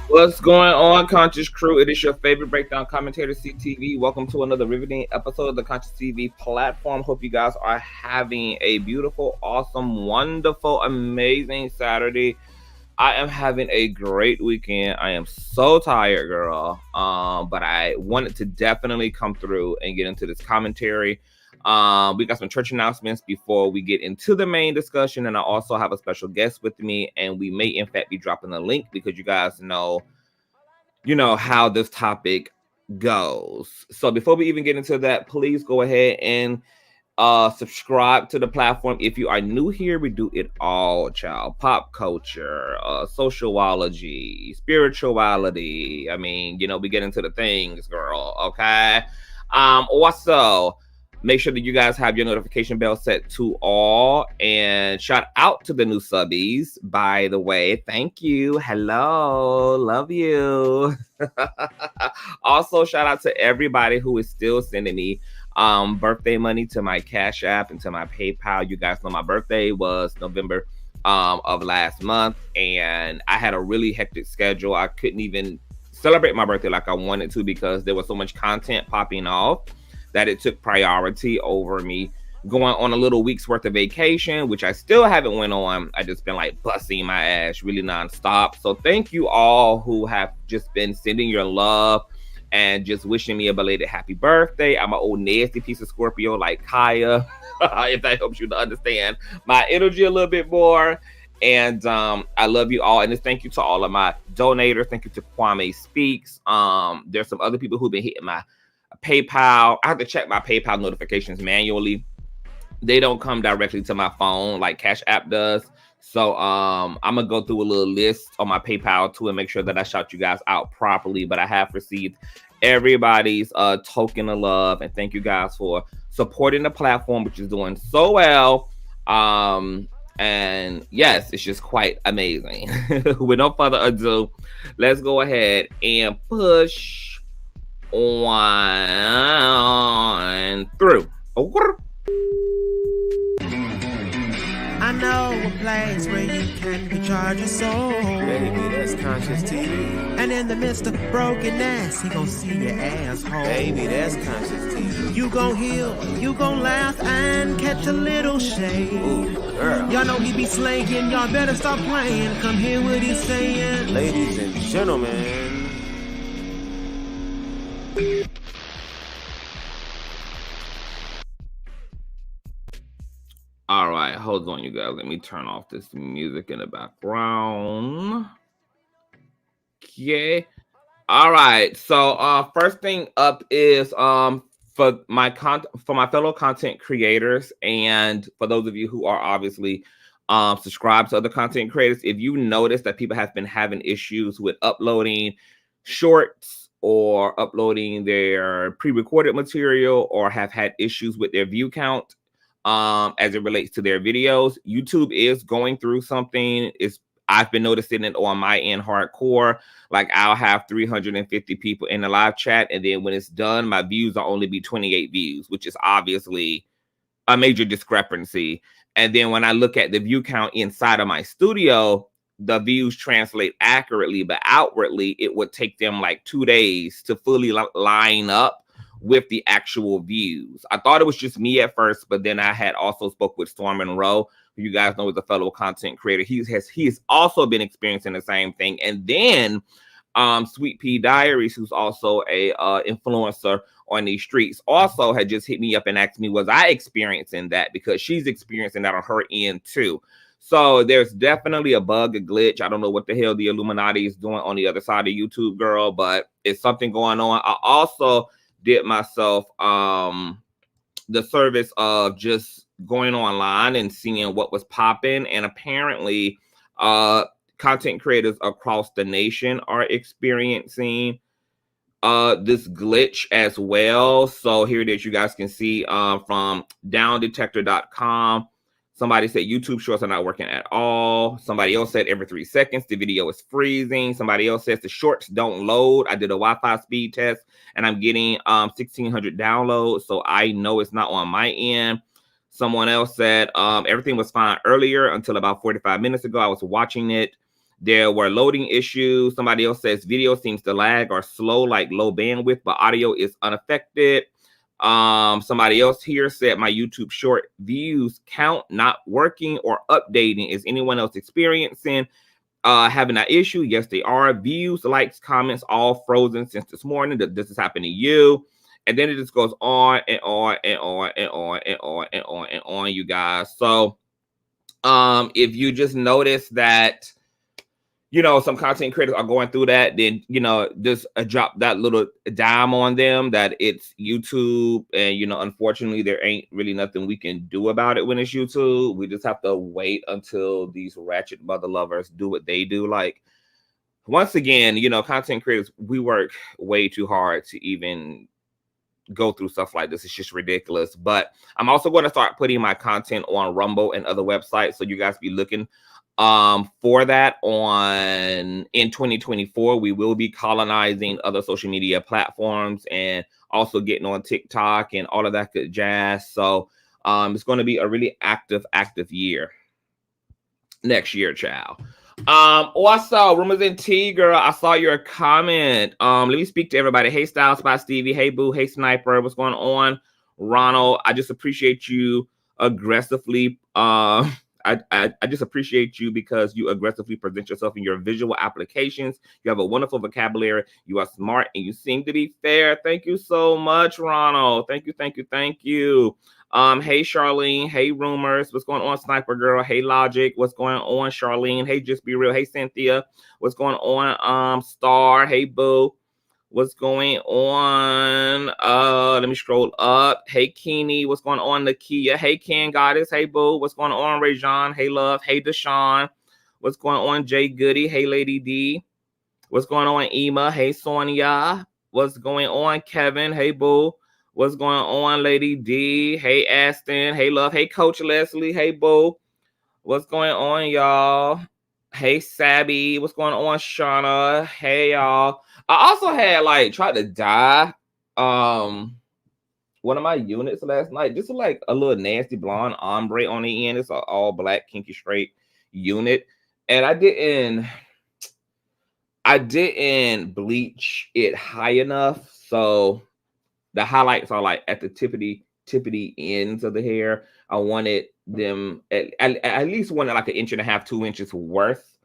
What's going on, Conscious crew? It is your favorite breakdown commentator, CTV. Welcome to another riveting episode of the Consciouztv platform. Hope you guys are having a beautiful, awesome, wonderful, amazing Saturday. I am having a great weekend. I am so tired, girl. But I wanted to definitely come through and get into this commentary. We got some church announcements before we get into the main discussion, and I also have a special guest with me, and we may in fact be dropping a link because you guys know how this topic goes. So before we even get into that, please go ahead and subscribe to the platform. If you are new here, we do it all, child. Pop culture, sociology, spirituality. I mean, we get into the things, girl. Okay. Also, make sure that you guys have your notification bell set to all, and shout out to the new subbies, by the way. Thank you. Hello. Love you. Also, shout out to everybody who is still sending me birthday money to my Cash App and to my PayPal. You guys know my birthday was November of last month, and I had a really hectic schedule. I couldn't even celebrate my birthday like I wanted to because there was so much content popping off that it took priority over me going on a little week's worth of vacation, which I still haven't went on. I just been like busting my ass really nonstop. So thank you all who have just been sending your love and just wishing me a belated happy birthday. I'm an old nasty piece of Scorpio like Kaya, if that helps you to understand my energy a little bit more. And I love you all. And just thank you to all of my donators. Thank you to Kwame Speaks. There's some other people who've been hitting my PayPal. I have to check my PayPal notifications manually. They don't come directly to my phone like Cash App does. So I'm gonna go through a little list on my PayPal too and make sure that I shout you guys out properly. But I have received everybody's token of love, and thank you guys for supporting the platform, which is doing so well. And yes, it's just quite amazing. With no further ado, let's go ahead and push on through. I know a place where you can recharge your soul. Baby, that's Consciouztv. And in the midst of brokenness, he gon' see your asshole. Baby, that's Consciouztv. You gon' heal, you gon' laugh and catch a little shade. Ooh, girl. Y'all know he be slaying, y'all better stop playing. Come hear what he's saying. Ladies and gentlemen. All right, hold on, you guys. Let me turn off this music in the background. Okay. All right. So first thing up is for my fellow content creators, and for those of you who are obviously subscribed to other content creators, if you notice that people have been having issues with uploading shorts or uploading their pre-recorded material, or have had issues with their view count as it relates to their videos, YouTube is going through something. I've been noticing it on my end hardcore. Like, I'll have 350 people in the live chat, and then when it's done, my views will only be 28 views, which is obviously a major discrepancy. And then when I look at the view count inside of my studio, the views translate accurately, but outwardly it would take them like 2 days to fully line up with the actual views. I thought it was just me at first, but then I had also spoke with Storm Monroe, who you guys know is a fellow content creator. He has also been experiencing the same thing. And then Sweet Pea Diaries, who's also a influencer on these streets, also had just hit me up and asked me, was I experiencing that? Because she's experiencing that on her end too. So there's definitely a bug, a glitch. I don't know what the hell the Illuminati is doing on the other side of YouTube, girl, but it's something going on. I also did myself the service of just going online and seeing what was popping, and apparently content creators across the nation are experiencing this glitch as well. So here it is. You guys can see from downdetector.com. Somebody said YouTube shorts are not working at all. Somebody else said every 3 seconds the video is freezing. Somebody else says the shorts don't load. I did a Wi-Fi speed test and I'm getting 1,600 downloads, so I know it's not on my end. Someone else said everything was fine earlier until about 45 minutes ago. I was watching it. There were loading issues. Somebody else says video seems to lag or slow, like low bandwidth, but audio is unaffected. Somebody else here said my YouTube short views count not working or updating. Is anyone else experiencing having that issue? Yes, they are. Views, likes, comments, all frozen since this morning. This has happened to you. And then it just goes on and on and on and on and on and on and on, you guys. So if you just notice that, you know, some content creators are going through that, then, you know, just drop that little dime on them that it's YouTube. And, you know, unfortunately, there ain't really nothing we can do about it when it's YouTube. We just have to wait until these ratchet mother lovers do what they do. Like, once again, you know, content creators, we work way too hard to even go through stuff like this. It's just ridiculous. But I'm also going to start putting my content on Rumble and other websites, so you guys be looking for that in 2024. We will be colonizing other social media platforms and also getting on TikTok and all of that good jazz. So it's going to be a really active year next year, child. Also, Rumors and Tea, girl, I saw your comment. Let me speak to everybody. Hey, Styles by Stevie. Hey, Boo. Hey, Sniper. What's going on? Ronald, I just appreciate you aggressively. I just appreciate you because you aggressively present yourself in your visual applications. You have a wonderful vocabulary. You are smart and you seem to be fair. Thank you so much, Ronald. Thank you. Hey, Charlene. Hey, Rumors. What's going on, Sniper Girl? Hey, Logic. What's going on, Charlene? Hey, Just Be Real. Hey, Cynthia. What's going on, Star? Hey, Boo. What's going on? Let me scroll up. Hey, Keeney. What's going on, Nakia? Hey, Ken Goddess. Hey, Boo. What's going on, Rajon? Hey, Love. Hey, Deshaun. What's going on, Jay Goody? Hey, Lady D. What's going on, Ema? Hey, Sonia. What's going on, Kevin? Hey, Boo. What's going on, Lady D? Hey, Aston. Hey, Love. Hey, Coach Leslie. Hey, Boo. What's going on, y'all? Hey, Sabby. What's going on, Shauna? Hey, y'all. I also had tried to dye one of my units last night. This is like a little nasty blonde ombre on the end. It's an all black kinky straight unit, and I didn't bleach it high enough, so the highlights are like at the tippity ends of the hair. I wanted them at least wanted like 1.5 inches, 2 inches worth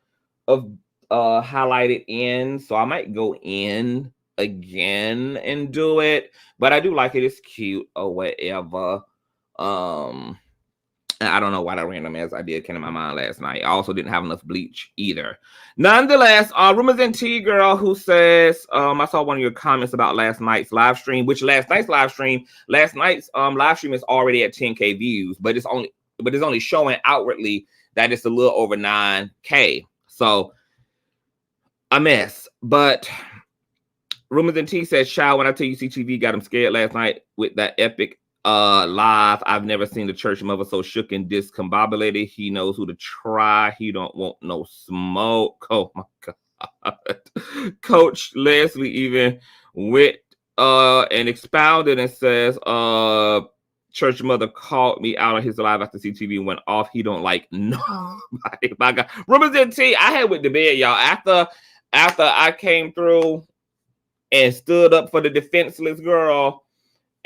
of highlighted in. So I might go in again and do it, but I do like it. It's cute or whatever. I don't know why that random ass idea came to my mind last night. I also didn't have enough bleach either. Nonetheless, Rumors and Tea Girl, who says, I saw one of your comments about last night's live stream, which last night's live stream is already at 10K views, but it's only showing outwardly that it's a little over 9K. So a mess. But Rumors and Tea says, "Child, when I tell you CTV got him scared last night with that epic live. I've never seen the church mother so shook and discombobulated. He knows who to try. He don't want no smoke." Oh my God. Coach Leslie even went and expounded and says, church mother called me out on his live after CTV went off. He don't like nobody. My God. Rumors and Tea, I had with the bed, y'all. After I came through and stood up for the defenseless girl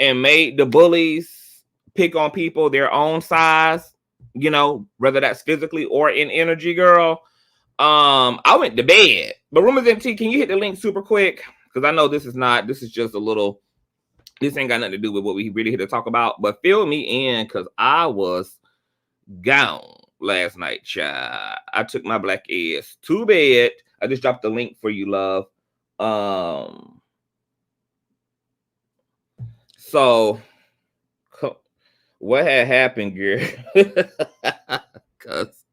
and made the bullies pick on people their own size, you know, whether that's physically or in energy, girl. I went to bed. But Rumors and Tea, can you hit the link super quick? Because I know this is just a little, this ain't got nothing to do with what we really here to talk about. But fill me in, because I was gone last night, child. I took my black ass to bed. I just dropped the link for you, love. So, what had happened, girl? Because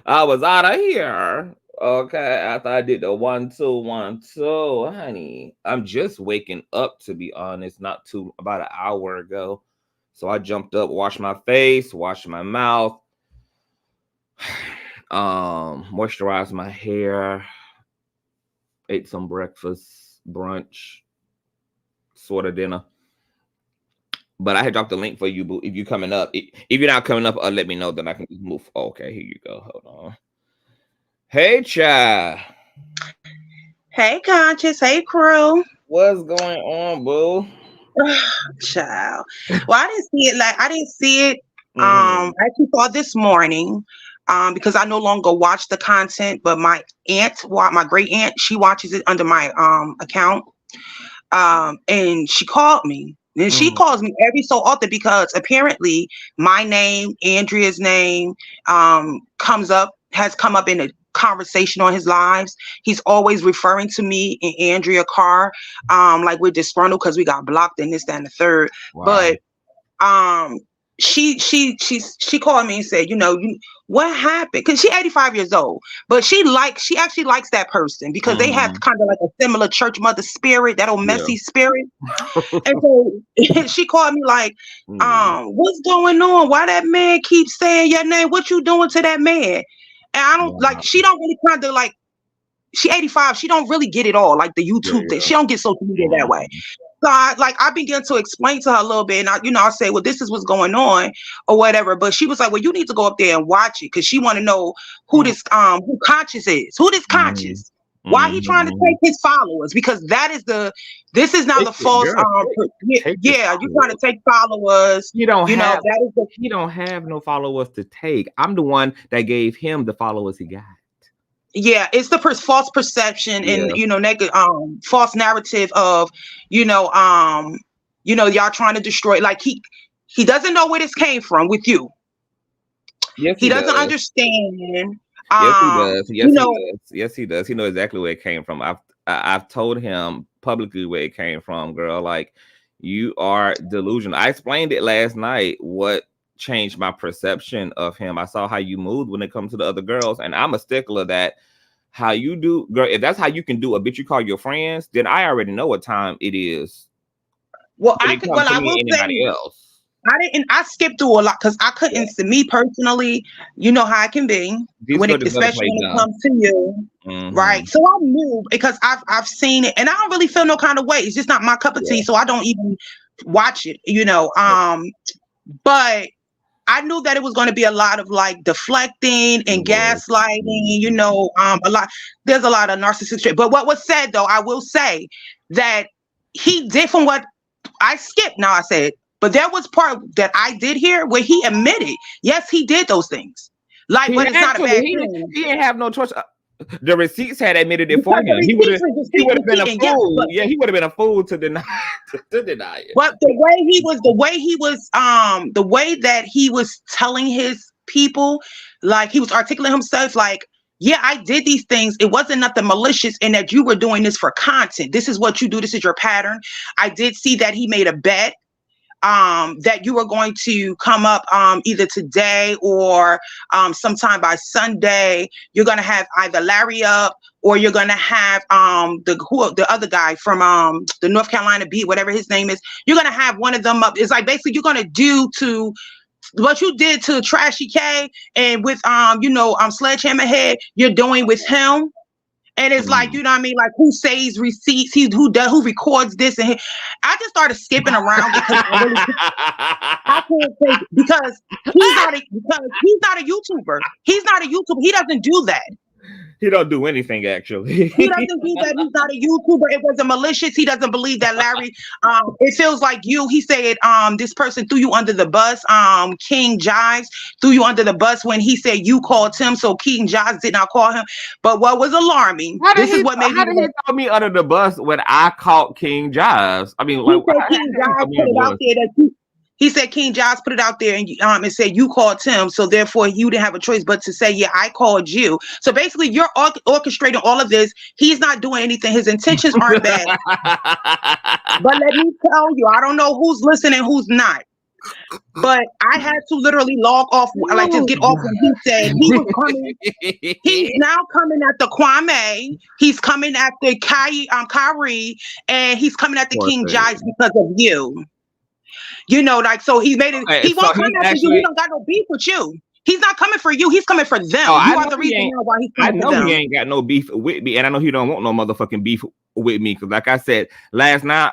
I was out of here. Okay, after I did the 1 2 1 2, honey. I'm just waking up, to be honest, about an hour ago. So I jumped up, washed my face, washed my mouth, moisturized my hair, ate some breakfast, brunch, sort of dinner. But I had dropped the link for you, boo. If you're coming up, if you're not coming up, let me know, then I can just move. Okay, here you go. Hold on. Hey, child. Hey, Conscious. Hey, crew. What's going on, boo? Child. Well, I didn't see it. I actually saw it this morning. Because I no longer watch the content, but my great aunt, she watches it under my account. And she called me. And she calls me every so often because apparently my name, Andrea's name, has come up in a conversation on his lives. He's always referring to me and Andrea Carr, like we're disgruntled because we got blocked and this, that, and the third. Wow. But she called me and said, what happened? Because she's 85 years old, but she actually likes that person because they have kind of like a similar church mother spirit, that old messy spirit. And so she called me like, what's going on? Why that man keeps saying your name? What you doing to that man? And I don't like, she don't really kind of like, she 85. She don't really get it all. Like the YouTube thing. She don't get social media that way. So I began to explain to her a little bit, and I say, well, this is what's going on or whatever. But she was like, well, you need to go up there and watch it because she want to know who this who Conscious is, who this Conscious, why he trying to take his followers, because this is now the false you're trying to take followers. You don't have no followers to take. I'm the one that gave him the followers he got. Yeah, it's the false perception and negative false narrative of y'all trying to destroy. Like he doesn't know where this came from with you. Yes, he doesn't understand. Yes, he does. Yes, he does. He knows exactly where it came from. I've told him publicly where it came from, girl. Like, you are delusional. I explained it last night. What changed my perception of him? I saw how you moved when it comes to the other girls, and I'm a stickler that how you do, girl. If that's how you can do a bitch you call your friends, then I already know what time it is. Well, I will say else. I skipped through a lot because I couldn't see me personally. You know how I can be especially when it comes to you, right? So I moved because I've seen it, and I don't really feel no kind of way. It's just not my cup of tea, so I don't even watch it. But I knew that it was going to be a lot of like deflecting and gaslighting, there's a lot of narcissistic. But what was said, though, I will say that he did, from what I skipped. Now I said, but there was part that I did hear where he admitted, yes, he did those things. Like, but it's not a bad thing. He didn't have no choice. The receipts had admitted it Because for him. He would have been a yes, fool. but, Yeah, he would have been a fool to deny it. But the way that he was telling his people, like he was articulating himself, like, yeah, I did these things. It wasn't nothing malicious, and that you were doing this for content. This is what you do. This is your pattern. I did see that he made a bet that you were going to come up either today or sometime by Sunday. You're going to have either Larry up, or you're going to have the other guy from the North Carolina beat, whatever his name is. You're going to have one of them up. It's like basically you're going to do to what you did to Trashy K and with Sledgehammer Head, you're doing with him. And it's like, you know what I mean? Like, who saves receipts? Who records this? And I just started skipping around because I can't take, because he's not a YouTuber. He's not a YouTuber. He doesn't do that. He don't do anything, actually. He doesn't do that. He's not a YouTuber. It wasn't malicious. He doesn't believe that Larry. It feels like you. He said this person threw you under the bus. King Jives threw you under the bus when he said you called him. So King Jives did not call him. But what was alarming? How did he throw me under the bus when I called King Jives? I mean, like, King Jives put it out there that he said King Jives put it out there and said you called him, so therefore you didn't have a choice but to say, yeah, I called you. So basically you're orchestrating all of this. He's not doing anything. His intentions aren't bad. But let me tell you, I don't know who's listening, who's not. But I had to literally log off, like just get off when he said he was coming. He's now coming at the Kwame. He's coming at the Kyrie, and he's coming at the King Jives because of you. You know, like, so he made it. Okay, he won't come after you. He don't got no beef with you. He's not coming for you. He's coming for them. You are the reason why he's coming for them. I know he ain't got no beef with me, and I know he don't want no motherfucking beef with me. Because, like I said, last night,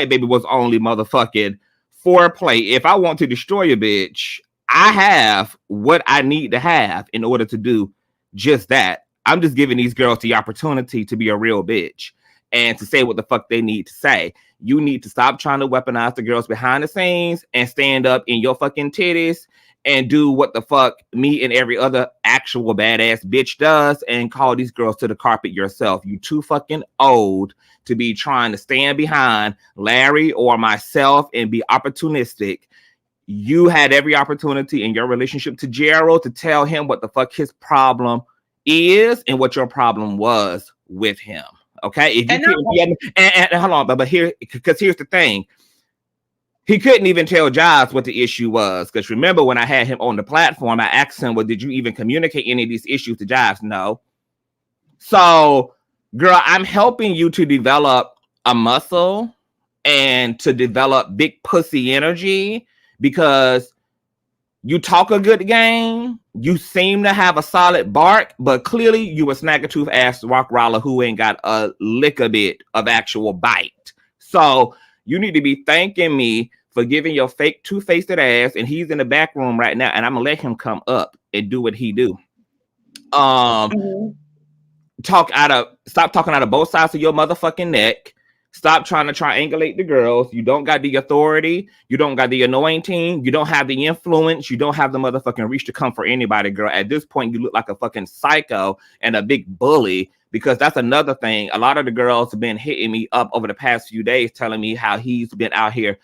baby, was only motherfucking foreplay. If I want to destroy a bitch, I have what I need to have in order to do just that. I'm just giving these girls the opportunity to be a real bitch and to say what the fuck they need to say. You need to stop trying to weaponize the girls behind the scenes and stand up in your fucking titties and do what the fuck me and every other actual badass bitch does and call these girls to the carpet yourself. You too fucking old to be trying to stand behind Larry or myself and be opportunistic. You had every opportunity in your relationship to Gerald to tell him what the fuck his problem is and what your problem was with him. Okay, if you and hold on, but here, because here's the thing, he couldn't even tell Jives what the issue was. Because remember, when I had him on the platform, I asked him, "Well, did you even communicate any of these issues to Jives?" No. So, girl, I'm helping you to develop a muscle and to develop big pussy energy because you talk a good game. You seem to have a solid bark, but clearly you a snagger-tooth ass rock roller who ain't got a lick a bit of actual bite. So you need to be thanking me for giving your fake two-faced ass, and he's in the back room right now, and I'm gonna let him come up and do what he do. Stop talking out of both sides of your motherfucking neck. Stop trying to triangulate the girls. You don't got the authority. You don't got the anointing. You don't have the influence. You don't have the motherfucking reach to come for anybody, girl. At this point, you look like a fucking psycho and a big bully, because that's another thing. A lot of the girls have been hitting me up over the past few days telling me how he's been out here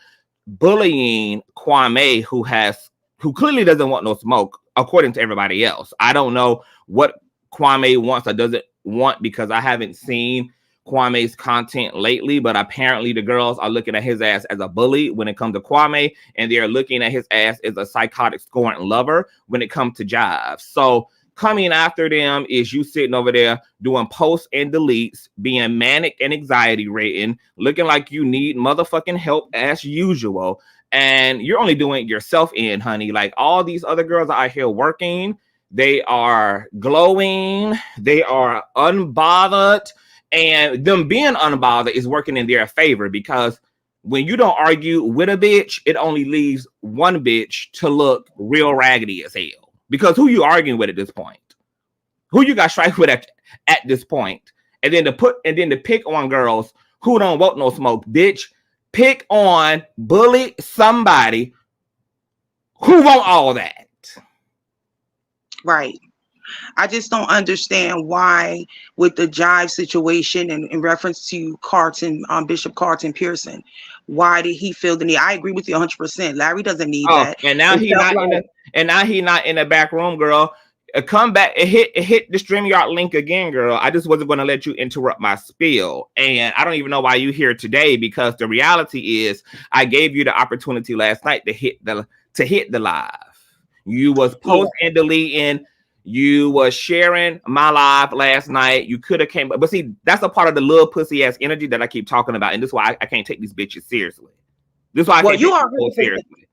bullying Kwame, who clearly doesn't want no smoke, according to everybody else. I don't know what Kwame wants or doesn't want because I haven't seen Kwame's content lately, but apparently the girls are looking at his ass as a bully when it comes to Kwame, and they're looking at his ass as a psychotic scorned lover when it comes to Jives. So coming after them is you sitting over there doing posts and deletes, being manic and anxiety ridden, looking like you need motherfucking help as usual, and you're only doing yourself in, honey. Like, all these other girls are out here working, they are glowing, they are unbothered. And them being unbothered is working in their favor, because when you don't argue with a bitch, it only leaves one bitch to look real raggedy as hell. Because who you arguing with at this point? Who you got strike with at this point? And then to pick on girls who don't want no smoke, bitch. Pick on, bully somebody who want all that. Right. I just don't understand why, with the Jive situation and in reference to Carlton, Bishop Carlton Pearson, why did he feel the need? I agree with you 100%. Larry doesn't need Oh, that. and now It he felt not in like- the now he not in the back room, girl. Come back and hit the StreamYard link again, girl. I just wasn't going to let you interrupt my spiel, and I don't even know why you here today, because the reality is I gave you the opportunity last night to hit the live. You was posting and deleting. You was sharing my live last night. You could have came, but see, that's a part of the little pussy ass energy that I keep talking about, and this is why I can't take these bitches seriously. This is why I can't take people seriously.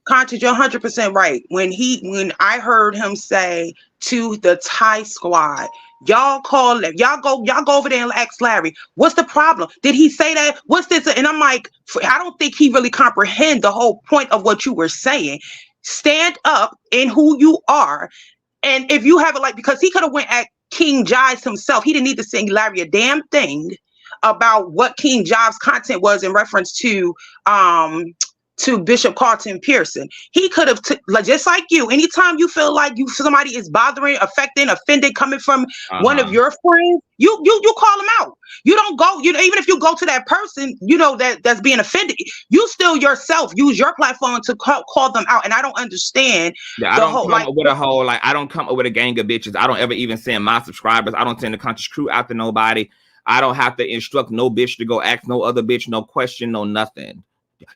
Conscious, you're 100% right. When I heard him say to the Thai squad, y'all call them, y'all go over there and ask Larry, what's the problem? Did he say that? What's this? And I'm like, I don't think he really comprehend the whole point of what you were saying. Stand up in who you are. And if you have it, like, because he could have went at King Jives himself. He didn't need to sing Larry a damn thing about what King Jives' content was in reference to Bishop Carlton Pearson. He could have, just like you, anytime you feel like somebody is bothering, affecting, offended, coming from one of your friends, you call them out. You don't go, even if you go to that person, that's being offended, you still yourself use your platform to call them out. And I don't understand. Yeah, I don't come up with I don't come up with a gang of bitches. I don't ever even send my subscribers. I don't send the Conscious Crew out to nobody. I don't have to instruct no bitch to go ask no other bitch, no question, no nothing.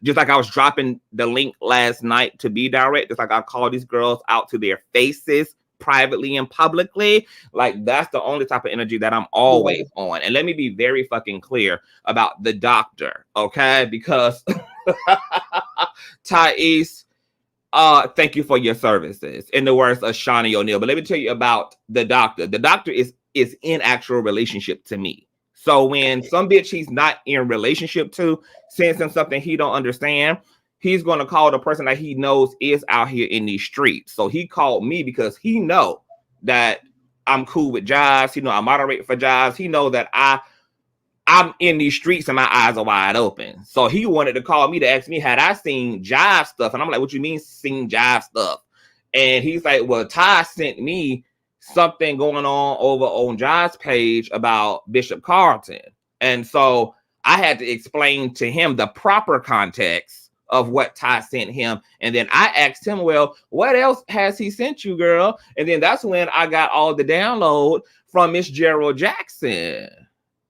Just like I was dropping the link last night to be direct, just like I call these girls out to their faces privately and publicly. Like, that's the only type of energy that I'm always on. And let me be very fucking clear about the doctor, okay? Because Tyesse, thank you for your services, in the words of Shawnee O'Neal. But let me tell you about the doctor. The doctor is in actual relationship to me. So when some bitch he's not in relationship to sends him something he don't understand, he's going to call the person that he knows is out here in these streets. So he called me because he know that I'm cool with Jives. He know I moderate for Jives. He know that I'm in these streets and my eyes are wide open. So he wanted to call me to ask me, had I seen Jive stuff? And I'm like, what you mean seen Jive stuff? And he's like, well, Ty sent me something going on over on Jive's page about Bishop Carlton. And so I had to explain to him the proper context of what Ty sent him. And then I asked him, well, what else has he sent you, girl? And then that's when I got all the download from Miss Gerald Jackson.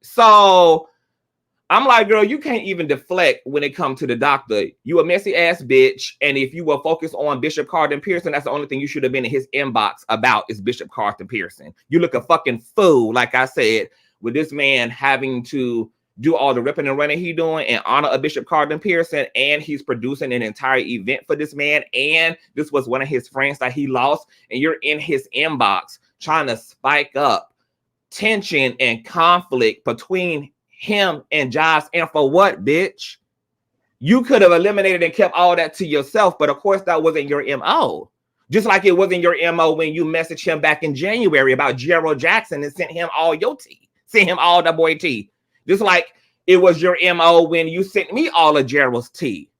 So I'm like, girl, you can't even deflect when it comes to the doctor. You a messy ass bitch. And if you were focused on Bishop Carlton Pearson, that's the only thing you should have been in his inbox about is Bishop Carlton Pearson. You look a fucking fool, like I said, with this man having to do all the ripping and running he doing in honor of Bishop Carlton Pearson. And he's producing an entire event for this man. And this was one of his friends that he lost. And you're in his inbox trying to spike up tension and conflict between him and Jives. And for what, bitch? You could have eliminated and kept all that to yourself, but of course that wasn't your MO. Just like it wasn't your MO when you messaged him back in January about Gerald Jackson and sent him all your tea, sent him all the boy tea. Just like it was your MO when you sent me all of Gerald's tea.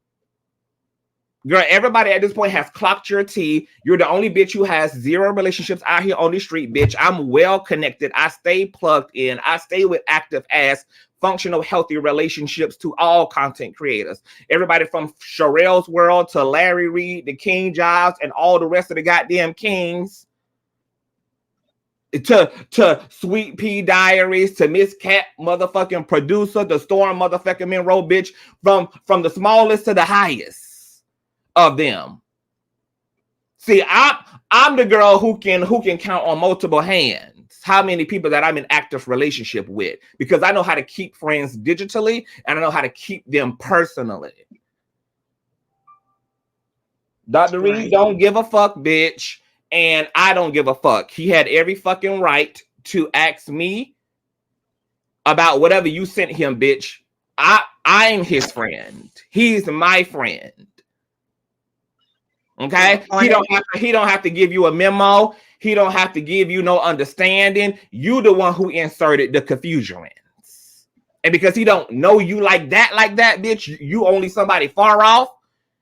Girl, everybody at this point has clocked your tea. You're the only bitch who has zero relationships out here on the street, bitch. I'm well connected. I stay plugged in. I stay with active ass, functional, healthy relationships to all content creators. Everybody from Sherelle's World to Larry Reid, the King Jives, and all the rest of the goddamn kings. To Sweet Pea Diaries, to Miss Cat motherfucking producer, the Storm motherfucking Monroe bitch, from the smallest to the highest of them. See, I'm the girl who can count on multiple hands how many people that I'm in active relationship with, because I know how to keep friends digitally and I know how to keep them personally. Dr. Reid don't give a fuck, bitch, and I don't give a fuck. He had every fucking right to ask me about whatever you sent him, bitch. I'm his friend. He's my friend. Okay, he don't have to give you a memo. He don't have to give you no understanding. You the one who inserted the confusion. And because he don't know you like that, bitch, you only somebody far off.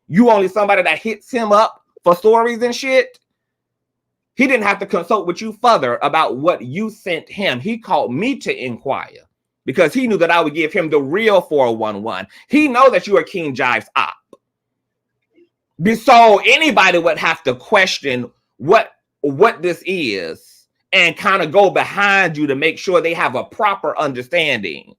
You only somebody that hits him up for stories and shit. He didn't have to consult with you further about what you sent him. He called me to inquire because he knew that I would give him the real 411. He know that you are King Jives op. So anybody would have to question what this is and kind of go behind you to make sure they have a proper understanding.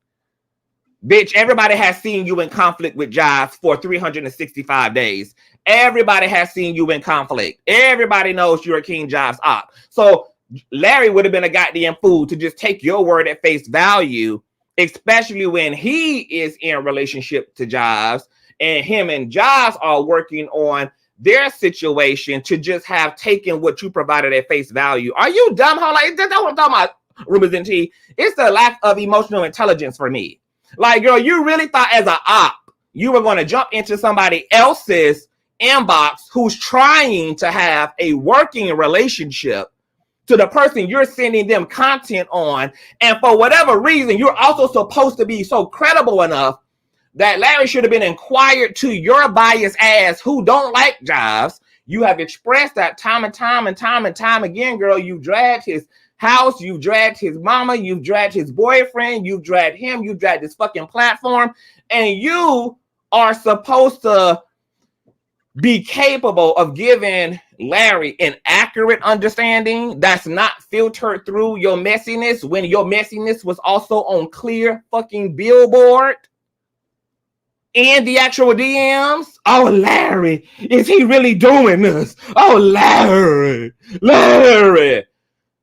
Bitch, everybody has seen you in conflict with Jives for 365 days. Everybody has seen you in conflict. Everybody knows you're a King Jives op. So Larry would have been a goddamn fool to just take your word at face value, especially when he is in a relationship to Jives and him and Jives are working on their situation, to just have taken what you provided at face value. Are you dumb? How like that's what I'm talking about, Rumors and Tea. It's the lack of emotional intelligence for me. Like, girl, you really thought as an op you were going to jump into somebody else's inbox who's trying to have a working relationship to the person you're sending them content on, and for whatever reason you're also supposed to be so credible enough that Larry should have been inquired to your biased ass who don't like Jives. You have expressed that time and time again, girl. You dragged his house, you've dragged his mama, you've dragged his boyfriend, you've dragged him, you've dragged this fucking platform, and you are supposed to be capable of giving Larry an accurate understanding that's not filtered through your messiness, when your messiness was also on clear fucking billboard and the actual DMs. Oh, Larry, is he really doing this? Oh, Larry.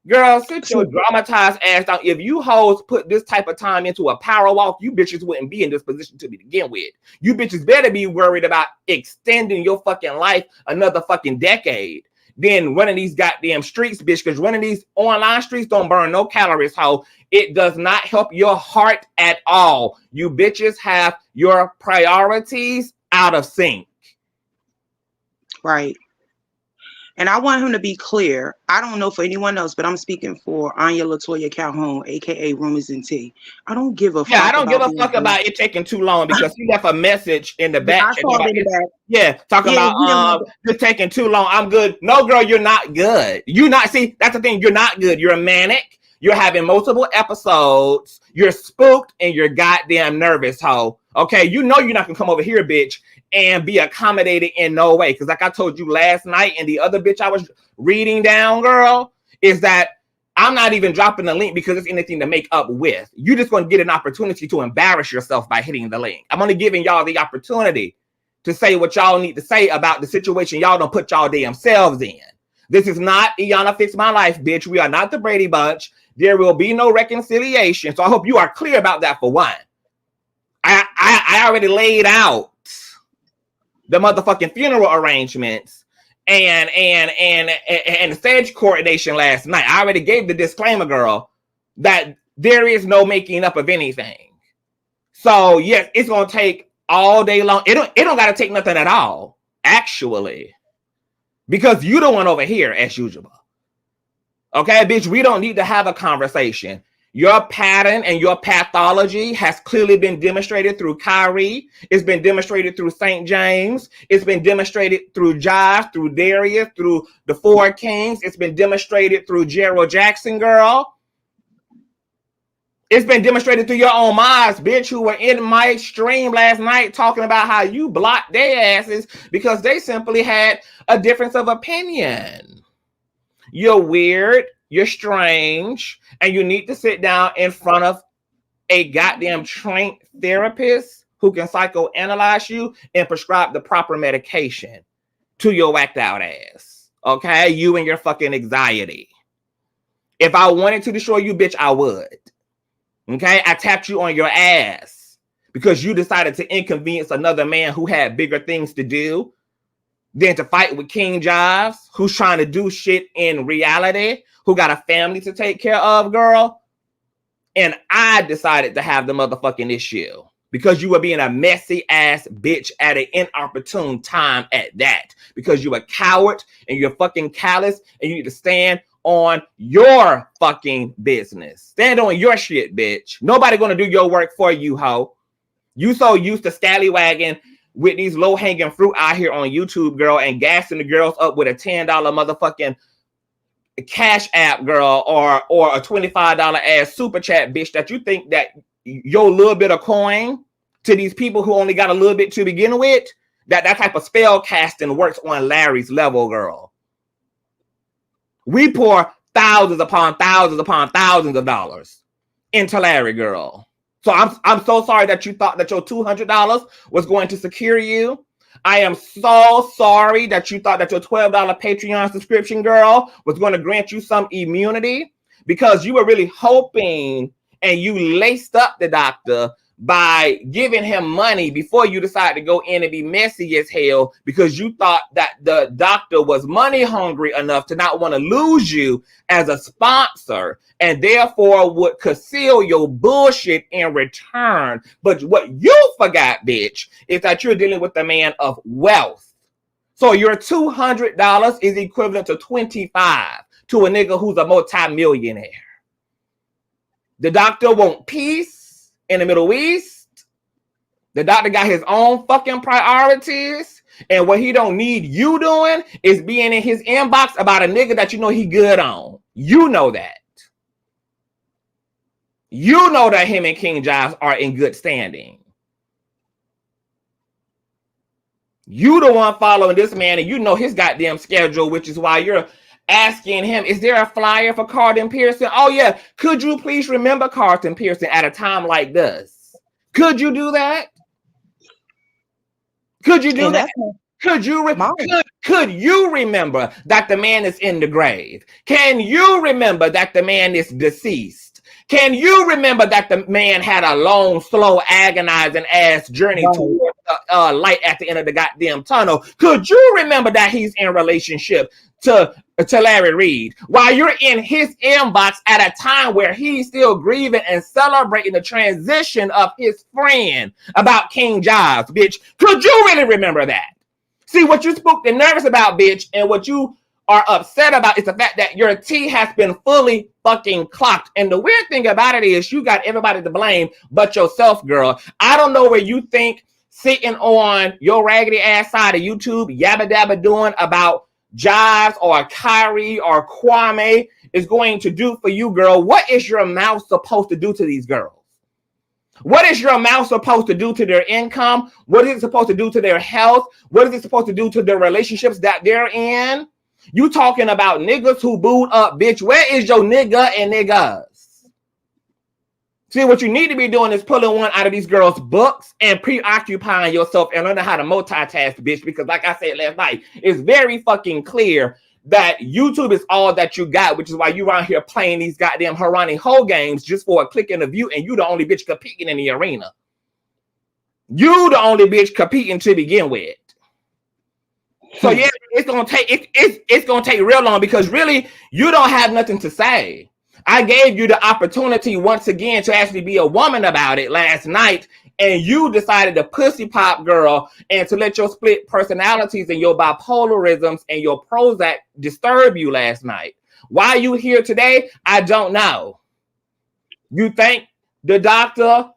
Girl, sit your dramatized ass down. If you hoes put this type of time into a power walk, you bitches wouldn't be in this position to begin with. You bitches better be worried about extending your fucking life another fucking decade than running these goddamn streets, bitch, because running these online streets don't burn no calories, ho. It does not help your heart at all. You bitches have your priorities out of sync. Right. And I want him to be clear. I don't know for anyone else, but I'm speaking for Anya Latoya Calhoun, aka Rumors and Tea. I don't give a fuck. Yeah, I don't give a fuck about it taking too long, because he left a message in the back. Talking about it's taking too long. I'm good. No, girl, you're not good. You not see, that's the thing. You're not good. You're manic. You're having multiple episodes. You're spooked and you're goddamn nervous, ho. Okay, you know you're not gonna come over here, bitch, and be accommodated in no way. Because like I told you last night, and the other bitch I was reading down, girl, is that I'm not even dropping the link because it's anything to make up with. You're just gonna get an opportunity to embarrass yourself by hitting the link. I'm only giving y'all the opportunity to say what y'all need to say about the situation y'all don't put y'all damn selves in. This is not Iyanla Fix My Life, bitch. We are not the Brady Bunch. There will be no reconciliation. So I hope you are clear about that for one. I already laid out the motherfucking funeral arrangements and the stage coordination last night. I already gave the disclaimer, girl, that there is no making up of anything. So yes, it's gonna take all day long. It don't gotta take nothing at all, actually, because you the one over here as usual. Okay, bitch, we don't need to have a conversation. Your pattern and your pathology has clearly been demonstrated through Kyrie. It's been demonstrated through St. James. It's been demonstrated through Jives, through Darius, through the Four Kings. It's been demonstrated through Gerald Jackson, girl. It's been demonstrated through your own minds, bitch, who were in my stream last night talking about how you blocked their asses because they simply had a difference of opinion. You're weird. You're strange, and you need to sit down in front of a goddamn trained therapist who can psychoanalyze you and prescribe the proper medication to your whacked out ass. Okay? You and your fucking anxiety. If I wanted to destroy you, bitch, I would. Okay? I tapped you on your ass because you decided to inconvenience another man who had bigger things to do than to fight with King Jives, who's trying to do shit in reality, who got a family to take care of, girl. And I decided to have the motherfucking issue because you were being a messy ass bitch at an inopportune time at that. Because you're a coward and you're fucking callous and you need to stand on your fucking business. Stand on your shit, bitch. Nobody gonna do your work for you, ho. You so used to scallywagging with these low-hanging fruit out here on YouTube, girl, and gassing the girls up with a $10 motherfucking Cash App girl or a $25 ass super chat bitch that you think that your little bit of coin to these people who only got a little bit to begin with, that type of spell casting works on Larry's level, girl. We pour thousands upon thousands upon thousands of dollars into Larry, girl. So I'm so sorry that you thought that your $200 was going to secure you. I am so sorry that you thought that your $12 Patreon subscription, girl, was going to grant you some immunity, because you were really hoping, and you laced up the doctor by giving him money before you decided to go in and be messy as hell, because you thought that the doctor was money hungry enough to not want to lose you as a sponsor, and therefore would conceal your bullshit in return. But what you forgot, bitch, is that you're dealing with a man of wealth. So your $200 is equivalent to $25 to a nigga who's a multi-millionaire. The doctor want peace in the Middle East. The doctor got his own fucking priorities, and what he don't need you doing is being in his inbox about a nigga that you know he good on. You know that. You know that him and King Jives are in good standing. You the one following this man, and you know his goddamn schedule, which is why you're asking him, is there a flyer for Carlton Pearson? Oh yeah, could you please remember Carlton Pearson at a time like this? Could you do that? Could you do that? Could you could you remember that the man is in the grave? Can you remember that the man is deceased? Can you remember that the man had a long, slow, agonizing ass journey toward the light at the end of the goddamn tunnel? Could you remember that he's in a relationship to Larry Reid while you're in his inbox at a time where he's still grieving and celebrating the transition of his friend about King Jives, bitch? Could you really remember that? See, what you spooked and nervous about, bitch, and what you are upset about is the fact that your tea has been fully fucking clocked. And the weird thing about it is you got everybody to blame but yourself, girl. I don't know where you think sitting on your raggedy ass side of YouTube, yabba dabba doing about Jives or Kyrie or Kwame is going to do for you, girl. What is your mouth supposed to do to these girls? What is your mouth supposed to do to their income? What is it supposed to do to their health? What is it supposed to do to their relationships that they're in? You talking about niggas who booed up, bitch. Where is your nigga and niggas? See, what you need to be doing is pulling one out of these girls' books and preoccupying yourself and learning how to multitask, bitch. Because like I said last night, it's very fucking clear that YouTube is all that you got, which is why you around here playing these goddamn Harani Ho games just for a click and a view, and you the only bitch competing in the arena. You the only bitch competing to begin with. So yeah, it's gonna take real long, because really you don't have nothing to say. I gave you the opportunity once again to actually be a woman about it last night, and you decided to pussy pop, girl, and to let your split personalities and your bipolarisms and your Prozac disturb you last night. Why you here today, I don't know. You think the doctor,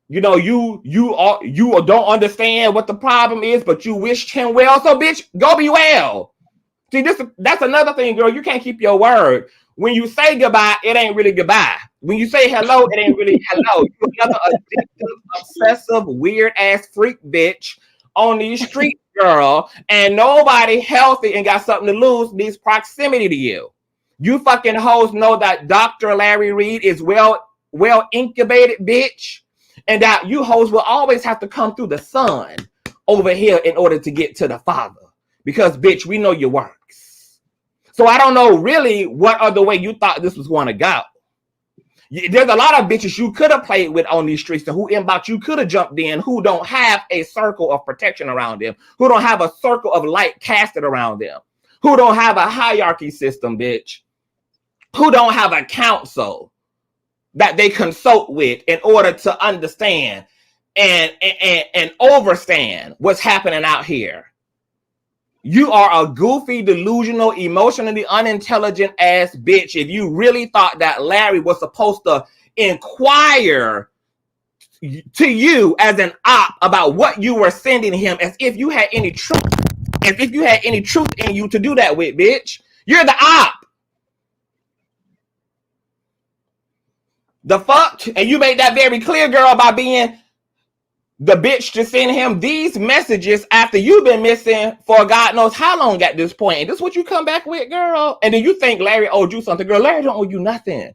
you know, you don't understand what the problem is, but you wished him well. So bitch, go be well. See, that's another thing, girl. You can't keep your word. When you say goodbye, it ain't really goodbye. When you say hello, it ain't really hello. You're another addictive, obsessive, weird ass freak bitch on these streets, girl. And nobody healthy and got something to lose needs proximity to you. You fucking hoes know that Dr. Larry Reid is well incubated, bitch. And that you hoes will always have to come through the sun over here in order to get to the Father. Because, bitch, we know your works. So I don't know really what other way you thought this was going to go. There's a lot of bitches you could have played with on these streets and who inbox you could have jumped in, who don't have a circle of protection around them, who don't have a circle of light casted around them, who don't have a hierarchy system, bitch, who don't have a council that they consult with in order to understand and overstand what's happening out here. You are a goofy, delusional, emotionally unintelligent ass bitch if you really thought that Larry was supposed to inquire to you as an op about what you were sending him, as if you had any truth, in you to do that with, bitch. You're the op. The fuck? And you made that very clear, girl, by being the bitch to send him these messages after you've been missing for God knows how long at this point. And this is what you come back with, girl. And then you think Larry owed you something. Girl, Larry don't owe you nothing.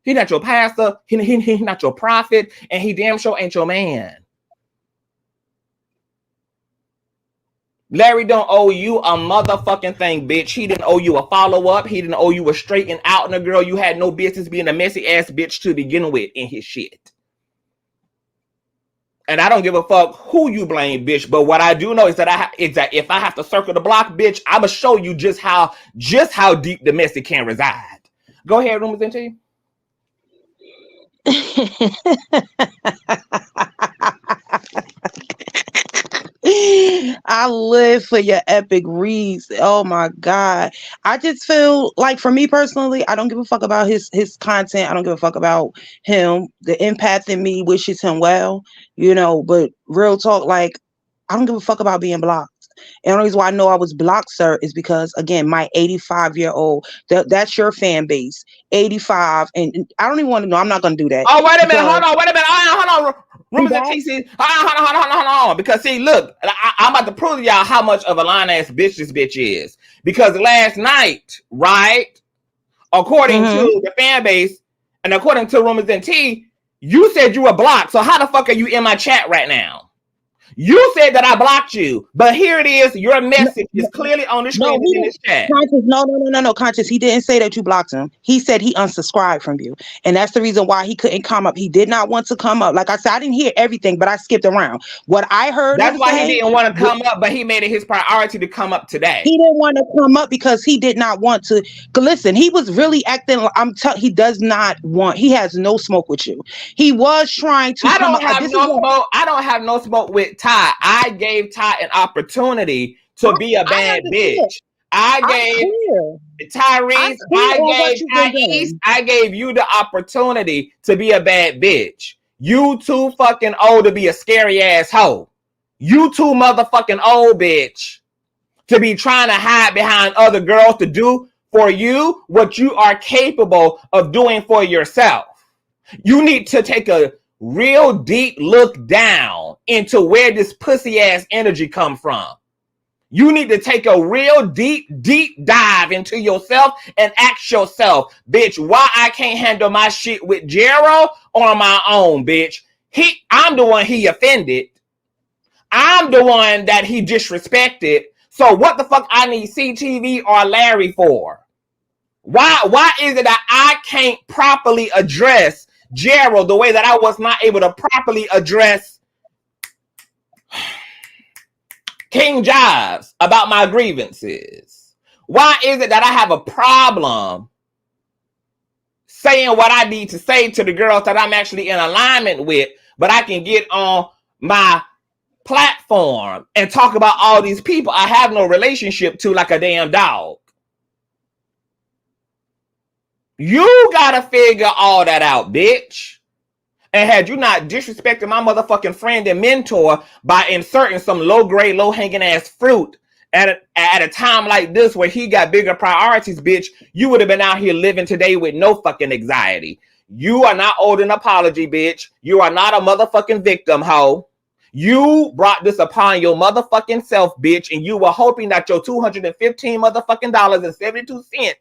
He not your pastor. He not your prophet. And he damn sure ain't your man. Larry don't owe you a motherfucking thing, bitch. He didn't owe you a follow-up. He didn't owe you a straighten out. And a girl, you had no business being a messy ass bitch to begin with in his shit. And I don't give a fuck who you blame, bitch. But what I do know is that if I have to circle the block, bitch, I'ma show you just how deep the messy can reside. Go ahead, Rumors and Tea. I live for your epic reads. Oh my God. I just feel like, for me personally, I don't give a fuck about his content. I don't give a fuck about him. The empath in me wishes him well, you know, but real talk, like, I don't give a fuck about being blocked. And the only reason why I know I was blocked, sir, is because, again, my 85-year-old, that's your fan base, 85, and I don't even want to know. I'm not going to do that. Oh, wait a minute. Hold on. Rumors and Tea. Hold on. Because, see, look, I'm about to prove to y'all how much of a lying-ass bitch this bitch is. Because last night, right, according to the fan base, and according to Rumors and Tea, you said you were blocked. So how the fuck are you in my chat right now? You said that I blocked you, but here it is. Your message is clearly on the screen in this chat. No, Conscious. He didn't say that you blocked him. He said he unsubscribed from you. And that's the reason why he couldn't come up. He did not want to come up. Like I said, I didn't hear everything, but I skipped around. What I heard, that's why he didn't want to come up, but he made it his priority to come up today. He didn't want to come up because he did not want to. Listen, he was really acting. He does not want. He has no smoke with you. He was trying to. I don't have no smoke with Ty. I gave Ty an opportunity to be a bad bitch. I gave Tyrese, I gave you the opportunity to be a bad bitch. You too fucking old to be a scary ass hoe. You too motherfucking old, bitch, to be trying to hide behind other girls to do for you what you are capable of doing for yourself. You need to take a real deep look down into where this pussy ass energy come from. You need to take a real deep dive into yourself and ask yourself, bitch, why I can't handle my shit with Gerald on my own, bitch. I'm the one he offended. I'm the one that he disrespected. So what the fuck I need CTV or Larry for? Why is it that I can't properly address Gerald the way that I was not able to properly address King Jives about my grievances? Why is it that I have a problem saying what I need to say to the girls that I'm actually in alignment with, but I can get on my platform and talk about all these people I have no relationship to like a damn dog? You gotta figure all that out, bitch. And had you not disrespected my motherfucking friend and mentor by inserting some low-grade, low-hanging ass fruit at a time like this where he got bigger priorities, bitch, you would have been out here living today with no fucking anxiety. You are not owed an apology, bitch. You are not a motherfucking victim, hoe. You brought this upon your motherfucking self, bitch, and you were hoping that your $215 motherfucking $72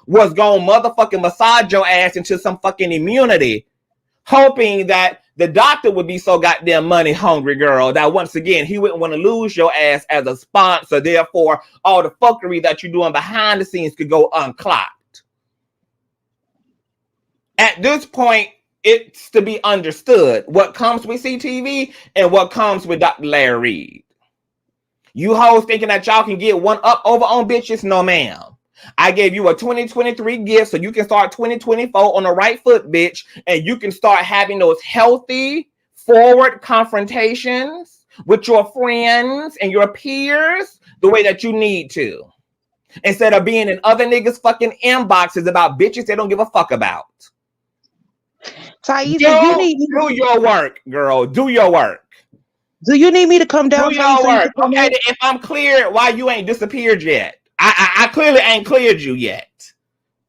was gonna motherfucking massage your ass into some fucking immunity, hoping that the doctor would be so goddamn money hungry, girl, that once again he wouldn't want to lose your ass as a sponsor. Therefore, all the fuckery that you're doing behind the scenes could go unclocked. At this point, it's to be understood what comes with CTV and what comes with Dr. Larry Reid. You hoes thinking that y'all can get one up over on bitches? No, ma'am. I gave you a 2023 gift so you can start 2024 on the right foot, bitch, and you can start having those healthy, forward confrontations with your friends and your peers the way that you need to, instead of being in other niggas' fucking inboxes about bitches they don't give a fuck about. Tyesse, do your work, girl. Do your work. Do you need me to come down? Do your work. Okay, if I'm clear, why you ain't disappeared yet? I clearly ain't cleared you yet.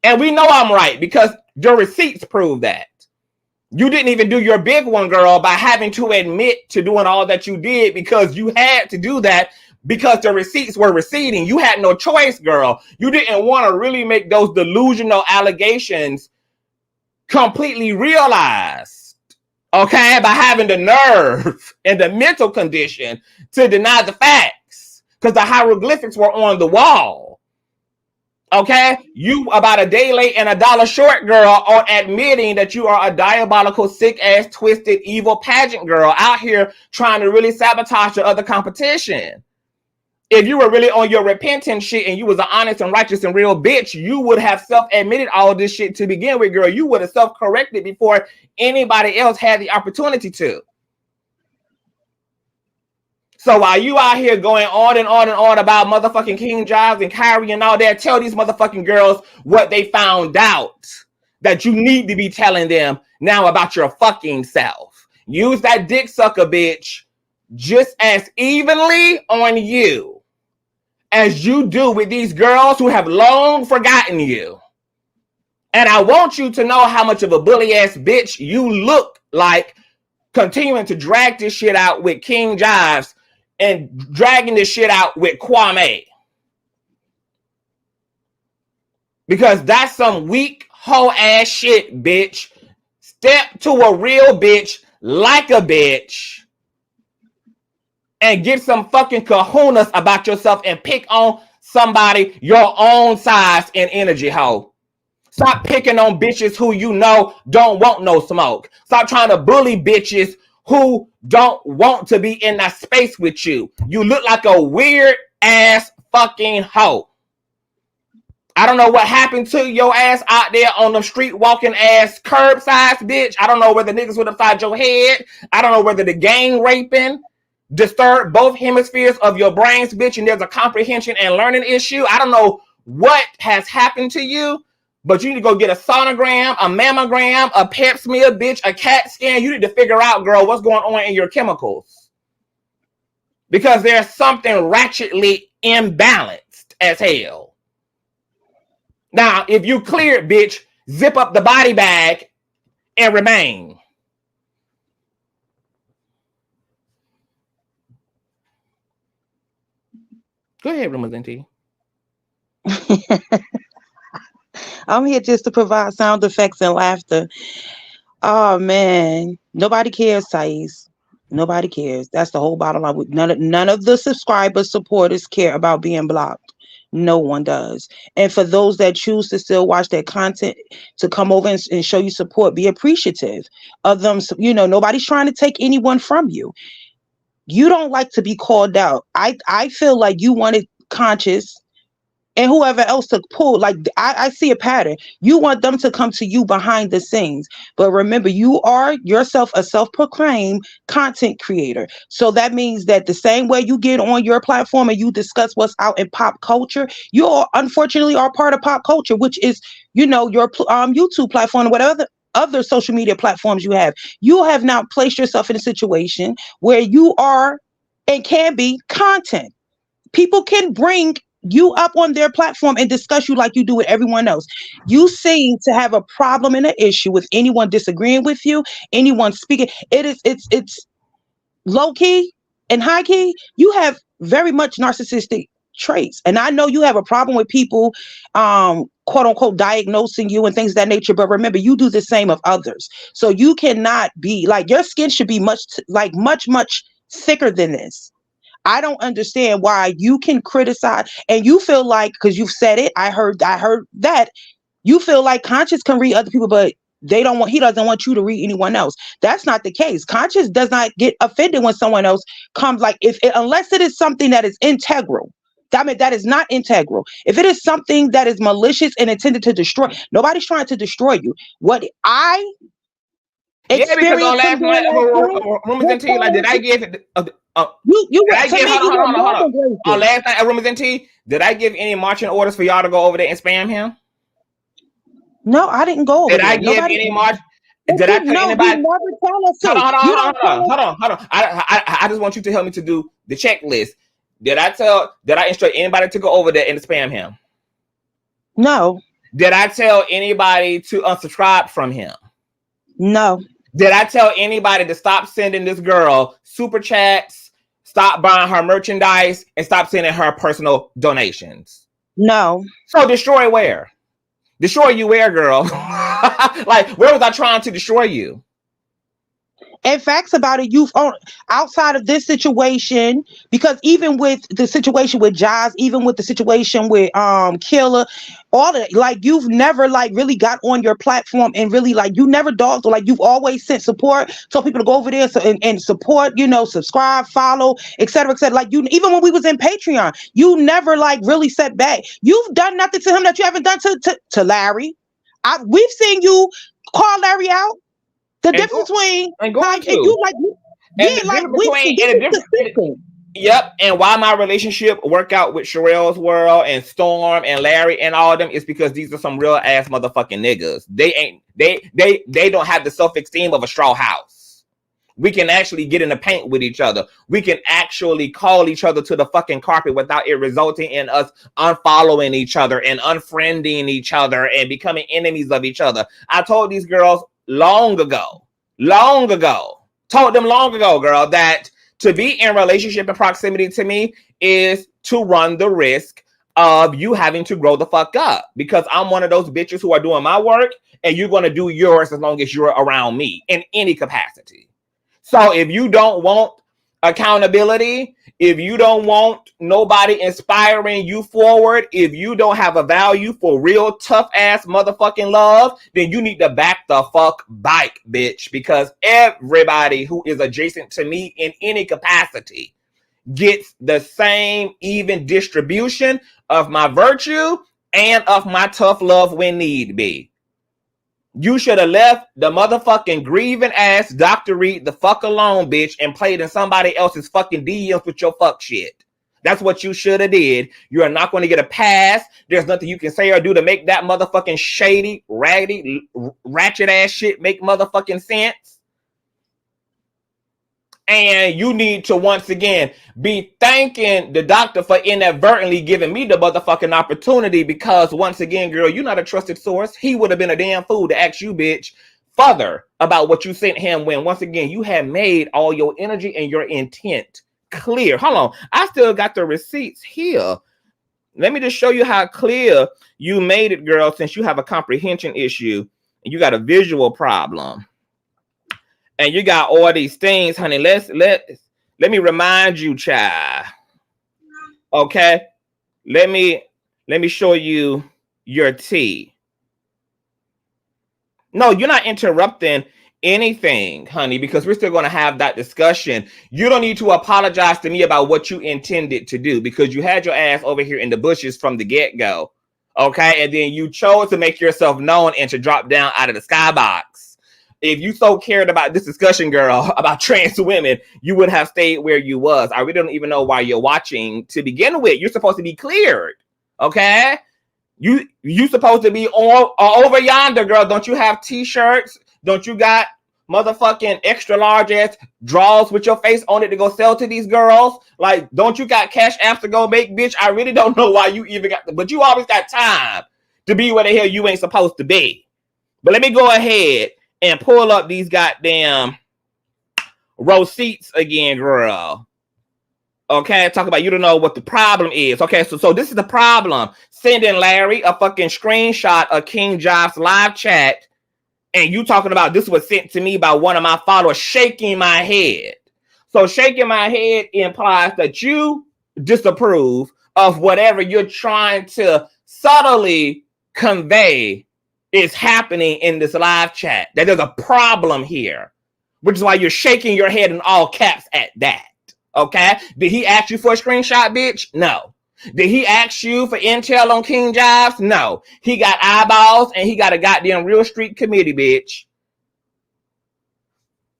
And we know I'm right because your receipts prove that. You didn't even do your big one, girl, by having to admit to doing all that you did because you had to do that because the receipts were receding. You had no choice, girl. You didn't want to really make those delusional allegations completely realized, okay, by having the nerve and the mental condition to deny the facts because the hieroglyphics were on the wall. Okay, you about a day late and $1 short, girl, on admitting that you are a diabolical, sick ass, twisted, evil pageant girl out here trying to really sabotage your other competition. If you were really on your repentant shit and you was an honest and righteous and real bitch, you would have self-admitted all this shit to begin with, girl. You would have self-corrected before anybody else had the opportunity to. So while you out here going on and on and on about motherfucking King Jives and Kyrie and all that, tell these motherfucking girls what they found out that you need to be telling them now about your fucking self. Use that dick sucker bitch just as evenly on you as you do with these girls who have long forgotten you. And I want you to know how much of a bully ass bitch you look like continuing to drag this shit out with King Jives and dragging this shit out with Kwame. Because that's some weak hoe ass shit, bitch. Step to a real bitch like a bitch and get some fucking kahunas about yourself and pick on somebody your own size and energy, hoe. Stop picking on bitches who you know don't want no smoke. Stop trying to bully bitches who don't want to be in that space with you. You look like a weird ass fucking hoe. I don't know what happened to your ass out there on the street walking ass curbside, bitch. I don't know whether niggas would have fired your head. I don't know whether the gang raping disturbed both hemispheres of your brains, bitch, and there's a comprehension and learning issue. I don't know what has happened to you, but you need to go get a sonogram, a mammogram, a pap smear, bitch, a CAT scan. You need to figure out, girl, what's going on in your chemicals. Because there's something ratchetly imbalanced as hell. Now, if you clear it, bitch, zip up the body bag and remain. Go ahead, Ramazanti. I'm here just to provide sound effects and laughter. Oh man, nobody cares, Tyesse. Nobody cares. That's the whole bottom line. None of the subscribers, supporters care about being blocked. No one does. And for those that choose to still watch their content, to come over and show you support, be appreciative of them. You know, nobody's trying to take anyone from you. You don't like to be called out. I feel like you wanted Conscious and whoever else to pull, like I see a pattern. You want them to come to you behind the scenes. But remember, you are yourself a self-proclaimed content creator. So that means that the same way you get on your platform and you discuss what's out in pop culture, you all unfortunately are part of pop culture, which is, you know, your YouTube platform or whatever other social media platforms you have. You have now placed yourself in a situation where you are and can be content. People can bring you up on their platform and discuss you like you do with everyone else. You seem to have a problem and an issue with anyone disagreeing with you, anyone speaking. It's low key and high key. You have very much narcissistic traits. And I know you have a problem with people, quote unquote, diagnosing you and things of that nature. But remember, you do the same of others. So you cannot be like, your skin should be much thicker than this. I don't understand why you can criticize and you feel like, because you've said it, I heard that you feel like Conscious can read other people, but he doesn't want you to read anyone else. That's not the case. Conscious does not get offended when someone else comes, like unless it is something that is integral. That is not integral. If it is something that is malicious and intended to destroy, nobody's trying to destroy you. What I because on last night, like, did I give on last night at Rumors and Tea, did I give any marching orders for y'all to go over there and spam him? No, I didn't go over there. Did I give any march? Did I tell anybody? Hold on. I just want you to help me to do the checklist. Did I instruct anybody to go over there and spam him? No. Did I tell anybody to unsubscribe from him? No. Did I tell anybody to stop sending this girl super chats, stop buying her merchandise, and stop sending her personal donations? No. So destroy where? Destroy you where, girl? Like, where was I trying to destroy you? And facts about it, you've outside of this situation, because even with the situation with Jives, even with the situation with Killer, all of that, like you've never like really got on your platform and really like you never dogged, or like you've always sent support, told people to go over there and support, you know, subscribe, follow, etc., etc. Like you, even when we was in Patreon, you never like really set back. You've done nothing to him that you haven't done to Larry. We've seen you call Larry out. The difference between you like, yeah, like we yep, and why my relationship work out with Sherelle's World and Storm and Larry and all of them is because these are some real ass motherfucking niggas. They don't have the self-esteem of a straw house. We can actually get in the paint with each other. We can actually call each other to the fucking carpet without it resulting in us unfollowing each other and unfriending each other and becoming enemies of each other. I told these girls long ago, told them long ago, girl, that to be in relationship and proximity to me is to run the risk of you having to grow the fuck up, because I'm one of those bitches who are doing my work and you're going to do yours as long as you're around me in any capacity. So if you don't want accountability, if you don't want nobody inspiring you forward, if you don't have a value for real tough ass motherfucking love, then you need to back the fuck bike, bitch, because everybody who is adjacent to me in any capacity gets the same even distribution of my virtue and of my tough love when need be. You should have left the motherfucking grieving ass Dr. Reid the fuck alone, bitch, and played in somebody else's fucking DMs with your fuck shit. That's what you should have did. You are not going to get a pass. There's nothing you can say or do to make that motherfucking shady, raggedy, ratchet ass shit make motherfucking sense. And you need to once again be thanking the doctor for inadvertently giving me the motherfucking opportunity, because once again, girl, you're not a trusted source. He would have been a damn fool to ask you, bitch, further about what you sent him when once again you had made all your energy and your intent clear. Hold on, I still got the receipts here. Let me just show you how clear you made it, girl, since you have a comprehension issue and you got a visual problem. And you got all these things, honey. Let me remind you, child. Okay? Let me show you your tea. No, you're not interrupting anything, honey, because we're still going to have that discussion. You don't need to apologize to me about what you intended to do, because you had your ass over here in the bushes from the get-go. Okay? And then you chose to make yourself known and to drop down out of the skybox. If you so cared about this discussion, girl, about trans women, you would have stayed where you was. I really don't even know why you're watching to begin with. You're supposed to be cleared, okay? You supposed to be over yonder, girl. Don't you have t-shirts? Don't you got motherfucking extra large ass drawers with your face on it to go sell to these girls? Like, don't you got cash apps to go make, bitch? I really don't know why you even got but you always got time to be where the hell you ain't supposed to be. But let me go ahead and pull up these goddamn receipts again, girl. Okay, talk about you don't know what the problem is. Okay, so this is the problem. Sending Larry a fucking screenshot of King Jives live chat, and you talking about this was sent to me by one of my followers, shaking my head. So shaking my head implies that you disapprove of whatever you're trying to subtly convey is happening in this live chat, that there's a problem here, which is why you're shaking your head in all caps at that. Okay? Did he ask you for a screenshot, bitch? No. Did he ask you for intel on King Jives? No. He got eyeballs and he got a goddamn real street committee, bitch.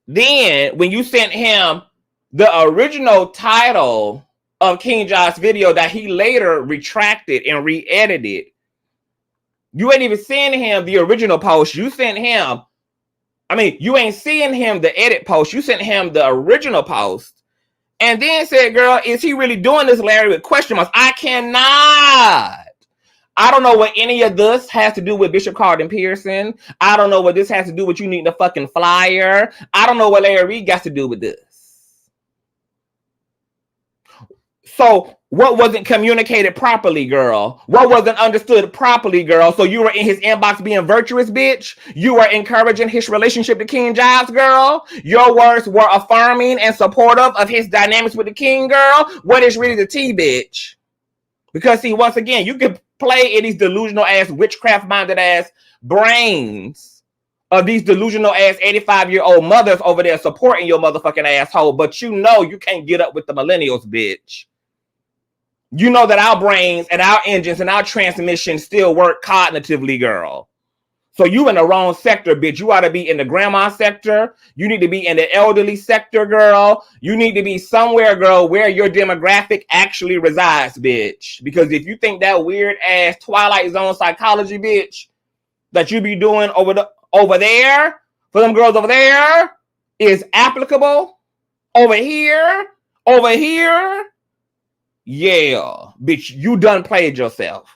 Then when you sent him the original title of King Jives' video that he later retracted and re-edited, you ain't even seeing him the original post. You sent him, you ain't seeing him the edit post. You sent him the original post. And then said, girl, is he really doing this, Larry, with question marks? I I don't know what any of this has to do with Bishop Carlton Pearson. I don't know what this has to do with you needing a fucking flyer. I don't know what Larry Reid got to do with this. So what wasn't communicated properly, girl? What wasn't understood properly, girl? So you were in his inbox being virtuous, bitch? You were encouraging his relationship to King Jives, girl? Your words were affirming and supportive of his dynamics with the king, girl? What is really the tea, bitch? Because see, once again, you can play in these delusional ass, witchcraft-minded ass brains of these delusional ass 85-year-old mothers over there supporting your motherfucking asshole, but you know you can't get up with the millennials, bitch. You know that our brains and our engines and our transmissions still work cognitively, girl. So you in the wrong sector, bitch. You ought to be in the grandma sector. You need to be in the elderly sector, girl. You need to be somewhere, girl, where your demographic actually resides, bitch. Because if you think that weird ass Twilight Zone psychology, bitch, that you be doing over there for them girls over there is applicable over here, yeah, bitch, you done played yourself.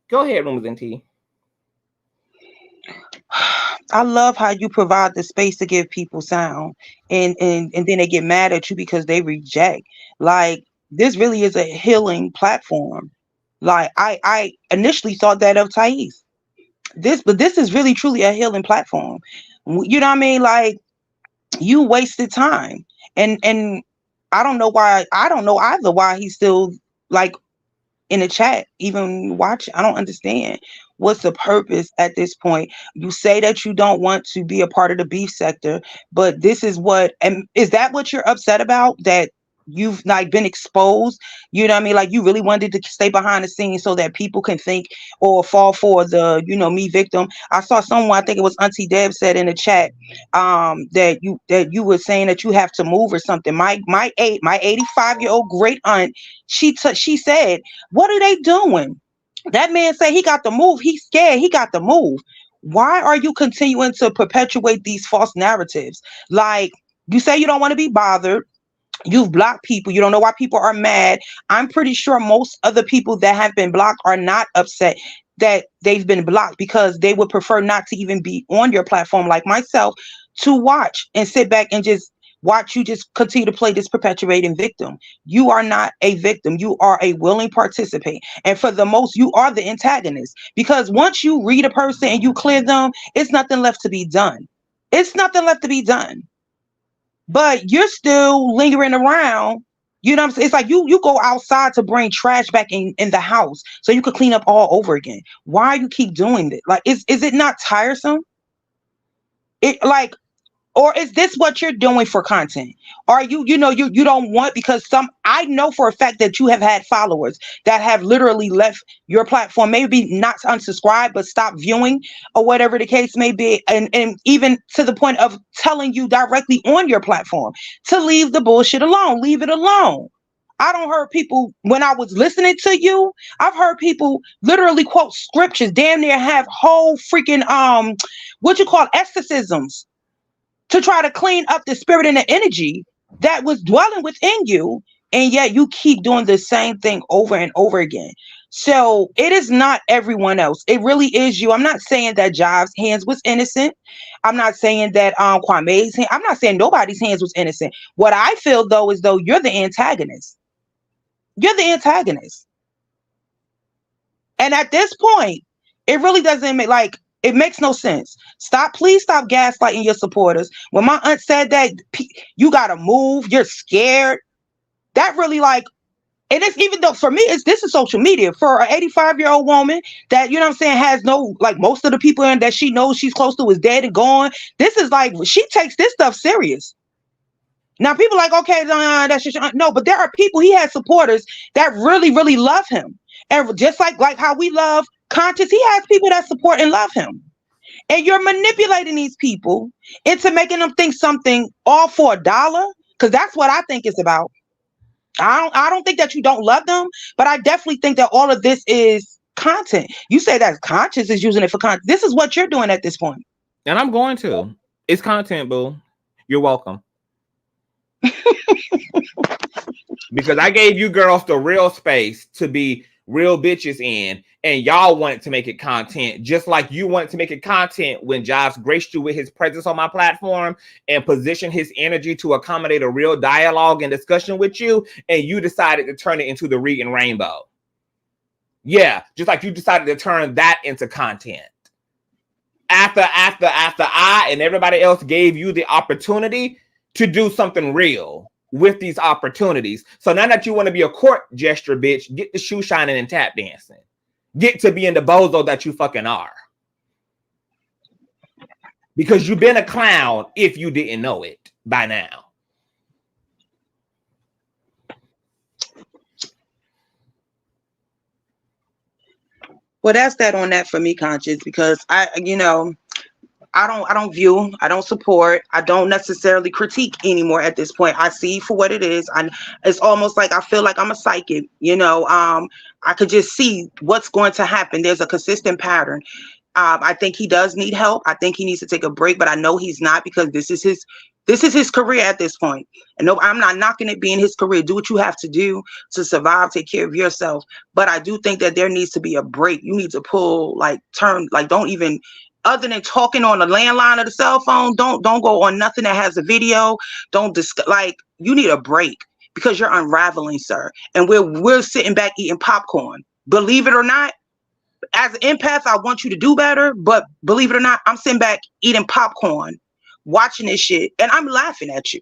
Go ahead, Rumors and Tea. I love how you provide the space to give people sound, and then they get mad at you because they reject. Like, this really is a healing platform. Like, I initially thought that of Tyesse. But this is really truly a healing platform. You know what I mean? Like, you wasted time, and I don't know why. I don't know either why he's still like in the chat, even watching. I don't understand. What's the purpose at this point? You say that you don't want to be a part of the beef sector, but this is what, and is that what you're upset about? That you've like been exposed? You know what I mean? Like, you really wanted to stay behind the scenes so that people can think or fall for the, you know, me victim. I saw someone, I think it was Auntie Deb, said in the chat that you were saying that you have to move or something. My 85-year-old great aunt, she said, what are they doing? That man said he got to move. He's scared. He got to move. Why are you continuing to perpetuate these false narratives? Like, you say you don't want to be bothered. You've blocked people. You don't know why people are mad. I'm pretty sure most of the people that have been blocked are not upset that they've been blocked, because they would prefer not to even be on your platform, like myself, to watch and sit back and just watch you just continue to play this perpetuating victim. You are not a victim. You are a willing participant. And for the most, you are the antagonist, because once you read a person and you clear them, it's nothing left to be done. It's nothing left to be done. But you're still lingering around. You know what I'm saying? It's like you go outside to bring trash back in the house so you could clean up all over again. Why you keep doing it? Like, is it not tiresome? Or is this what you're doing for content? Are you don't want, because I know for a fact that you have had followers that have literally left your platform, maybe not unsubscribe, but stop viewing or whatever the case may be. And even to the point of telling you directly on your platform to leave the bullshit alone, leave it alone. I don't heard people, when I was listening to you, I've heard people literally quote scriptures, damn near have whole freaking, exorcisms, to try to clean up the spirit and the energy that was dwelling within you. And yet you keep doing the same thing over and over again. So it is not everyone else. It really is you. I'm not saying that Jives' hands was innocent. I'm not saying that Kwame's hand, I'm not saying nobody's hands was innocent. What I feel, though, is though you're the antagonist. You're the antagonist. And at this point, it really doesn't make, like, it makes no sense. Please stop gaslighting your supporters. When my aunt said that you gotta move, you're scared, that really, like, and it's, even though for me, this is social media. For an 85-year-old woman that, you know what I'm saying, has no, like, most of the people in that she knows she's close to is dead and gone. This is like, she takes this stuff serious. Now people like, okay, that's just, no, but there are people, he has supporters that really, really love him. And just like how we love Conscious, he has people that support and love him. And you're manipulating these people into making them think something all for $1, because that's what I think it's about. I don't think that you don't love them, but I definitely think that all of this is content. You say that Conscious is using it for content. This is what you're doing at this point. And I'm going to. It's content, boo. You're welcome. Because I gave you girls the real space to be real bitches in, and y'all wanted to make it content, just like you wanted to make it content when Jives graced you with his presence on my platform and positioned his energy to accommodate a real dialogue and discussion with you, and you decided to turn it into the Reed and Rainbow. Yeah, just like you decided to turn that into content. After I and everybody else gave you the opportunity to do something real with these opportunities. So now that you want to be a court gesture, bitch, get the shoe shining and tap dancing. Get to being the bozo that you fucking are. Because you've been a clown if you didn't know it by now. Well, that's that on that for me, Conscious, because I don't support, I don't necessarily critique anymore at this point. I see for what it is. It's almost like I feel like I'm a psychic, I could just see what's going to happen. There's a consistent pattern. I think he does need help. I think he needs to take a break, but I know he's not, because this is his career at this point. And no, I'm not knocking it being his career. Do what you have to do to survive, take care of yourself. But I do think that there needs to be a break. You need to pull, don't even, other than talking on the landline or the cell phone, don't go on nothing that has a video. Don't discuss, you need a break, because you're unraveling, sir. And we're sitting back eating popcorn. Believe it or not, as an empath, I want you to do better, but believe it or not, I'm sitting back eating popcorn, watching this shit, and I'm laughing at you,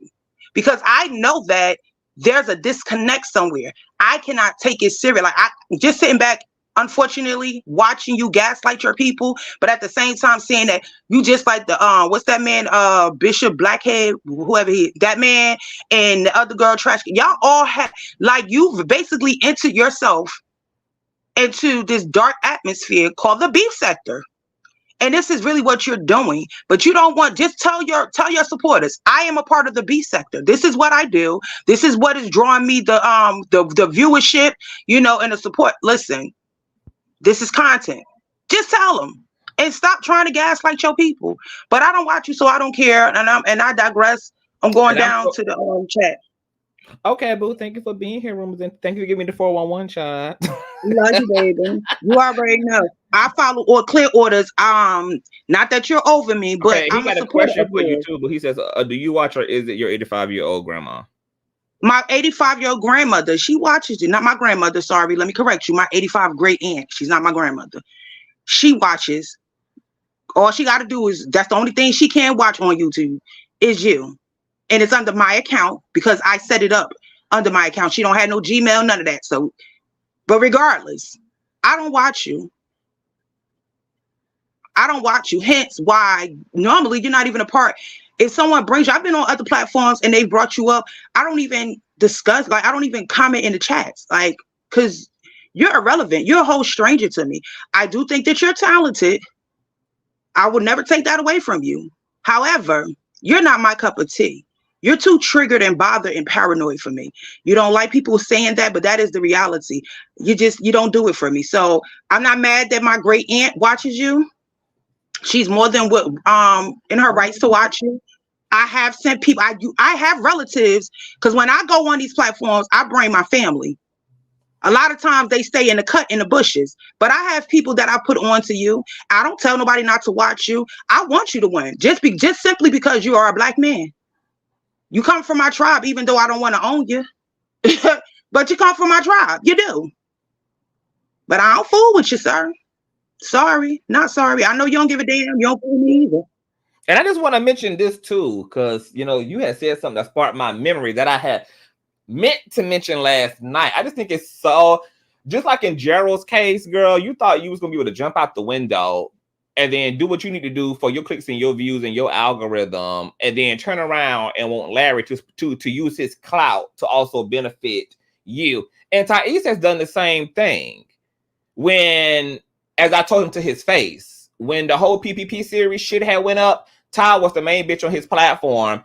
because I know that there's a disconnect somewhere. I cannot take it serious. I just sitting back, unfortunately, watching you gaslight your people, but at the same time saying that you just like the what's that man, Bishop Blackhead, whoever that man, and the other girl Trash. Y'all all have, you've basically entered yourself into this dark atmosphere called the beef sector. And this is really what you're doing. But you don't want, just tell your supporters, I am a part of the B sector. This is what I do. This is what is drawing me the viewership, and the support. Listen, this is content. Just tell them and stop trying to gaslight your people. But I don't watch you, so I don't care. And I digress. I'm going down to the chat. Okay, boo. Thank you for being here, Rumors, and thank you for giving me the 411 shot. Love you, baby. You already know. I follow or clear orders. Not that you're over me, but okay, he got a question for you too. But he says, "Do you watch, or is it your 85-year-old grandma?" My 85-year-old grandmother. She watches you. Not my grandmother. Sorry, let me correct you. My 85 great aunt. She's not my grandmother. She watches. All she got to do is, that's the only thing she can watch on YouTube is you. And it's under my account, because I set it up under my account. She don't have no Gmail, none of that. So, but regardless, I don't watch you. I don't watch you. Hence why normally you're not even a part. If someone brings you, I've been on other platforms and they brought you up, I don't even discuss, I don't even comment in the chats, because you're irrelevant. You're a whole stranger to me. I do think that you're talented. I would never take that away from you. However, you're not my cup of tea. You're too triggered and bothered and paranoid for me. You don't like people saying that, but that is the reality. You don't do it for me. So I'm not mad that my great aunt watches you. She's more than what in her rights to watch you. I have sent people. I have relatives, because when I go on these platforms, I bring my family. A lot of times they stay in the bushes, but I have people that I put on to you. I don't tell nobody not to watch you. I want you to win, just simply because you are a Black man. You come from my tribe, even though I don't want to own you, but you come from my tribe. You do. But I don't fool with you, sir. Sorry, not sorry. I know you don't give a damn. You don't fool me either. And I just want to mention this too, because you had said something that sparked my memory that I had meant to mention last night. I just think it's so, just like in Gerald's case, girl, you thought you was gonna be able to jump out the window and then do what you need to do for your clicks and your views and your algorithm, and then turn around and want Larry to use his clout to also benefit you. And Tyesse has done the same thing. When, as I told him to his face, when the whole PPP series shit had went up, Ty was the main bitch on his platform,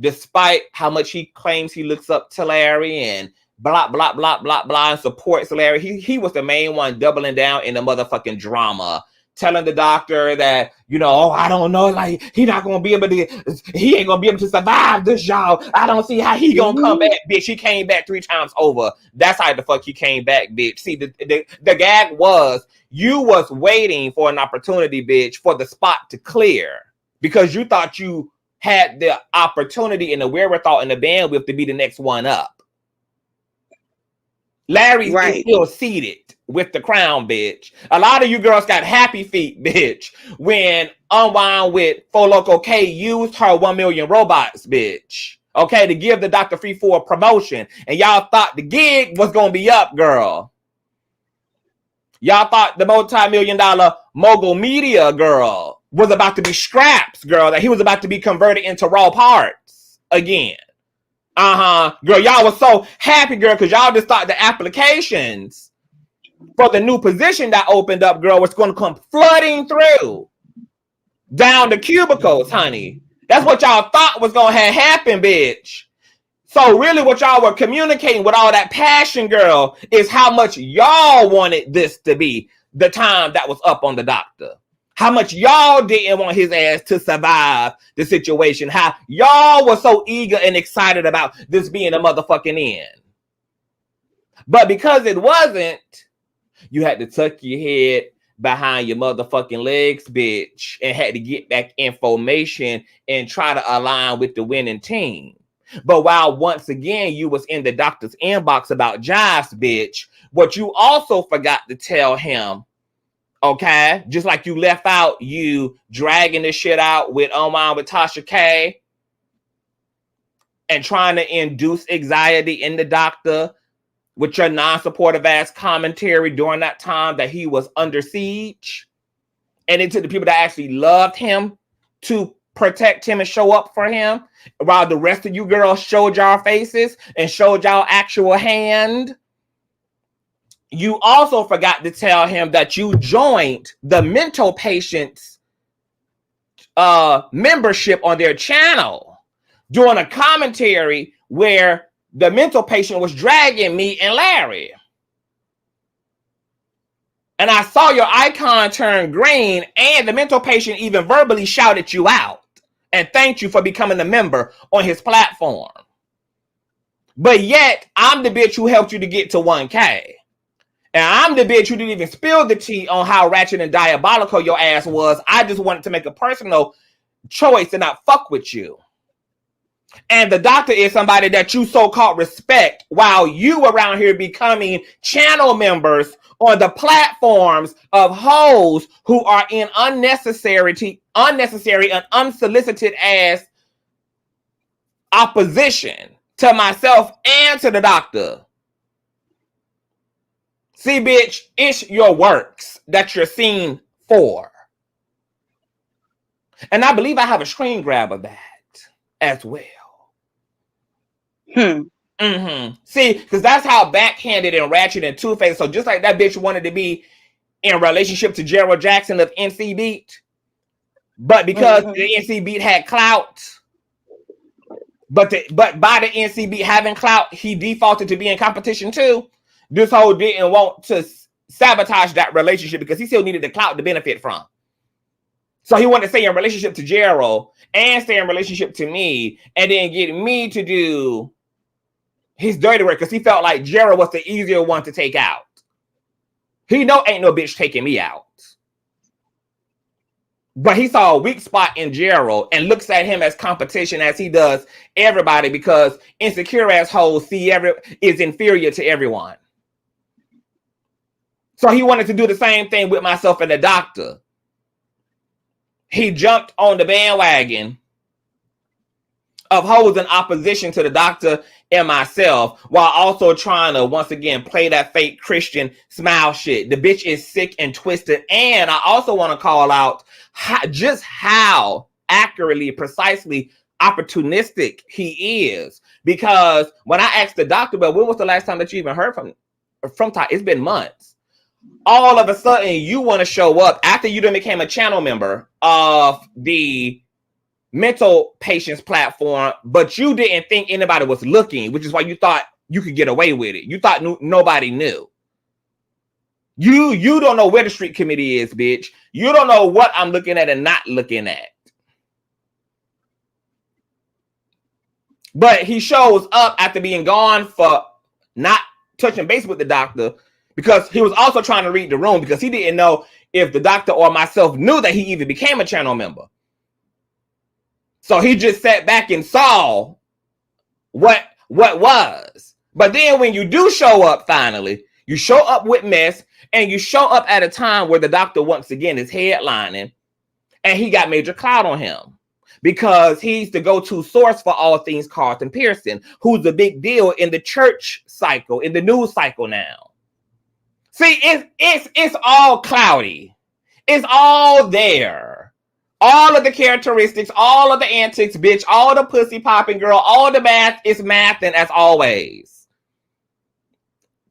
despite how much he claims he looks up to Larry and blah, blah, blah, blah, blah, and supports Larry. He was the main one doubling down in the motherfucking drama, telling the doctor that, oh, I don't know, like, he ain't gonna be able to survive this, y'all. I don't see how he gonna come back, bitch. He came back 3 times over. That's how the fuck he came back, bitch. See, the gag was, you was waiting for an opportunity, bitch, for the spot to clear, because you thought you had the opportunity and the wherewithal and the bandwidth to be the next one up. Larry is still seated with the crown, bitch. A lot of you girls got happy feet, bitch, when Unwound with Four Loco K used her 1 million robots, bitch. Okay, to give the Dr. Free for a promotion. And y'all thought the gig was gonna be up, girl. Y'all thought the multi-million-dollar mogul media girl was about to be scraps, girl, that he was about to be converted into raw parts again. Girl, y'all was so happy, girl, because y'all just thought the applications for the new position that opened up, girl, was going to come flooding through down the cubicles, honey. That's what y'all thought was going to happen, bitch. So really what y'all were communicating with all that passion, girl, is how much y'all wanted this to be the time that was up on the doctor. How much y'all didn't want his ass to survive the situation. How y'all were so eager and excited about this being a motherfucking end. But because it wasn't, you had to tuck your head behind your motherfucking legs, bitch, and had to get back information and try to align with the winning team. But while once again you was in the doctor's inbox about Jives, bitch, what you also forgot to tell him, okay, just like you left out you dragging this shit out with Unwound with Tasha K and trying to induce anxiety in the doctor with your non-supportive ass commentary during that time that he was under siege, and it took the people that actually loved him to protect him and show up for him, while the rest of you girls showed y'all faces and showed y'all actual hand. You also forgot to tell him that you joined the mental patients membership on their channel, doing a commentary where the mental patient was dragging me and Larry. And I saw your icon turn green, and the mental patient even verbally shouted you out and thanked you for becoming a member on his platform. But yet, I'm the bitch who helped you to get to 1K. And I'm the bitch who didn't even spill the tea on how ratchet and diabolical your ass was. I just wanted to make a personal choice and not fuck with you. And the doctor is somebody that you so-called respect, while you around here becoming channel members on the platforms of hoes who are in unnecessary and unsolicited ass opposition to myself and to the doctor. See, bitch, it's your works that you're seen for. And I believe I have a screen grab of that as well. See, because that's how backhanded and ratchet and two-faced. So just like that bitch wanted to be in relationship to Gerald Jackson of NC Beat, but because the NC Beat had clout, but by the NC Beat having clout, he defaulted to be in competition too. This hoe didn't want to sabotage that relationship because he still needed the clout to benefit from. So he wanted to stay in relationship to Gerald and stay in relationship to me, and then get me to do his dirty work because he felt like Gerald was the easier one to take out. He know ain't no bitch taking me out. But he saw a weak spot in Gerald and looks at him as competition as he does everybody, because insecure assholes is inferior to everyone. So he wanted to do the same thing with myself and the doctor. He jumped on the bandwagon of hoes in opposition to the doctor and myself, while also trying to once again play that fake Christian smile shit. The bitch is sick and twisted. And I also want to call out just how accurately, precisely opportunistic he is. Because when I asked the doctor, but when was the last time that you even heard from Ty? It's been months. All of a sudden, you want to show up after you done became a channel member of the mental patients platform, but you didn't think anybody was looking, which is why you thought you could get away with it. You thought nobody knew. You don't know where the street committee is, bitch. You don't know what I'm looking at and not looking at. But he shows up after being gone for not touching base with the doctor because he was also trying to read the room because he didn't know if the doctor or myself knew that he even became a channel member. So he just sat back and saw what was. But then when you do show up finally, you show up with mess and you show up at a time where the doctor once again is headlining and he got major clout on him because he's the go-to source for all things Carlton Pearson, who's a big deal in the church cycle, in the news cycle now. See, it's all cloudy. It's all there. All of the characteristics, all of the antics, bitch, all the pussy popping girl, all the math is mathing as always.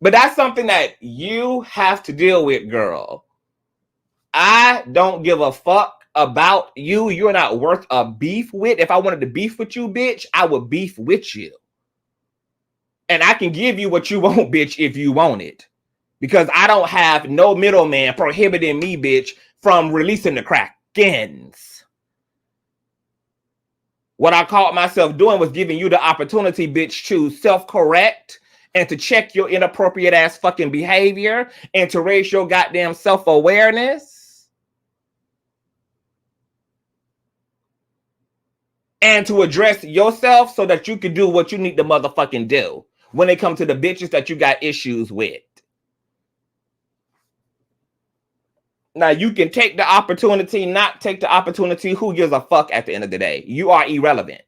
But that's something that you have to deal with, girl. I don't give a fuck about you. You're not worth a beef with. If I wanted to beef with you, bitch, I would beef with you. And I can give you what you want, bitch, if you want it. Because I don't have no middleman prohibiting me, bitch, from releasing the Krakens. What I caught myself doing was giving you the opportunity, bitch, to self-correct and to check your inappropriate ass fucking behavior and to raise your goddamn self-awareness and to address yourself so that you can do what you need to motherfucking do when it comes to the bitches that you got issues with. Now, you can take the opportunity, not take the opportunity. Who gives a fuck at the end of the day? You are irrelevant.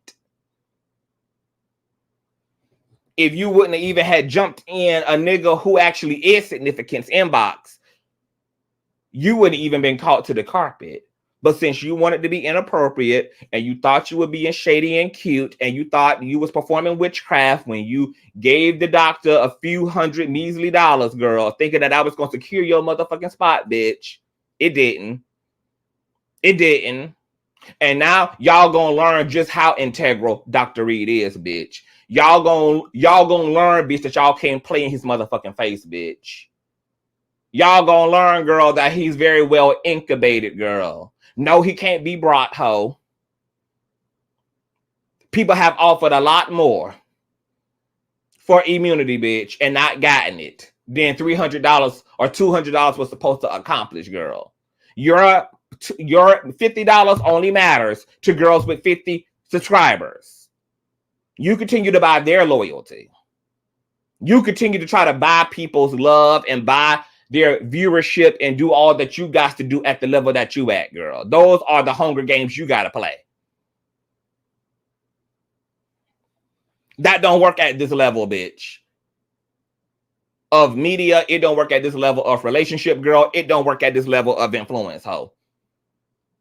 If you wouldn't have even had jumped in a nigga who actually is significance inbox, you wouldn't even been caught to the carpet. But since you wanted to be inappropriate and you thought you were being shady and cute and you thought you was performing witchcraft when you gave the doctor a few hundred measly dollars, girl, thinking that I was going to secure your motherfucking spot, bitch. It didn't. It didn't. And now y'all gonna learn just how integral Dr. Reid is, bitch. Y'all gonna learn, bitch, that y'all can't play in his motherfucking face, bitch. Y'all gonna learn, girl, that he's very well incubated, girl. No, he can't be brought, ho. People have offered a lot more for immunity, bitch, and not gotten it than $300 or $200 was supposed to accomplish, girl. Your $50 only matters to girls with 50 subscribers. You continue to buy their loyalty. You continue to try to buy people's love and buy their viewership and do all that you got to do at the level that you at, girl. Those are the Hunger Games you got to play. That don't work at this level, bitch. Of media, it don't work at this level of relationship, girl. It don't work at this level of influence, ho.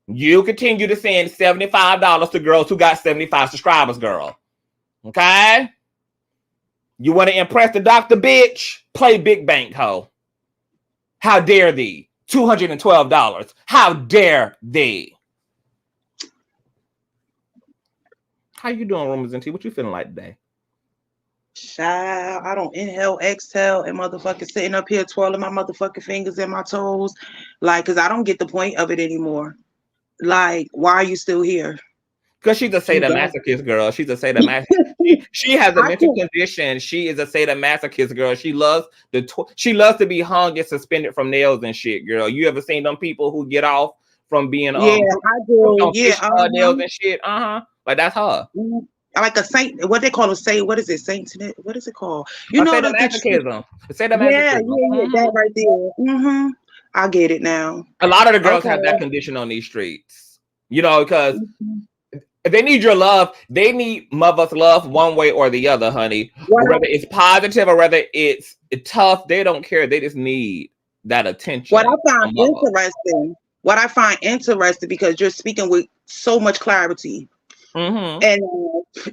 You continue to send $75 to girls who got 75 subscribers, girl. Okay? You want to impress the doctor, bitch? Play big bank, ho. How dare thee? $212. How dare thee? How you doing, Rumors and Tea? What you feeling like today? Child, I don't inhale, exhale, and motherfucking sitting up here twirling my motherfucking fingers and my toes. Like, because I don't get the point of it anymore. Like, why are you still here? Because she's a sadomasochist, girl. She's a sadomasochist. she has a mental condition. She is a sadomasochist, girl. She loves to be hung and suspended from nails and shit, girl. You ever seen them people who get off from being I do. nails and shit? Like that's her. Like a saint, what they call a saint? What is it? Saint? What is it called? You know, sadomasochism. Yeah, that right there. I get it now. A lot of the girls have that condition on these streets, you know, because they need your love. They need mother's love one way or the other, honey. Whether it's positive or whether it's tough, they don't care. They just need that attention. What I find interesting, because you're speaking with so much clarity. And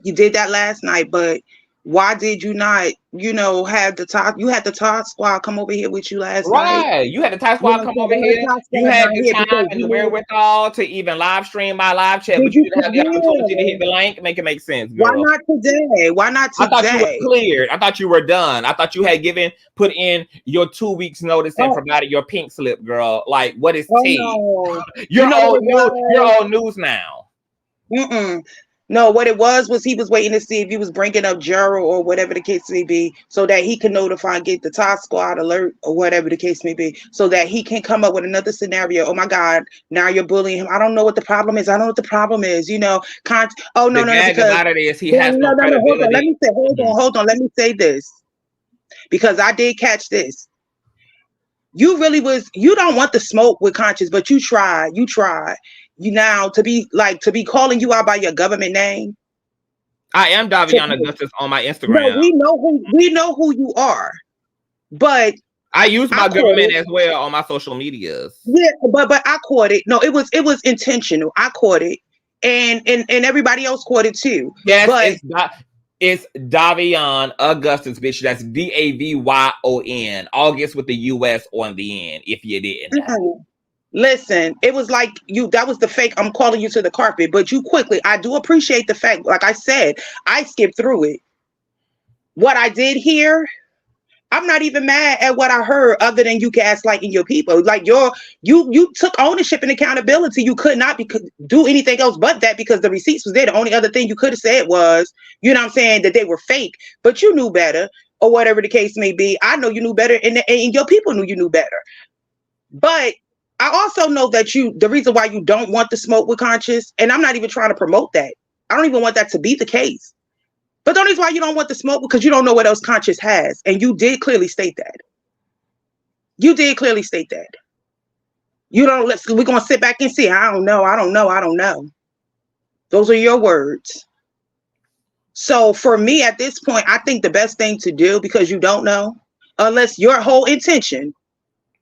you did that last night, but why did you not, have the top? You had the top squad come over here with you last night. Right. You had the Tyesse squad come over here. You had the time and the wherewithal to even live stream my live chat, but you didn't have the opportunity to hit the link. Make it make sense, girl. Why not today? Why not today? I thought you were cleared. I thought you were done. I thought you had put in your 2 weeks notice and provided your pink slip, girl. Like, what is tea? No. You're old news. You're old news now. No, what it was he was waiting to see if you was bringing up Gerald or whatever the case may be, so that he can notify and get the top squad alert or whatever the case may be, so that he can come up with another scenario. Oh my God, now you're bullying him. I don't know what the problem is. Because he has no credibility. Hold on. Let me say this, because I did catch this. You don't want the smoke with Conscious, but you tried. You now to be calling you out by your government name. I am Davion Augustus on my Instagram. No, we know who you are, but I use my government as well on my social medias. Yeah, but I caught it. No, it was intentional. I caught it, and everybody else caught it too. Yes, but it's Davion Augustus, bitch. That's Davyon. August with the US on the end. If you didn't. Listen, it was like that was the fake. I'm calling you to the carpet, but you quickly. I do appreciate the fact, like I said, I skipped through it. What I did hear, I'm not even mad at what I heard, other than you gaslighting your people. Like you took ownership and accountability. You could not do anything else but that, because the receipts was there. The only other thing you could have said was, that they were fake, but you knew better, or whatever the case may be. I know you knew better, and your people knew you knew better. But I also know that the reason why you don't want the smoke with Conscious, and I'm not even trying to promote that. I don't even want that to be the case. But the reason why you don't want the smoke, because you don't know what else Conscious has. And you did clearly state that. We're going to sit back and see. I don't know. Those are your words. So for me at this point, I think the best thing to do, because you don't know, unless your whole intention,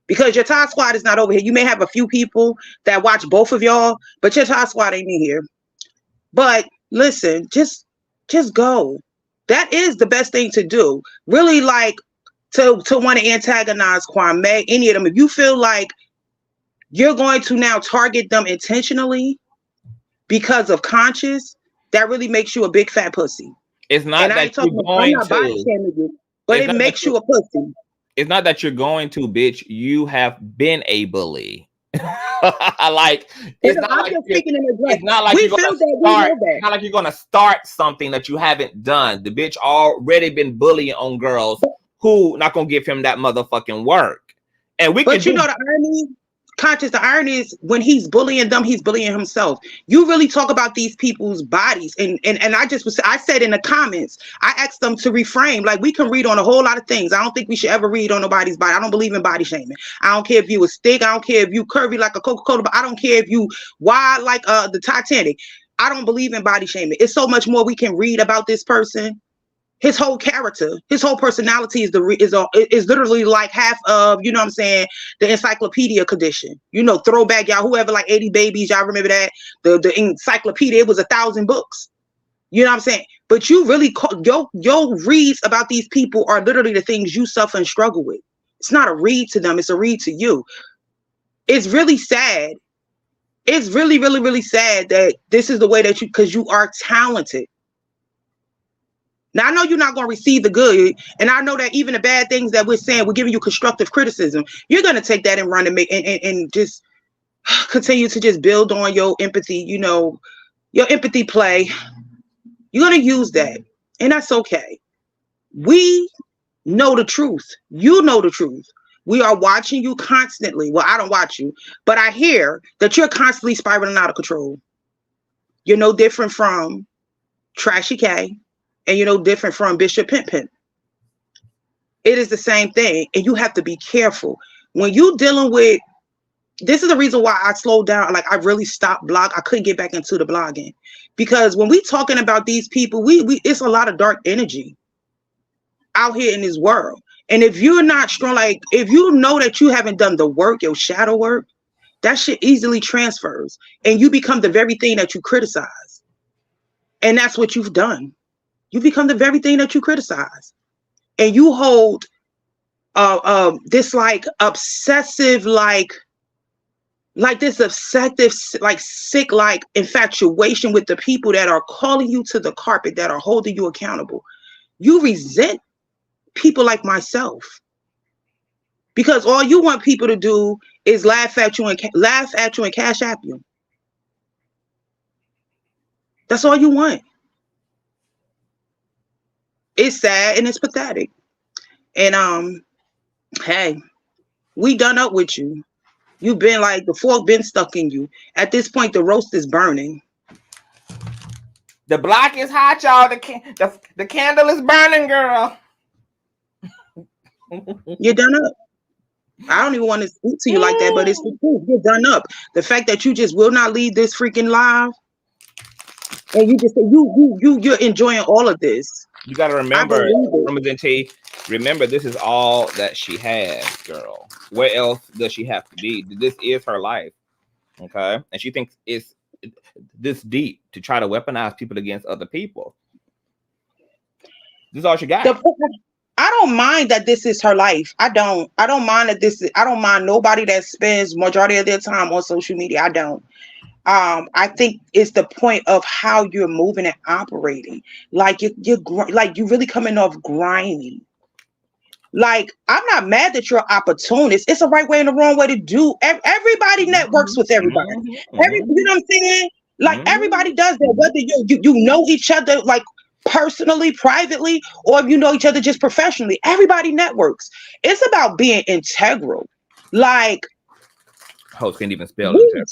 because your Tyesse squad is not over here. You may have a few people that watch both of y'all, but your Tyesse squad ain't in here. But listen, just go. That is the best thing to do. Really, like, to want to antagonize Kwame, any of them. If you feel like you're going to now target them intentionally because of Conscious, that really makes you a big fat pussy. It's not that you're going to, but it makes you a pussy. It's not that you're going to, bitch. You have been a bully. It's not like you're gonna start something that you haven't done. The bitch already been bullying on girls who not gonna give him that motherfucking work. And the irony, Conscious, the irony is, when he's bullying them, he's bullying himself. You really talk about these people's bodies, and I said in the comments, I asked them to reframe. Like, we can read on a whole lot of things. I don't think we should ever read on nobody's body. I don't believe in body shaming. I don't care if you was thick. I don't care if you curvy like a Coca-Cola. But I don't care if you wide like the Titanic. I don't believe in body shaming. It's so much more we can read about this person. His whole character, his whole personality is literally like half of, the encyclopedia condition. Throwback, y'all, whoever, like 80 Babies, y'all remember that? The encyclopedia, it was 1,000 books. But you really, your reads about these people are literally the things you suffer and struggle with. It's not a read to them, it's a read to you. It's really sad. It's really, really, really sad that this is the way that because you are talented. Now, I know you're not going to receive the good, and I know that even the bad things that we're saying, we're giving you constructive criticism. You're going to take that and run and just continue to just build on your empathy, your empathy play. You're going to use that, and that's okay. We know the truth. You know the truth. We are watching you constantly. Well, I don't watch you, but I hear that you're constantly spiraling out of control. You're no different from Trashy K. And different from Bishop Pimp Pimp. It is the same thing. And you have to be careful. When you dealing with, this is the reason why I slowed down. Like, I really stopped I couldn't get back into the blogging. Because when we talking about these people, it's a lot of dark energy out here in this world. And if you're not strong, like, if you know that you haven't done the work, your shadow work, that shit easily transfers. And you become the very thing that you criticize. And that's what you've done. you become the very thing that you criticize. And you hold this like obsessive, like this obsessive, like sick, like infatuation with the people that are calling you to the carpet, that are holding you accountable. You resent people like myself because all you want people to do is laugh at you and cash app you. That's all you want. It's sad and it's pathetic. And hey, we done up with you. You've been like, the fork been stuck in you. At this point, the roast is burning. The block is hot, y'all. The candle is burning, girl. You're done up. I don't even want to speak to you like that, but it's the truth. You're done up. The fact that you just will not leave this freaking live, and you just say you're enjoying all of this. You got to remember, remember, this is all that she has, girl. Where else does she have to be? This is her life, okay? And she thinks it's this deep to try to weaponize people against other people. This is all she got. I don't mind that this is her life. I don't mind that I don't mind nobody that spends majority of their time on social media. I don't. I think it's the point of how you're moving and operating. Like you're really coming off grimy. Like, I'm not mad that you're an opportunist. It's a right way and a wrong way to do. Everybody networks with everybody. You know what I'm saying? Like, everybody does that. Whether you know each other, like, personally, privately, or if you know each other just professionally, everybody networks. It's about being integral. Like, host can't even spell integral.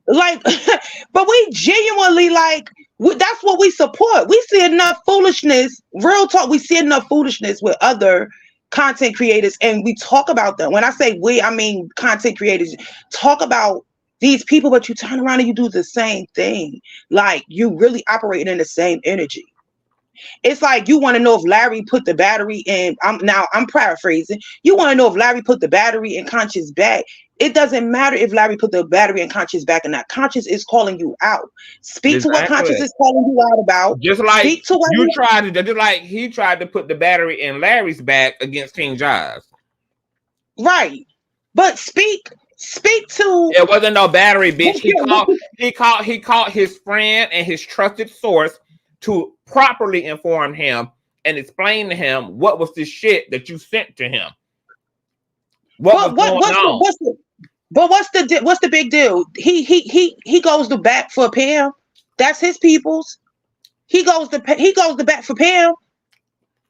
Like, but we genuinely, like, that's what we support. We see enough foolishness, real talk. We see enough foolishness with other content creators, and we talk about them. When I say we, I mean content creators. Talk about these people, but you turn around and you do the same thing. Like, you really operating in the same energy. It's like you want to know if Larry put the battery in. I'm paraphrasing. You want to know if Larry put the battery in Conscious back. It doesn't matter if Larry put the battery in Conscious back or not. Conscious is calling you out. Speak to what Conscious is calling you out about. Just like speak to what just like he tried to put the battery in Larry's back against King Jives. Right. But speak to. It wasn't no battery, bitch. He called his friend and his trusted source to properly inform him and explain to him what was this shit that you sent to him. What's the big deal? He goes to bat for Pam. That's his people's. He goes to bat for Pam.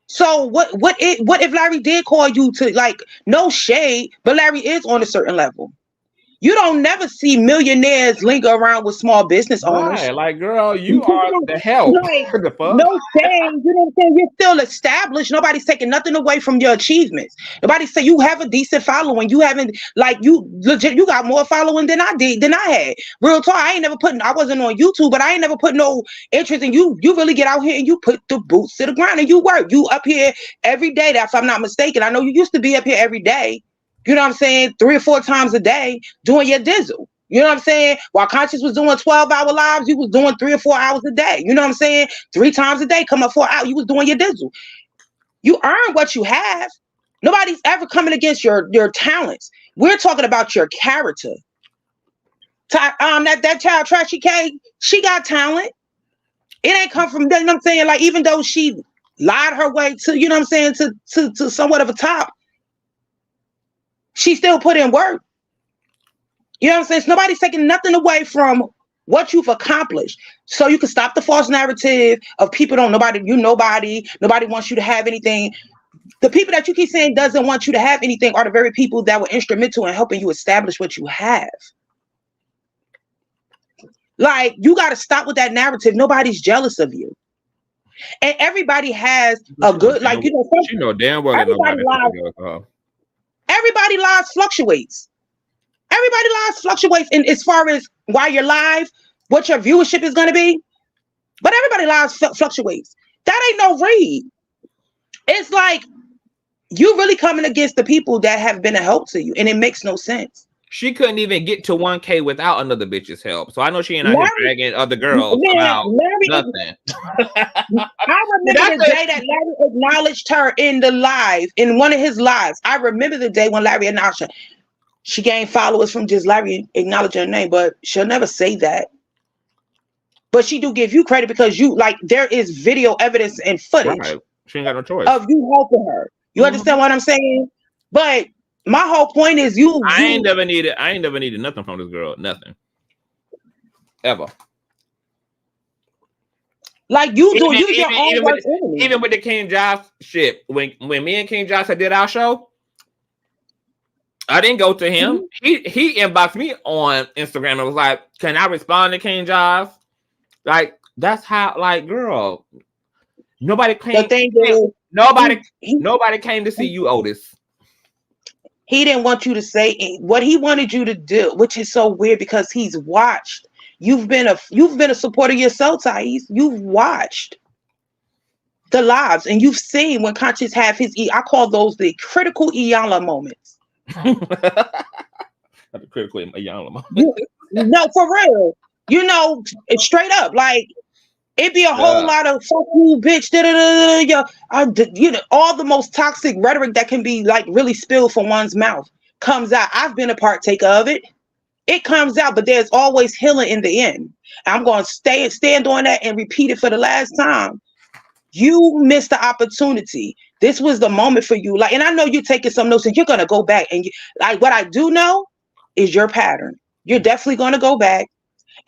So what if Larry did call you to, like, no shade, but Larry is on a certain level. You don't never see millionaires linger around with small business owners. Right, like, girl, you are the help. Like, no shame. You know what I'm saying? You're still established. Nobody's taking nothing away from your achievements. Nobody say you have a decent following. You haven't, like, you legit, you got more following than I had. Real talk. I wasn't on YouTube, but I ain't never put no interest in you. You really get out here and you put the boots to the ground and you work. You up here every day. If I'm not mistaken. I know you used to be up here every day. You know what I'm saying? 3 or 4 times a day doing your dizzle. You know what I'm saying? While Conscious was doing 12-hour lives, you was doing 3 or 4 hours a day. You know what I'm saying? 3 times a day, come up 4 hours, you was doing your dizzle. You earn what you have. Nobody's ever coming against your talents. We're talking about your character. That child Trashy K, she got talent. It ain't come from, you know what I'm saying? Like, even though she lied her way to, you know what I'm saying, to somewhat of a top, she still put in work. You know what I'm saying? So nobody's taking nothing away from what you've accomplished. So you can stop the false narrative of people nobody wants you to have anything. The people that you keep saying doesn't want you to have anything are the very people that were instrumental in helping you establish what you have. Like, you got to stop with that narrative. Nobody's jealous of you. And everybody has a good, like, you know damn well everybody lives fluctuates. Everybody lives fluctuates in as far as why you're live, what your viewership is going to be. But everybody lives fluctuates. That ain't no read. It's like you really coming against the people that have been a help to you, and it makes no sense. she couldn't even get to 1K without another bitch's help. So I know she ain't out here Larry, dragging other girls man, about Larry, nothing. I remember the day that Larry acknowledged her in the live, in one of his lives. I remember the day when Larry acknowledged her. She gained followers from just Larry acknowledging her name, but she'll never say that. But she do give you credit because you, like, there is video evidence and footage. Right. She ain't got no choice. Of you helping her. You understand what I'm saying? But my whole point is I ain't never needed nothing from this girl. Nothing. Ever. Like you do, use your own words. Even with the King Jives shit, when me and King Jives did our show, I didn't go to him. He inboxed me on Instagram and was like, "Can I respond to King Jives?" Like, that's how, like, girl, nobody came. Nobody came to see you, Otis. He didn't want you to say what he wanted you to do, which is so weird because he's watched. You've been a supporter yourself, Tyesse. You've watched the lives and you've seen when Conscious have his. I call those the critical Iyanla moments. The critical Iyanla moment. No, for real. You know, straight up, like it'd be a whole lot of fuck you, bitch. You know, all the most toxic rhetoric that can be like really spilled from one's mouth comes out. I've been a partaker of it. It comes out, but there's always healing in the end. I'm going to stand on that and repeat it for the last time. You missed the opportunity. This was the moment for you. Like, and I know you're taking some notes and you're going to go back and like what I do know is your pattern. You're definitely going to go back.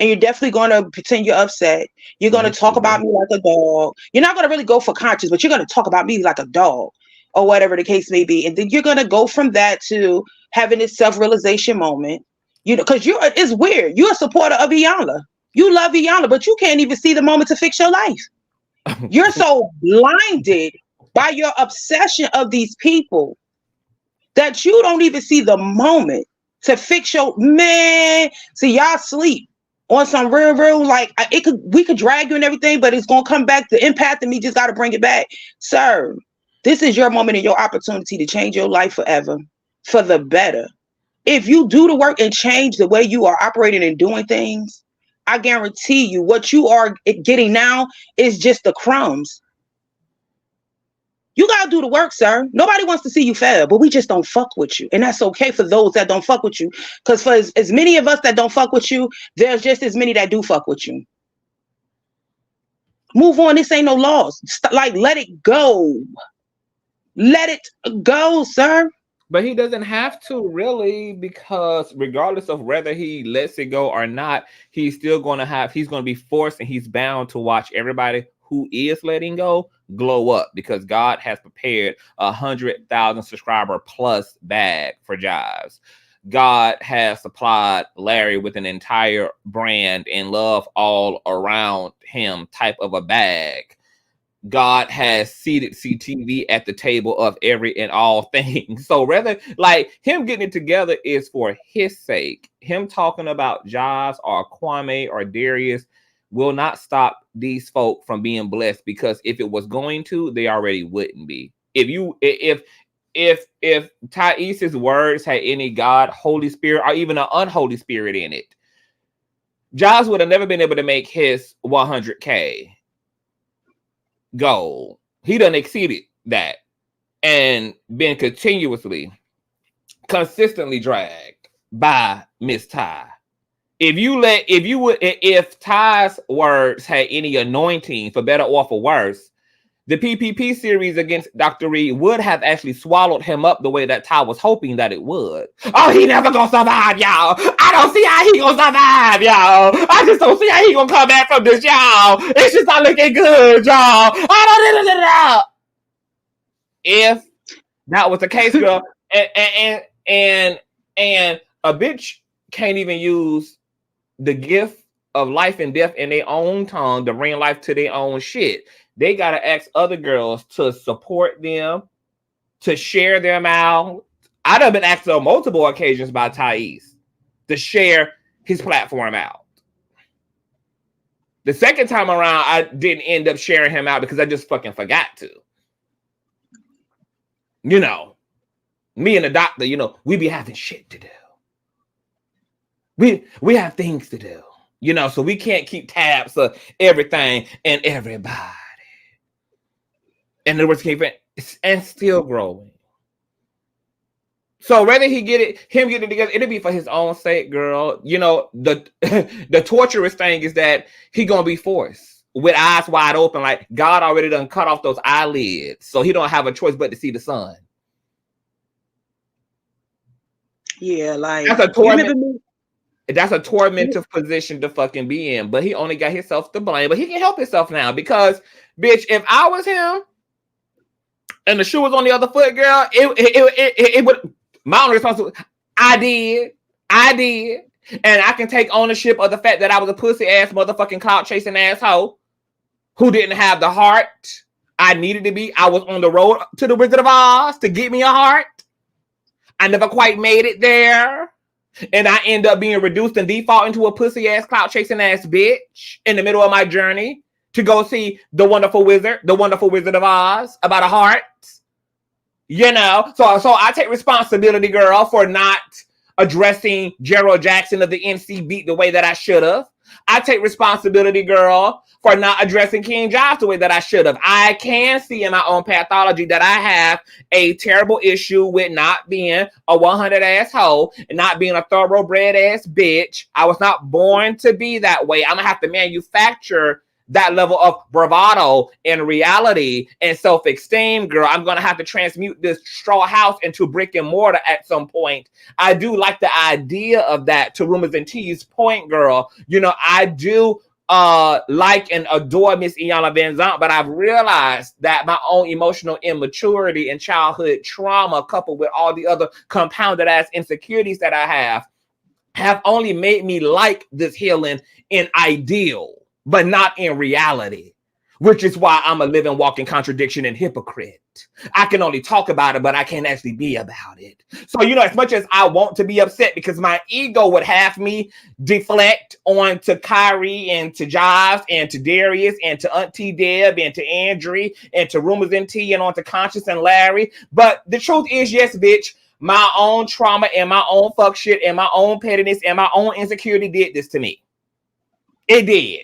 And you're definitely going to pretend you're upset. You're going to talk about me like a dog. You're not going to really go for Conscious, but you're going to talk about me like a dog or whatever the case may be. And then you're going to go from that to having this self-realization moment. You know, because it's weird. You're a supporter of Iyanla. You love Iyanla, but you can't even see the moment to fix your life. You're so blinded by your obsession of these people that you don't even see the moment to fix your man. See, y'all sleep on some real, like we could drag you and everything, but it's gonna come back. The empath in me just gotta bring it back. Sir, this is your moment and your opportunity to change your life forever for the better. If you do the work and change the way you are operating and doing things, I guarantee you what you are getting now is just the crumbs. You gotta do the work, sir. Nobody wants to see you fail, but we just don't fuck with you. And that's okay for those that don't fuck with you. Because for as many of us that don't fuck with you, there's just as many that do fuck with you. Move on. This ain't no loss. Like, let it go. Let it go, sir. But he doesn't have to really, because regardless of whether he lets it go or not, he's still going to be forced and he's bound to watch everybody who is letting go glow up, because God has prepared 100,000 subscriber plus bag for Jives. God has supplied Larry with an entire brand and love all around him type of a bag. God has seated CTV at the table of every and all things. So rather, like, him getting it together is for his sake. Him talking about Jives or Kwame or Darius will not stop these folk from being blessed, because if it was going to, they already wouldn't be. If Tyesse's words had any God, Holy Spirit, or even an unholy spirit in it, Jives would have never been able to make his 100K goal. He done exceeded that and been consistently dragged by Miss Ty. If Ty's words had any anointing, for better or for worse, the PPP series against Dr. Reid would have actually swallowed him up the way that Ty was hoping that it would. Oh, he never gonna survive, y'all. I don't see how he gonna survive, y'all. I just don't see how he gonna come back from this, y'all. It's just not looking good, y'all. If that was the case, girl, and a bitch can't even use the gift of life and death in their own tongue to bring life to their own shit. They got to ask other girls to support them, to share them out. I'd have been asked on multiple occasions by Tyesse to share his platform out. The second time around, I didn't end up sharing him out because I just fucking forgot to. You know, me and the doctor, you know, we be having shit to do. We have things to do, you know, so we can't keep tabs of everything and everybody. And the words keep it and still growing. So whether him getting it together, it'll be for his own sake, girl. You know, the torturous thing is that he gonna be forced with eyes wide open, like God already done cut off those eyelids, so he don't have a choice but to see the sun. Yeah, like that's a torment. That's a tormentive position to fucking be in. But he only got himself to blame. But he can help himself now because, bitch, if I was him and the shoe was on the other foot, girl, it would. My only responsibility. I did, and I can take ownership of the fact that I was a pussy ass motherfucking clout chasing asshole who didn't have the heart I needed to be. I was on the road to the Wizard of Oz to get me a heart. I never quite made it there. And I end up being reduced and default into a pussy ass clout chasing ass bitch in the middle of my journey to go see the wonderful Wizard of Oz about a heart. You know, so I take responsibility, girl, for not addressing Gerald Jackson of the NC Beat the way that I should have. I take responsibility, girl, for not addressing King Jives the way that I should have. I can see in my own pathology that I have a terrible issue with not being a 100 asshole and not being a thoroughbred ass bitch. I was not born to be that way. I'm gonna have to manufacture that level of bravado and reality and self-esteem, girl. I'm gonna have to transmute this straw house into brick and mortar at some point. I do like the idea of that. To Rumors and T's point, girl, you know, I do like and adore Miss Iyanla Vanzant, but I've realized that my own emotional immaturity and childhood trauma, coupled with all the other compounded ass insecurities that I have only made me like this healing in ideal, but not in reality, which is why I'm a living, walking contradiction and hypocrite. I can only talk about it, but I can't actually be about it. So, you know, as much as I want to be upset because my ego would have me deflect on to Kyrie and to Jives and to Darius and to Auntie Deb and to Andre and to Rumors and T and on to Conscious and Larry. But the truth is, yes, bitch, my own trauma and my own fuck shit and my own pettiness and my own insecurity did this to me. It did.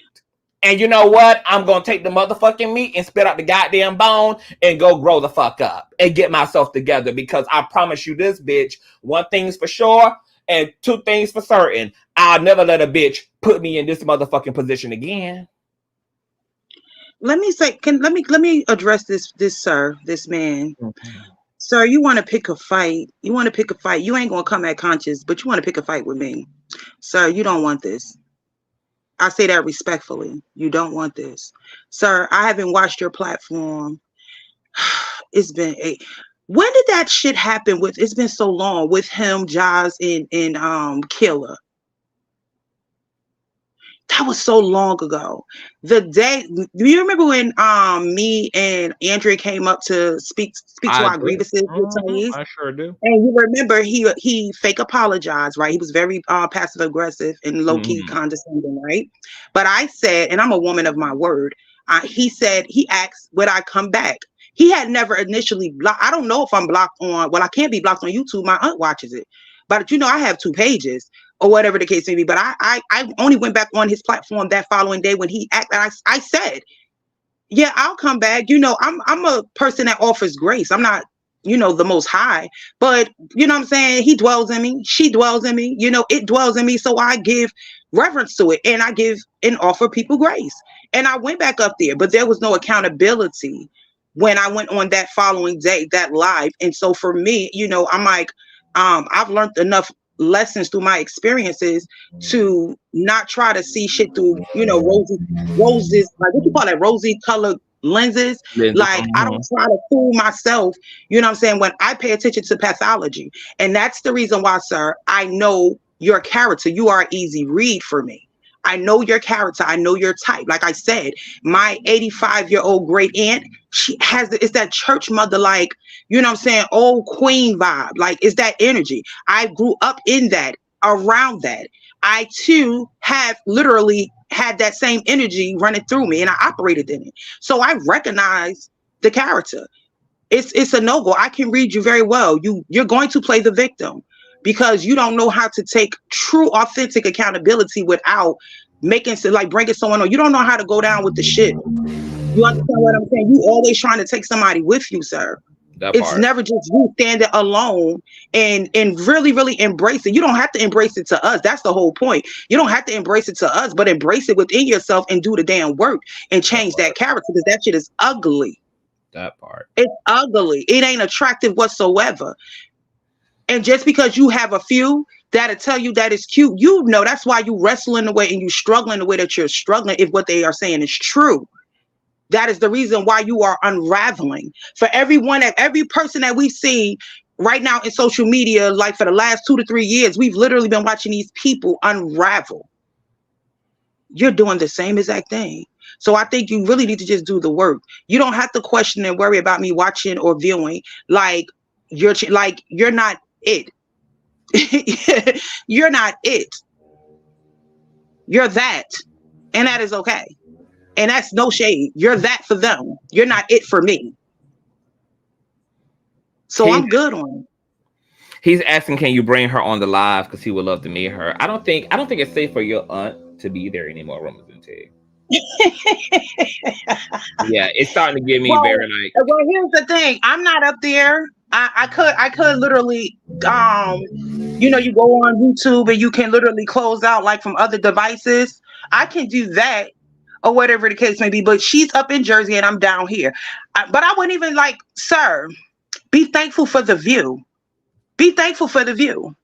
And you know what? I'm going to take the motherfucking meat and spit out the goddamn bone and go grow the fuck up and get myself together, because I promise you this, bitch, one thing's for sure and two things for certain. I'll never let a bitch put me in this motherfucking position again. Let me say, let me address this man. Okay. Sir, you want to pick a fight. You want to pick a fight. You ain't going to come at Conscious, but you want to pick a fight with me. Sir, you don't want this. I say that respectfully. You don't want this. Sir, I haven't watched your platform. It's been when did that shit happen with, it's been so long with him, Jives, and Killer. That was so long ago. The day, do you remember when me and Andrea came up to speak to our grievances with Tyesse? I sure do. And you remember he fake apologized, right? He was very passive aggressive and low key condescending, right? But I said, and I'm a woman of my word. He asked, would I come back? He had never initially blocked. I don't know if I'm blocked on. Well, I can't be blocked on YouTube. My aunt watches it, but you know I have 2 pages. Or whatever the case may be. But I only went back on his platform that following day when he acted. I said, yeah, I'll come back. You know, I'm a person that offers grace. I'm not, you know, the most high. But, you know what I'm saying? He dwells in me. She dwells in me. You know, it dwells in me. So I give reverence to it. And I give and offer people grace. And I went back up there. But there was no accountability when I went on that following day, that live. And so for me, you know, I'm like, I've learned enough lessons through my experiences to not try to see shit through, you know, roses, like what you call that, rosy colored lenses. Like I don't try to fool myself, you know what I'm saying, when I pay attention to pathology. And that's the reason why, sir, I know your character. You are an easy read for me. I know your character. I know your type. Like I said, my 85-year-old great aunt, she has it's that church mother, like, you know what I'm saying, old queen vibe. Like, it's that energy. I grew up in that, around that. I too have literally had that same energy running through me, and I operated in it. So I recognize the character. It's a no-go. I can read you very well. You're going to play the victim. because you don't know how to take true, authentic accountability without making like bringing someone on. You don't know how to go down with the shit. You understand what I'm saying? You always trying to take somebody with you, sir. It's never just you standing alone and really, really embrace it. You don't have to embrace it to us. That's the whole point. You don't have to embrace it to us, but embrace it within yourself and do the damn work and change that character, because that shit is ugly. That part. It's ugly. It ain't attractive whatsoever. And just because you have a few that'll tell you that it's cute, you know that's why you wrestling the way and you struggling the way that you're struggling if what they are saying is true. That is the reason why you are unraveling. For every person that we've seen right now in social media, like for the last 2 to 3 years, we've literally been watching these people unravel. You're doing the same exact thing. So I think you really need to just do the work. You don't have to question and worry about me watching or viewing. Like you're not it. You're not it. You're that. And that is okay. And that's no shade. You're that for them. You're not it for me. So I'm good on it. He's asking, can you bring her on the live? Because he would love to meet her. I don't think it's safe for your aunt to be there anymore, Romans and Tig. Yeah, it's starting to get me very like. Well, here's the thing. I'm not up there. I could literally you go on YouTube and you can literally close out like from other devices. I can do that. Or whatever the case may be, but she's up in Jersey and I'm down here. But I wouldn't even sir, be thankful for the view. Be thankful for the view.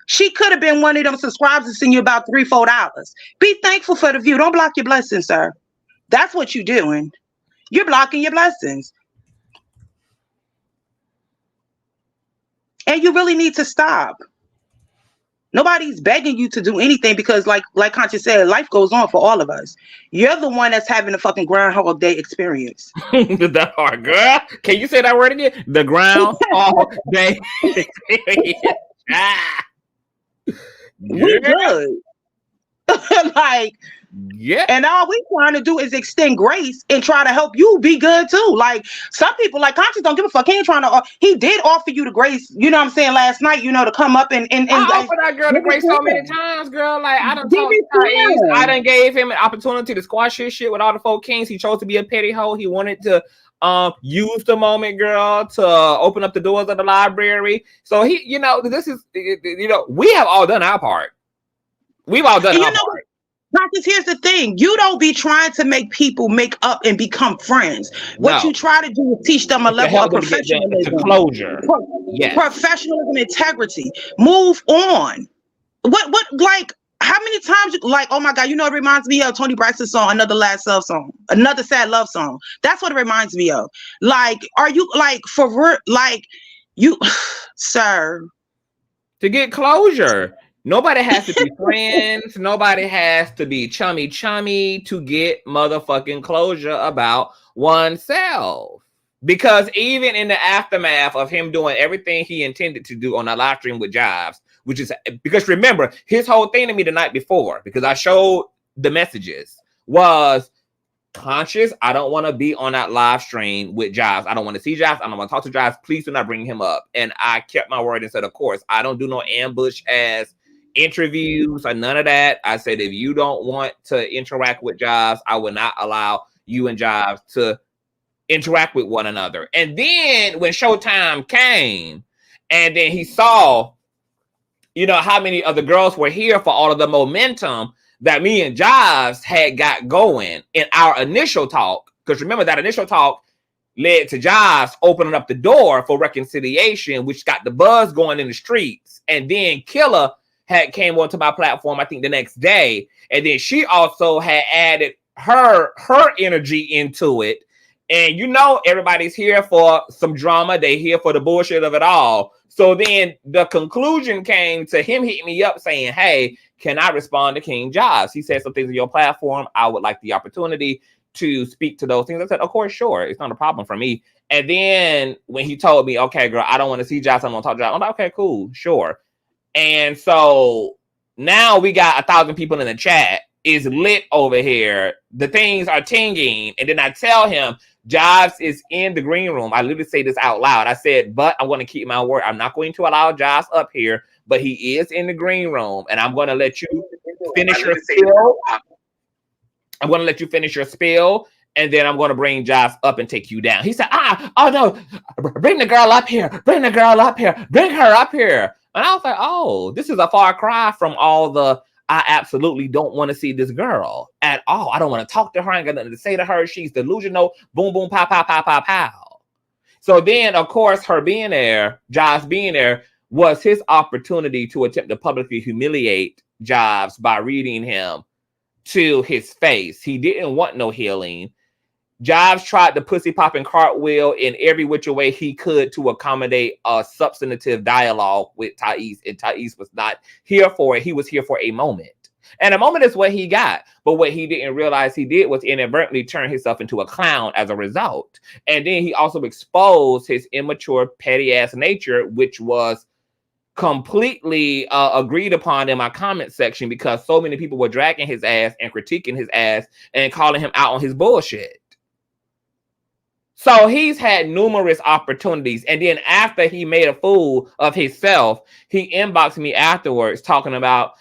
She could have been one of them subscribers and send you about $3-4. Be thankful for the view. Don't block your blessings, sir. That's what you're doing. You're blocking your blessings. And you really need to stop. Nobody's begging you to do anything because like Conscious said, life goes on for all of us. You're the one that's having a fucking Groundhog Day experience. That hard, girl. Can you say that word again? The Groundhog Day experience. We good. Yeah. And all we trying to do is extend grace and try to help you be good too. Like some people, like Conscious, don't give a fuck. He ain't trying to. He did offer you the grace. You know what I'm saying? Last night, to come up and I offered that girl the grace so many times, girl. Like I done told I done gave him an opportunity to squash his shit with all the 4 kings. He chose to be a petty hoe. He wanted to use the moment, girl, to open up the doors of the library. So he, this is, we have all done our part. We've all done our part. Because here's the thing, you don't be trying to make people make up and become friends. What you try to do is teach them a level of professionalism, closure, professionalism, integrity. Move on. What how many times oh my God, it reminds me of Tony Braxton's song, Another Sad Love Song. That's what it reminds me of. Are you for real? You, sir. To get closure. Nobody has to be friends. Nobody has to be chummy to get motherfucking closure about oneself. Because even in the aftermath of him doing everything he intended to do on a live stream with Jives, which is because remember, his whole thing to me the night before, because I showed the messages, was Conscious, I don't want to be on that live stream with Jives. I don't want to see Jives. I don't want to talk to Jives. Please do not bring him up. And I kept my word and said, of course, I don't do no ambush ass interviews or none of that. I said, if you don't want to interact with Jives, I will not allow you and Jives to interact with one another. And then when showtime came, and then he saw, how many of the girls were here for all of the momentum that me and Jives had got going in our initial talk. Because remember, that initial talk led to Jives opening up the door for reconciliation, which got the buzz going in the streets. And then Killer had came onto my platform, I think the next day. And then she also had added her energy into it. And everybody's here for some drama. They here for the bullshit of it all. So then the conclusion came to him hitting me up saying, hey, can I respond to King Jives? He said some things on your platform. I would like the opportunity to speak to those things. I said, of course, sure. It's not a problem for me. And then when he told me, okay, girl, I don't want to see Jives. I don't want to talk to Jives. I'm like, okay, cool, sure. And so now we got 1,000 people in the chat. Is lit over here. The things are tinging. And then I tell him, Jives is in the green room. I literally say this out loud. I said, but I'm going to keep my word. I'm not going to allow Jives up here, but he is in the green room, and I'm going to let you finish your spill. I'm going to let you finish your spill, and then I'm going to bring Jives up and take you down. He said, oh no, bring the girl up here. Bring the girl up here. Bring her up here. And I was like, oh, this is a far cry from all the, I absolutely don't want to see this girl at all. I don't want to talk to her. I ain't got nothing to say to her. She's delusional. Boom, boom, pow, pow, pow, pow, pow. So then, of course, her being there, Jives being there, was his opportunity to attempt to publicly humiliate Jives by reading him to his face. He didn't want no healing. Jives tried the pussy popping cartwheel in every which way he could to accommodate a substantive dialogue with Tyesse, and Tyesse was not here for it. He was here for a moment. And a moment is what he got. But what he didn't realize he did was inadvertently turn himself into a clown as a result. And then he also exposed his immature, petty-ass nature, which was completely agreed upon in my comment section because so many people were dragging his ass and critiquing his ass and calling him out on his bullshit. So he's had numerous opportunities. And then after he made a fool of himself, he inboxed me afterwards talking about,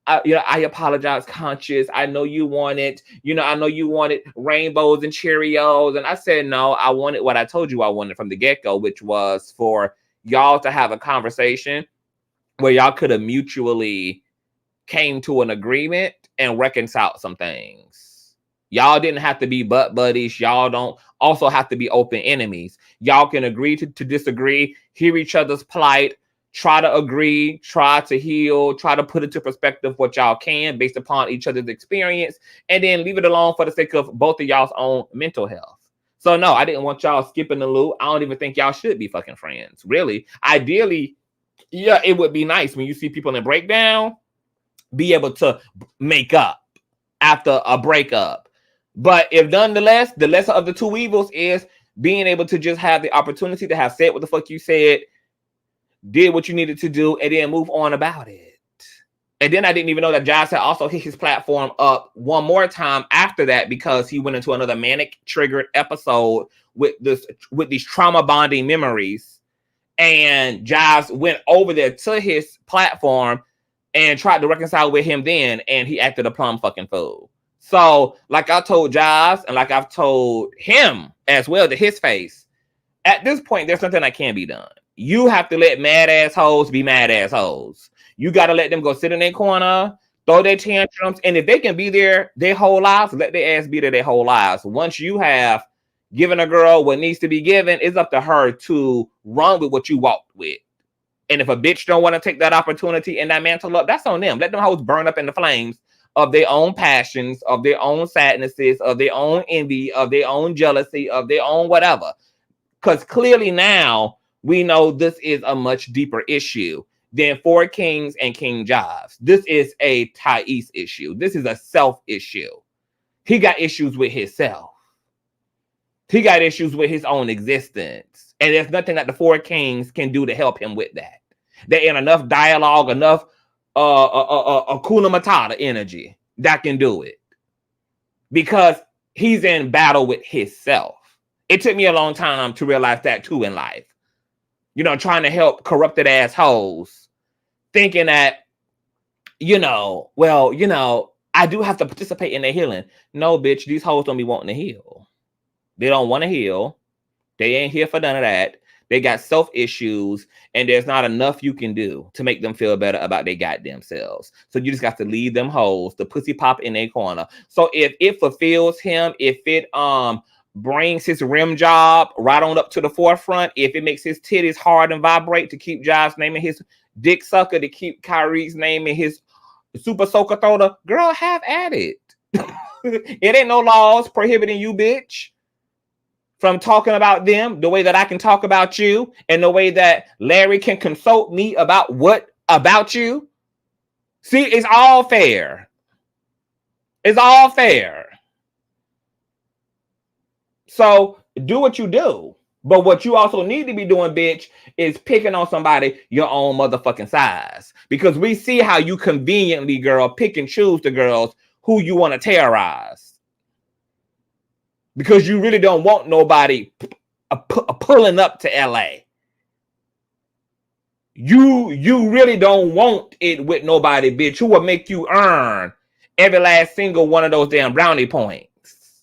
I apologize, Conscious. I know you wanted, I know you wanted rainbows and Cheerios. And I said, no, I wanted what I told you I wanted from the get-go, which was for y'all to have a conversation where y'all could have mutually came to an agreement and reconciled some things. Y'all didn't have to be butt buddies. Y'all don't also have to be open enemies. Y'all can agree to disagree, hear each other's plight, try to agree, try to heal, try to put into perspective what y'all can based upon each other's experience, and then leave it alone for the sake of both of y'all's own mental health. So no, I didn't want y'all skipping the loop. I don't even think y'all should be fucking friends. Really. Ideally, yeah, it would be nice when you see people in a breakdown, be able to make up after a breakup. But if nonetheless, the lesser of the two evils is being able to just have the opportunity to have said what the fuck you said, did what you needed to do, and then move on about it. And then I didn't even know that Jives had also hit his platform up one more time after that because he went into another manic triggered episode with these trauma bonding memories. And Jives went over there to his platform and tried to reconcile with him then, and he acted a plumb fucking fool. So, like I told Jives, and like I've told him as well to his face, at this point, there's something that can be done. You have to let mad assholes be mad assholes. You got to let them go sit in their corner, throw their tantrums, and if they can be there their whole lives, let their ass be there their whole lives. Once you have given a girl what needs to be given, it's up to her to run with what you walked with. And if a bitch don't want to take that opportunity and that mantle up, that's on them. Let them hoes burn up in the flames of their own passions, of their own sadnesses, of their own envy, of their own jealousy, of their own whatever. Because clearly now we know this is a much deeper issue than 4 Kings and King Jives. This is a Tyesse issue. This is a self issue. He got issues with himself. He got issues with his own existence. And there's nothing that the 4 Kings can do to help him with that. There ain't enough dialogue, enough Hakuna Matata energy that can do it. Because he's in battle with himself. It took me a long time to realize that too in life. Trying to help corrupted assholes. Thinking that, I do have to participate in their healing. No, bitch, these hoes don't be wanting to heal. They don't want to heal. They ain't here for none of that. They got self issues, and there's not enough you can do to make them feel better about their goddamn selves. So you just got to leave them hoes, the pussy pop in their corner. So if it fulfills him, if it brings his rim job right on up to the forefront, if it makes his titties hard and vibrate to keep Jives naming his dick sucker, to keep Kyrie's name in his super soaker thrower, girl, have at it. It ain't no laws prohibiting you, bitch, from talking about them the way that I can talk about you, and the way that Larry can consult me about what about you. See, it's all fair. It's all fair. So do what you do. But what you also need to be doing, bitch, is picking on somebody your own motherfucking size. Because we see how you conveniently, girl, pick and choose the girls who you want to terrorize. because you really don't want nobody pulling up to LA. You really don't want it with nobody, bitch, who will make you earn every last single one of those damn brownie points.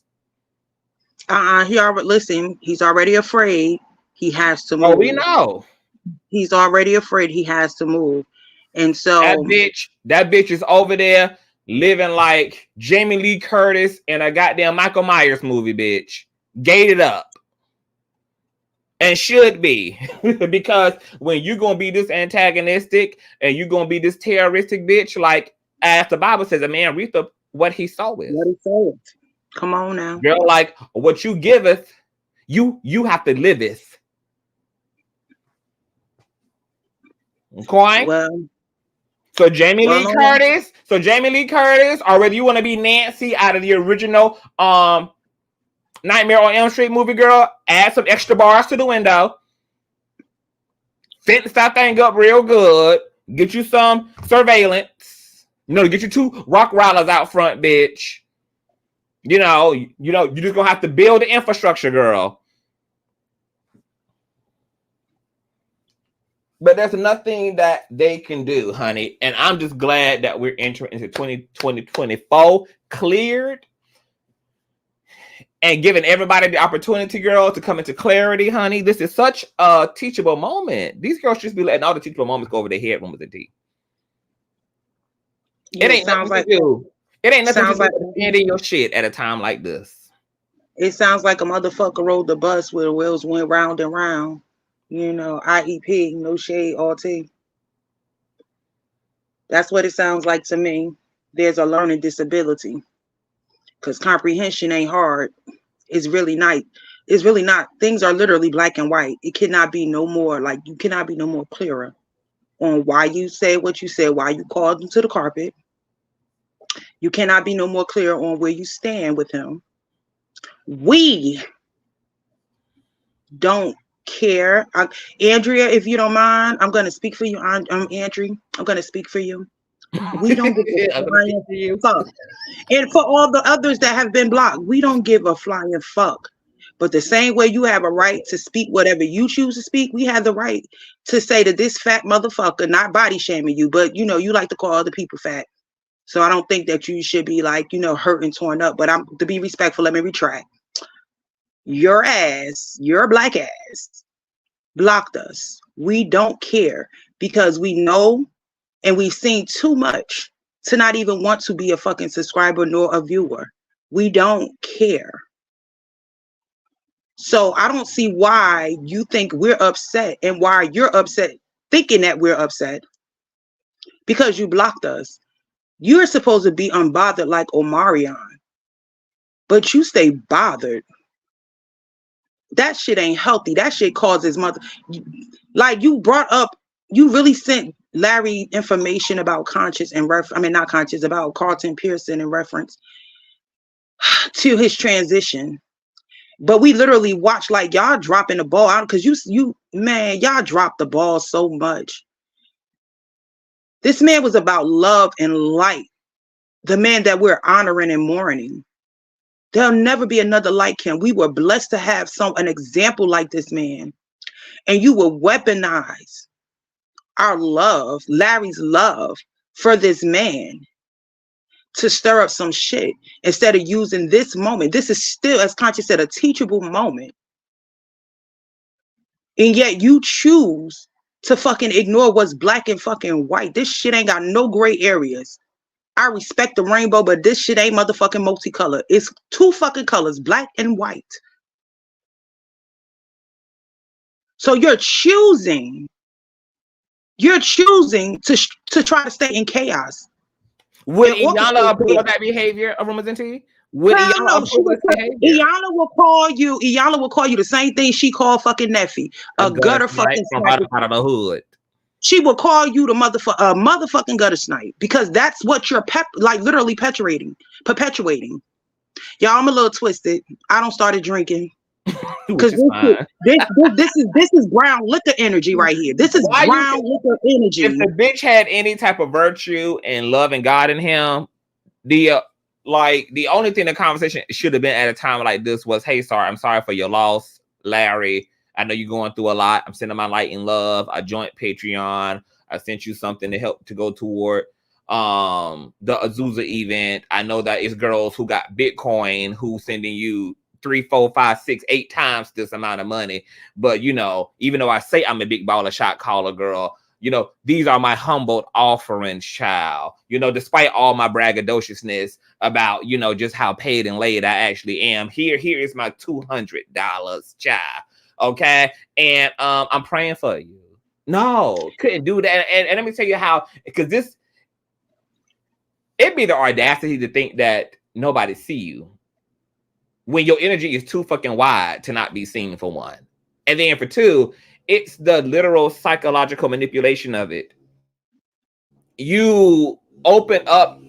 He already listen. He's already afraid. He has to move. Oh, we know. He's already afraid. He has to move, and so that bitch is over there living like Jamie Lee Curtis in a goddamn Michael Myers movie, bitch, gated up. And should be, because when you're gonna be this antagonistic and you're gonna be this terroristic bitch, like as the Bible says, a man reapeth what he soweth. What he soweth. Come on now, girl. Like what you giveth, you have to liveth. Okay. Well, so Jamie Lee Curtis, or whether you want to be Nancy out of the original Nightmare on Elm Street movie, girl, add some extra bars to the window. Fence that thing up real good. Get you some surveillance. Get you 2 rock rollers out front, bitch. You just gonna have to build the infrastructure, girl. But there's nothing that they can do, honey. And I'm just glad that we're entering into 2024 cleared. And giving everybody the opportunity, girl, to come into clarity, honey. This is such a teachable moment. These girls just be letting all the teachable moments go over their head when with the D. Yeah, it ain't nothing to do. It ain't nothing to do ending your shit at a time like this. It sounds like a motherfucker rode the bus where the wheels went round and round. IEP, no shade, all T. That's what it sounds like to me. There's a learning disability. Because comprehension ain't hard. It's really not. It's really not. Things are literally black and white. It cannot be no more. Like, you cannot be no more clearer on why you said what you said, why you called him to the carpet. You cannot be no more clear on where you stand with him. We don't care. Andrea, if you don't mind, I'm going to speak for you. I'm Andrea. I'm going to speak for you. We don't give a flying fuck. And for all the others that have been blocked, we don't give a flying fuck. But the same way you have a right to speak whatever you choose to speak, we have the right to say to this fat motherfucker, not body shaming you, but you like to call other people fat. So I don't think that you should be like, hurt and torn up. But to be respectful, let me retract. Your ass, your black ass, blocked us. We don't care because we know and we've seen too much to not even want to be a fucking subscriber nor a viewer. We don't care. So I don't see why you think we're upset and why you're upset thinking that we're upset because you blocked us. You're supposed to be unbothered like Omarion, but you stay bothered. That shit ain't healthy. That shit causes like you brought up, you really sent Larry information about Conscious and not Conscious, about Carlton Pearson in reference to his transition. But we literally watched like y'all dropping the ball out because y'all dropped the ball so much. This man was about love and light. The man that we're honoring and mourning. There'll never be another like him. We were blessed to have an example like this man. And you will weaponize our love, Larry's love for this man to stir up some shit instead of using this moment. This is still, as Conscious said, a teachable moment. And yet you choose to fucking ignore what's black and fucking white. This shit ain't got no gray areas. I respect the rainbow, but this shit ain't motherfucking multicolor. It's 2 fucking colors, black and white. So you're choosing to try to stay in chaos. Would Iyanla approve that behavior of Rumors and Tea? Would Iyanla approve this behavior? Iyanla will call you the same thing she called fucking Neffy. A gutter fucking snipe out of the hood. She will call you the motherfucking gutter snipe because that's what you're literally perpetuating. Y'all, I'm a little twisted. I don't started drinking. Because this is brown liquor energy right here. This is brown liquor energy. If the bitch had any type of virtue and love and God in him, the like the only thing the conversation should have been at a time like this was, hey, I'm sorry for your loss, Larry. I know you're going through a lot. I'm sending my light and love, a joint Patreon. I sent you something to help to go toward the Azusa event. I know that it's girls who got Bitcoin who sending you 3, 4, 5, 6, 8 times this amount of money. But you know, even though I say I'm a big baller shot caller girl, you know, these are my humbled offerings, child. You know, despite all my braggadociousness about, you know, just how paid and laid I actually am. Here is my $200, child. Okay. And I'm praying for you. No, couldn't do that. And let me tell you how, because it'd be the audacity to think that nobody see you when your energy is too fucking wide to not be seen, for one. And then for two, it's the literal psychological manipulation of it. You open up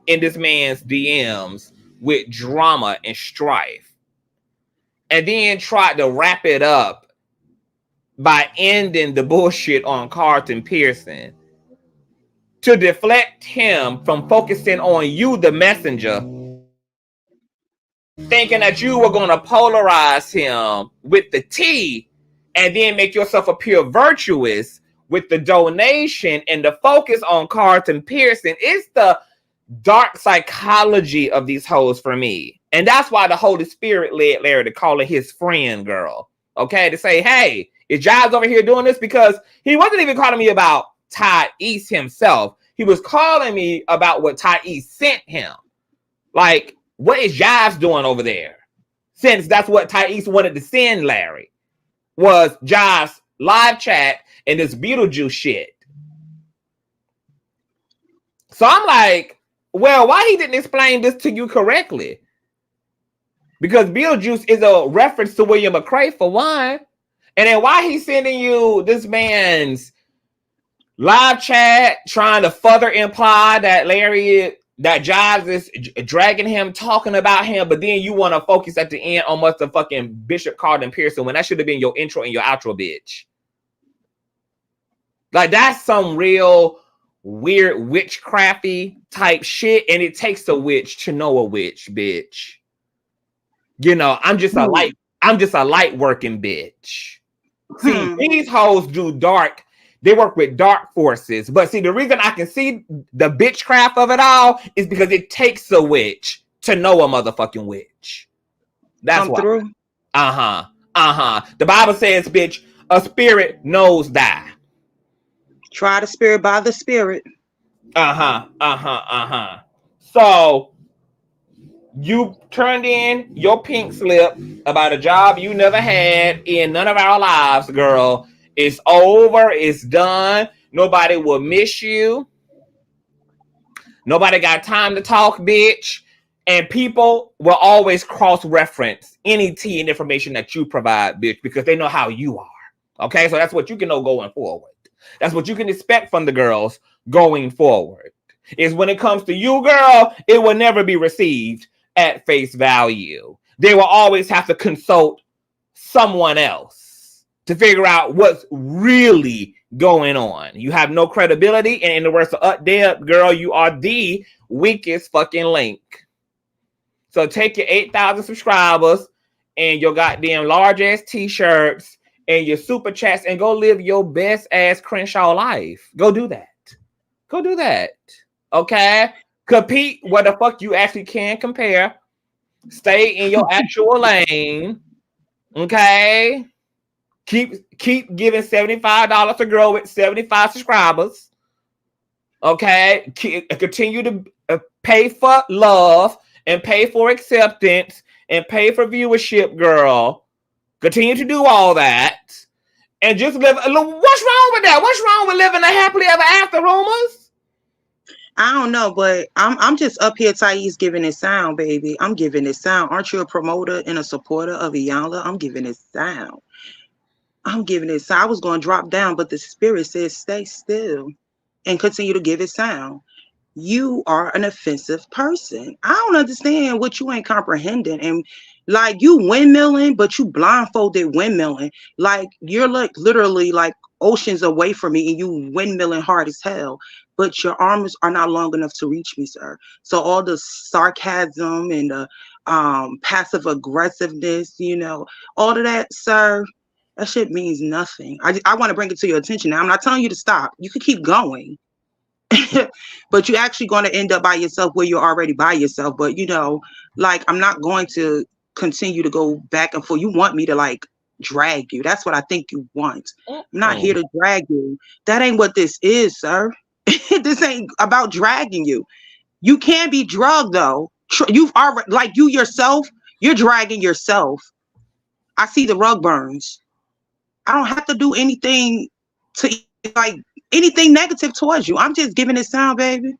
in this man's DMs with drama and strife, and then try to wrap it up by ending the bullshit on Carlton Pearson to deflect him from focusing on you, the messenger, thinking that you were going to polarize him with the tea and then make yourself appear virtuous with the donation and the focus on Carlton Pearson. It's the dark psychology of these hoes for me. And that's why the Holy Spirit led Larry to call it his friend girl. Okay, to say, hey, is Jives over here doing this? Because he wasn't even calling me about Tyesse himself. He was calling me about what Tyesse sent him. Like, what is Jives doing over there? Since that's what Tyesse wanted to send Larry, was Jives live chat and this Beetlejuice shit. So I'm like, well, why he didn't explain this to you correctly? Because Beetlejuice is a reference to William McRae, for one. And then why he's sending you this man's live chat trying to further imply that that Jives is dragging him, talking about him, but then you want to focus at the end on motherfucking Bishop Carlton Pearson when that should have been your intro and your outro, bitch. Like, that's some real weird witchcrafty type shit, and it takes a witch to know a witch, bitch. You know, I'm just a light working bitch. See, these hoes do dark. They work with dark forces. But see, the reason I can see the bitchcraft of it all is because it takes a witch to know a motherfucking witch. That's why. Through. The Bible says, bitch, a spirit knows that. Try the spirit by the spirit. So you turned in your pink slip about a job you never had in none of our lives, girl. It's over. It's done. Nobody will miss you. Nobody got time to talk, bitch. And people will always cross-reference any tea and information that you provide, bitch, because they know how you are. Okay? So that's what you can know going forward. That's what you can expect from the girls going forward. Is when it comes to you, girl, it will never be received at face value. They will always have to consult someone else to figure out what's really going on. You have no credibility, and in the words of Update, girl, you are the weakest fucking link. So take your 8,000 subscribers and your goddamn large ass t-shirts and your super chats and go live your best ass Crenshaw life. Go do that. Go do that. Okay? Compete where the fuck you actually can compare. Stay in your actual lane. Okay? Keep giving $75 to girl with 75 subscribers. Okay? Continue to pay for love and pay for acceptance and pay for viewership, girl. Continue to do all that. And just live. What's wrong with that? What's wrong with living a happily ever after, rumors? I don't know, but I'm just up here, Tyesse, giving it sound, baby. I'm giving it sound. Aren't you a promoter and a supporter of Iyanla? I'm giving it sound. I'm giving it sound. I was going to drop down, but the spirit says stay still and continue to give it sound. You are an offensive person. I don't understand what you ain't comprehending. And like, you windmilling, but you blindfolded windmilling. Like, you're like literally like oceans away from me and you windmilling hard as hell. but your arms are not long enough to reach me, sir. So all the sarcasm and the passive aggressiveness, you know, all of that, sir, that shit means nothing. I want to bring it to your attention. Now, I'm not telling you to stop. You can keep going. But you're actually going to end up by yourself where you're already by yourself. But, you know, like, I'm not going to continue to go back and forth. You want me to, like, drag you. That's what I think you want. I'm not here to drag you. That ain't what this is, sir. This ain't about dragging you. You can be drugged, though. You've already, like, you yourself, you're dragging yourself. I see the rug burns. I don't have to do anything to, like, anything negative towards you. I'm just giving it sound, baby.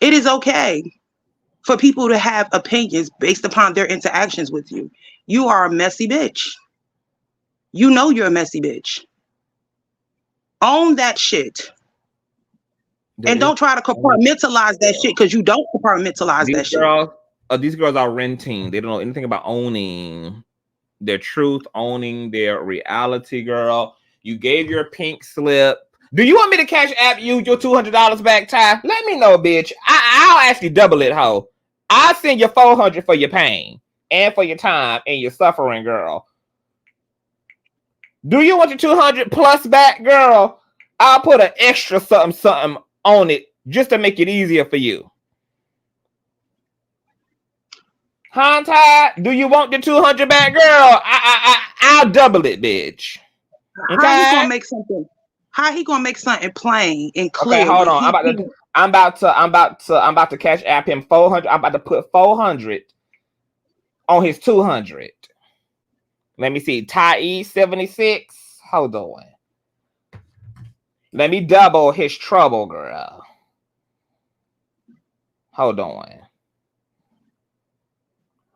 It is okay for people to have opinions based upon their interactions with you. You are a messy bitch. You know you're a messy bitch. Own that shit. And don't try to compartmentalize that shit, because you don't compartmentalize that shit. These girls are renting. They don't know anything about owning their truth, owning their reality, girl. You gave your pink slip. Do you want me to cash app you your $200 back, Ty? Let me know, bitch. I'll actually double it, ho. I'll send you $400 for your pain and for your time and your suffering, girl. Do you want your 200 plus back, girl? I'll put an extra something on it just to make it easier for you. Huh, Ty? Do you want the 200 back, girl? I'll double it, bitch. Okay? How he gonna make something? How he gonna make something plain and clear? Okay, hold on. I'm about to cash app him 400. I'm about to put 400 on his 200. Let me see. Tyesse 76. Hold on. Let me double his trouble, girl. Hold on.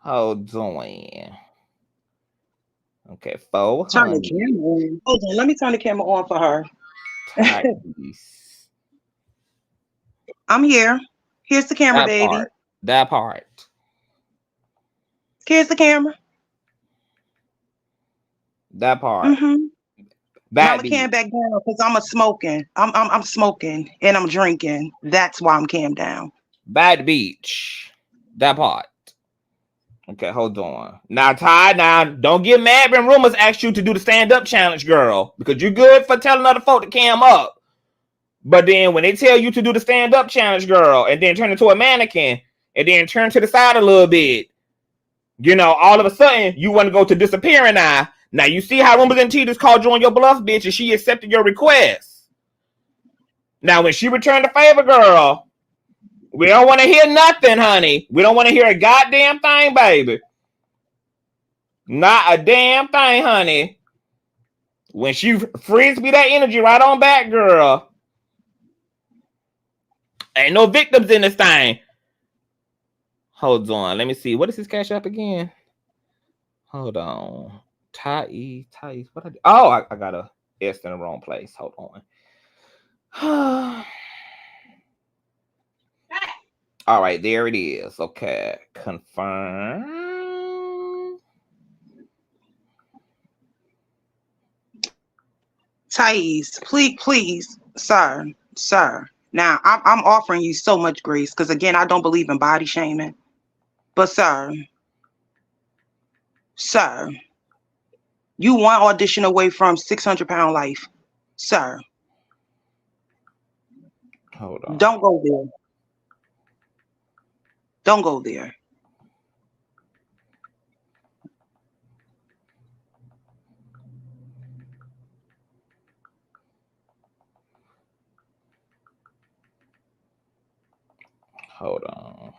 Okay, 400. Turn the camera on. Hold on, let me turn the camera on for her. I'm here. Here's the camera, that baby. That part. Here's the camera. That part. Now the cam back down because I'm smoking. I'm smoking and I'm drinking. That's why I'm cam down. Bad beach. That part. Okay, hold on. Now, Ty, don't get mad when rumors ask you to do the stand-up challenge, girl, because you're good for telling other folk to cam up. But then when they tell you to do the stand-up challenge, girl, and then turn into a mannequin, and then turn to the side a little bit, you know, all of a sudden, you want to go to disappearing eye. Now, you see how rumors and teeters called you on your bluff, bitch, and she accepted your request. Now, when she returned the favor, girl, we don't want to hear nothing, honey. We don't want to hear a goddamn thing, baby. Not a damn thing, honey. When she frees me that energy right on back, girl. Ain't no victims in this thing. Hold on. Let me see. What is his cash app again? Hold on. Tyesse. What I do? Oh, I got a S in the wrong place. Hold on. All right, there it is. Okay, confirm. Tyesse, please, sir. Now, I'm offering you so much grace because, again, I don't believe in body shaming. But, sir, you one audition away from 600-pound life, sir. Hold on. Don't go there. Don't go there. Hold on.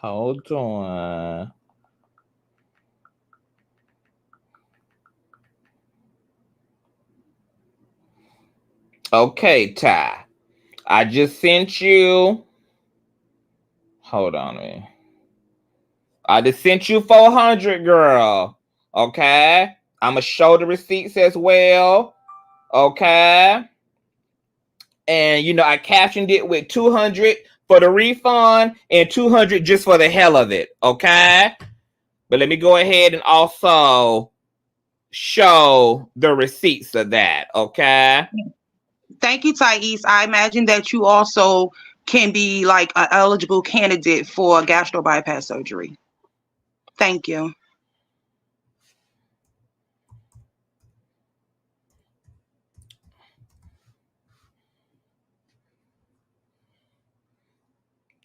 Hold on. Okay, Ty. I just sent you. Hold on, I just sent you 400, girl. Okay? I'm gonna show the receipts as well. Okay. And you know, I captioned it with 200 for the refund and 200 just for the hell of it. Okay. But let me go ahead and also show the receipts of that. Okay. Thank you, Tyesse. I imagine that you also can be like an eligible candidate for gastro bypass surgery. Thank you.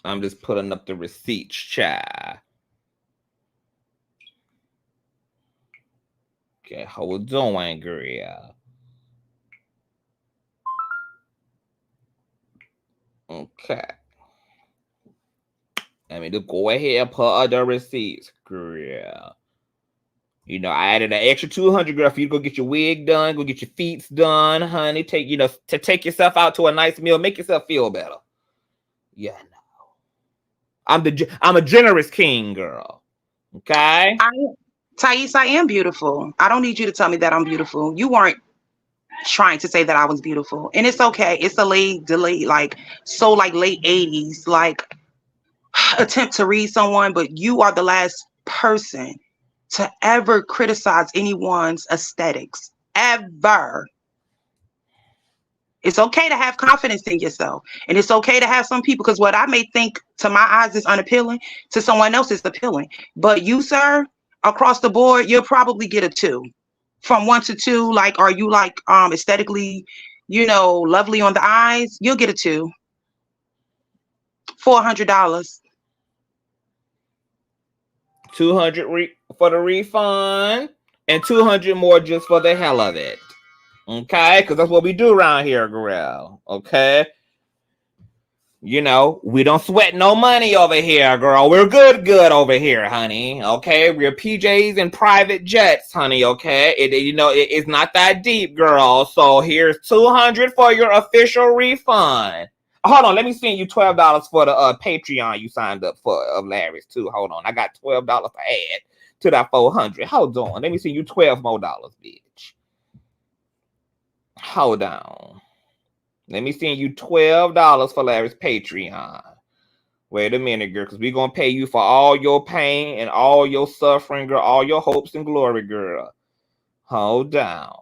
I'm just putting up the receipts, child. Okay, how we doing, girl? Okay. Let me just go ahead and put other receipts, girl. You know, I added an extra 200, girl, for you to go get your wig done, go get your feet done, honey. Take, you know, to take yourself out to a nice meal, make yourself feel better. Yeah, no. I'm a generous king, girl. Okay. Tyesse, I am beautiful. I don't need you to tell me that I'm beautiful. You weren't trying to say that I was beautiful, and it's okay. It's a late 80s, like attempt to read someone, but you are the last person to ever criticize anyone's aesthetics, ever. It's okay to have confidence in yourself, and it's okay to have some people, because what I may think to my eyes is unappealing, to someone else is appealing. But you, sir, across the board, you'll probably get a 2. From 1 to 2, like, are you like aesthetically, you know, lovely on the eyes? You'll get a 2. $400. 200 for the refund and 200 more just for the hell of it. Okay, because that's what we do around here, girl. Okay. You know, we don't sweat no money over here, girl. We're good over here, honey. Okay, we're PJs and private jets, honey. Okay, it's not that deep, girl. So here's 200 for your official refund. Hold on, let me send you $12 for the Patreon you signed up for of Larry's too. Hold on, I got $12 to add to that 400. Hold on, let me send you $12 more, bitch. Hold on. Let me send you $12 for Larry's Patreon. Wait a minute, girl, because we're going to pay you for all your pain and all your suffering, girl, all your hopes and glory, girl. Hold down.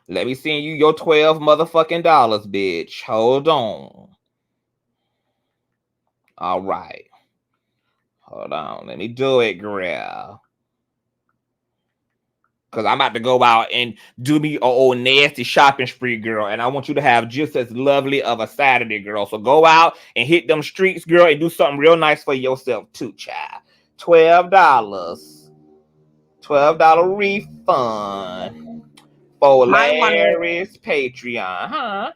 Let me send you your 12 motherfucking dollars, bitch. Hold on. All right. Hold on. Let me do it, girl. Because I'm about to go out and do me a old nasty shopping spree, girl. And I want you to have just as lovely of a Saturday, girl. So go out and hit them streets, girl, and do something real nice for yourself too, child. $12. $12 refund for Larry's Patreon, huh?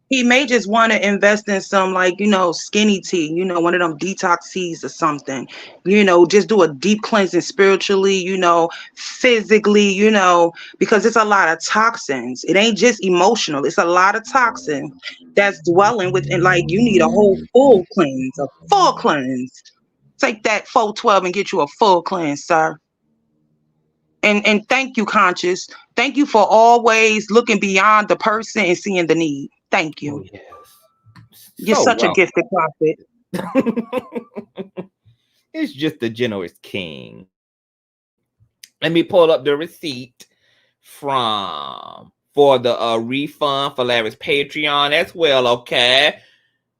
He may just want to invest in some, like, you know, skinny tea, you know, one of them detox teas or something, you know, just do a deep cleansing spiritually, you know, physically, you know, because it's a lot of toxins. It ain't just emotional. It's a lot of toxins that's dwelling within. Like, you need a whole full cleanse, a full cleanse. Take that 412 and get you a full cleanse, sir. And thank you, Conscious. Thank you for always looking beyond the person and seeing the need. Thank you. Oh, yes. You're such a gifted prophet. It's just the generous king. Let me pull up the receipt for the refund for Larry's Patreon as well, okay?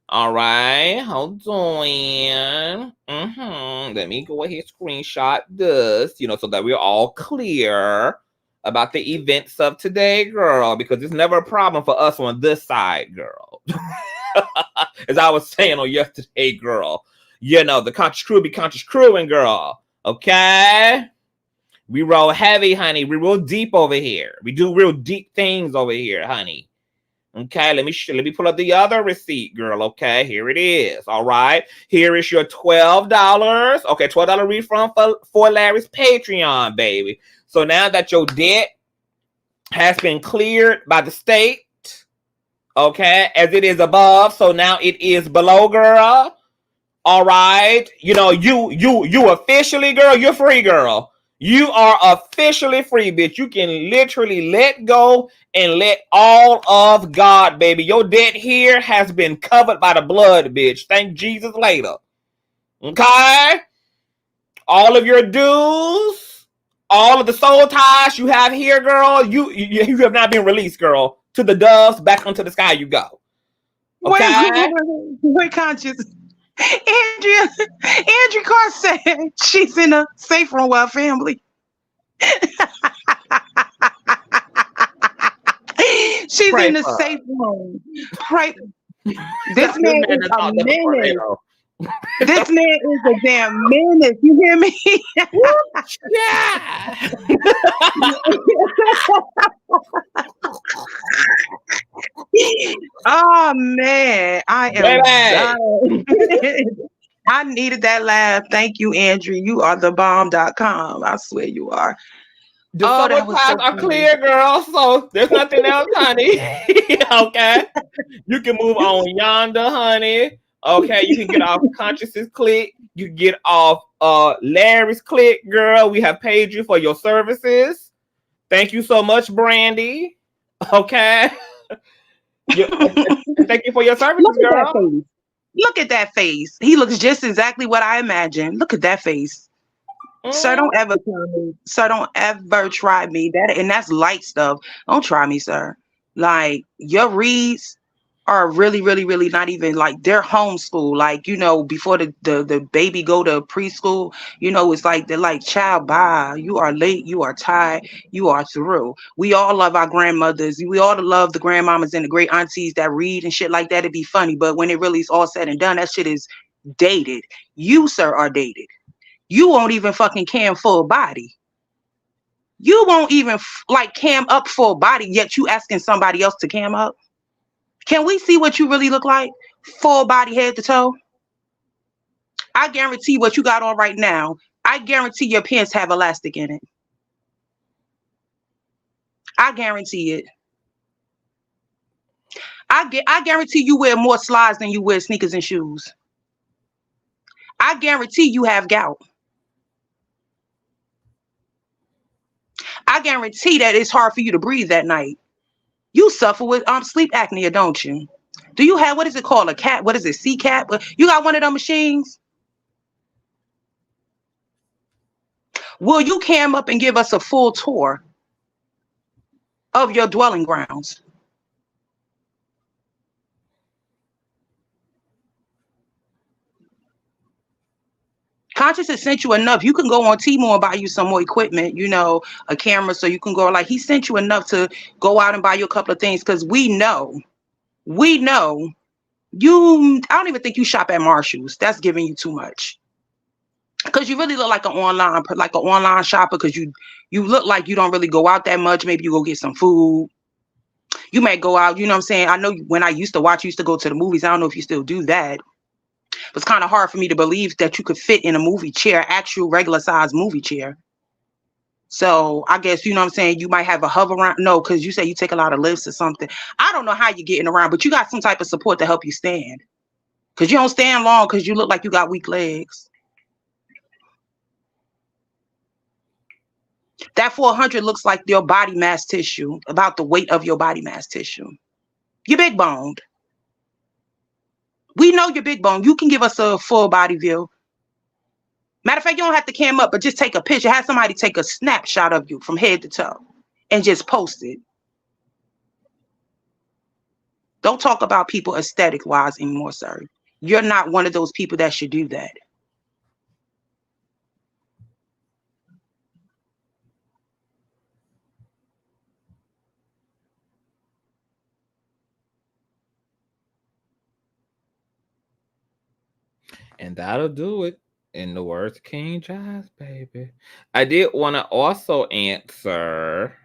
All right, hold on. Let me go ahead and screenshot this, you know, so that we're all clear about the events of today, girl, because it's never a problem for us on this side, girl. As I was saying on yesterday, girl, you know, the conscious crew be conscious crewing, girl, okay? We roll heavy, honey. We roll deep over here. We do real deep things over here, honey. Okay, let me pull up the other receipt, girl. Okay, here it is. All right, here is your $12. Okay, $12 refund for Larry's Patreon, baby. So now that your debt has been cleared by the state, okay, as it is above, so now it is below, girl. All right, you know, you officially, girl, you're free, girl. You are officially free, bitch. You can literally let go and let all of God, baby. Your debt here has been covered by the blood, bitch. Thank Jesus later. Okay? All of your dues, all of the soul ties you have here, girl, you have not been released, girl. To the doves, back onto the sky you go. Okay? Wait, Conscious. Andrea Carr said she's in a safe room with her family. She's Pray in the for safe room. Pray. This man is a menace. This man is a damn menace. You hear me? Yeah. Oh man, I am dying. I needed that laugh. Thank you, Andrew. You are the bomb.com. I swear you are. The soul ties are clear, girl. So there's nothing else, honey. Okay. You can move on yonder, honey. Okay, you can get off Consciouztv click. You can get off Larry's click, girl. We have paid you for your services. Thank you so much, Brandy. Okay. Thank you for your services, girl. Look at that face. He looks just exactly what I imagined. Look at that face. Sir, don't ever try me. Sir, don't ever try me. That's light stuff. Don't try me, sir. Like, your reads are really, really, really not even like, they're homeschool. Like, you know, before the baby go to preschool, you know, it's like, they're like, child, bye. You are late. You are tired. You are through. We all love our grandmothers. We all love the grandmamas and the great aunties that read and shit like that. It'd be funny. But when it really is all said and done, that shit is dated. You, sir, are dated. You won't even fucking cam full body. You won't even like cam up full body, yet you asking somebody else to cam up. Can we see what you really look like? Full body, head to toe. I guarantee what you got on right now, I guarantee your pants have elastic in it. I guarantee it. I guarantee you wear more slides than you wear sneakers and shoes. I guarantee you have gout. I guarantee that it's hard for you to breathe at night. You suffer with sleep apnea, don't you? Do you have, what is it called, a cat? What is it, CCAT? You got one of them machines? Will you cam up and give us a full tour of your dwelling grounds? Consciouztv sent you enough. You can go on Tmall and buy you some more equipment, you know, a camera, so you can go, like, he sent you enough to go out and buy you a couple of things, because we know you, I don't even think you shop at Marshall's. That's giving you too much. Because you really look like an online shopper, because you look like you don't really go out that much. Maybe you go get some food. You may go out, you know what I'm saying? I know when I used to go to the movies. I don't know if you still do that. It's kind of hard for me to believe that you could fit in a movie chair, actual regular size movie chair. So I guess, you know what I'm saying, you might have a hover around. No, because you say you take a lot of lifts or something. I don't know how you're getting around, but you got some type of support to help you stand. Because you don't stand long because you look like you got weak legs. That 400 looks like your body mass tissue, about the weight of your body mass tissue. You're big boned. We know you're big bone. You can give us a full body view. Matter of fact, you don't have to cam up, but just take a picture. Have somebody take a snapshot of you from head to toe and just post it. Don't talk about people aesthetic wise anymore, sir. You're not one of those people that should do that. And that'll do it. In the words of King Jives, baby. I did want to also answer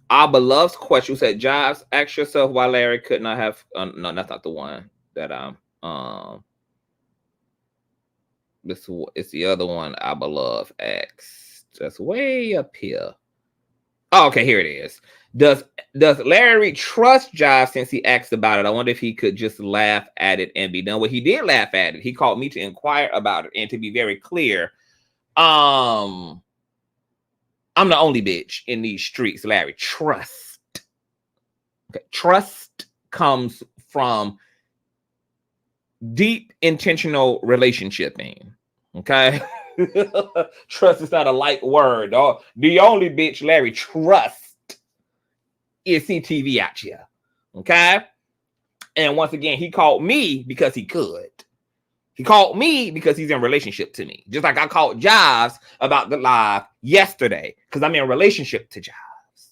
our beloved's question. Who said, Jives, ask yourself why Larry could not have. No, that's not the one that it's the other one. Our beloved asked. That's way up here. Oh, okay, here it is. Does Larry trust Jives since he asked about it? I wonder if he could just laugh at it and be done. Well, he did laugh at it. He called me to inquire about it. And to be very clear, I'm the only bitch in these streets, Larry. Trust. Okay. Trust comes from deep intentional relationshiping. Okay. Trust is not a light word. Oh, the only bitch, Larry, trust is CTV out here. Okay. And once again, he called me because he could. He called me because he's in relationship to me. Just like I called Jives about the live yesterday because I'm in relationship to Jives.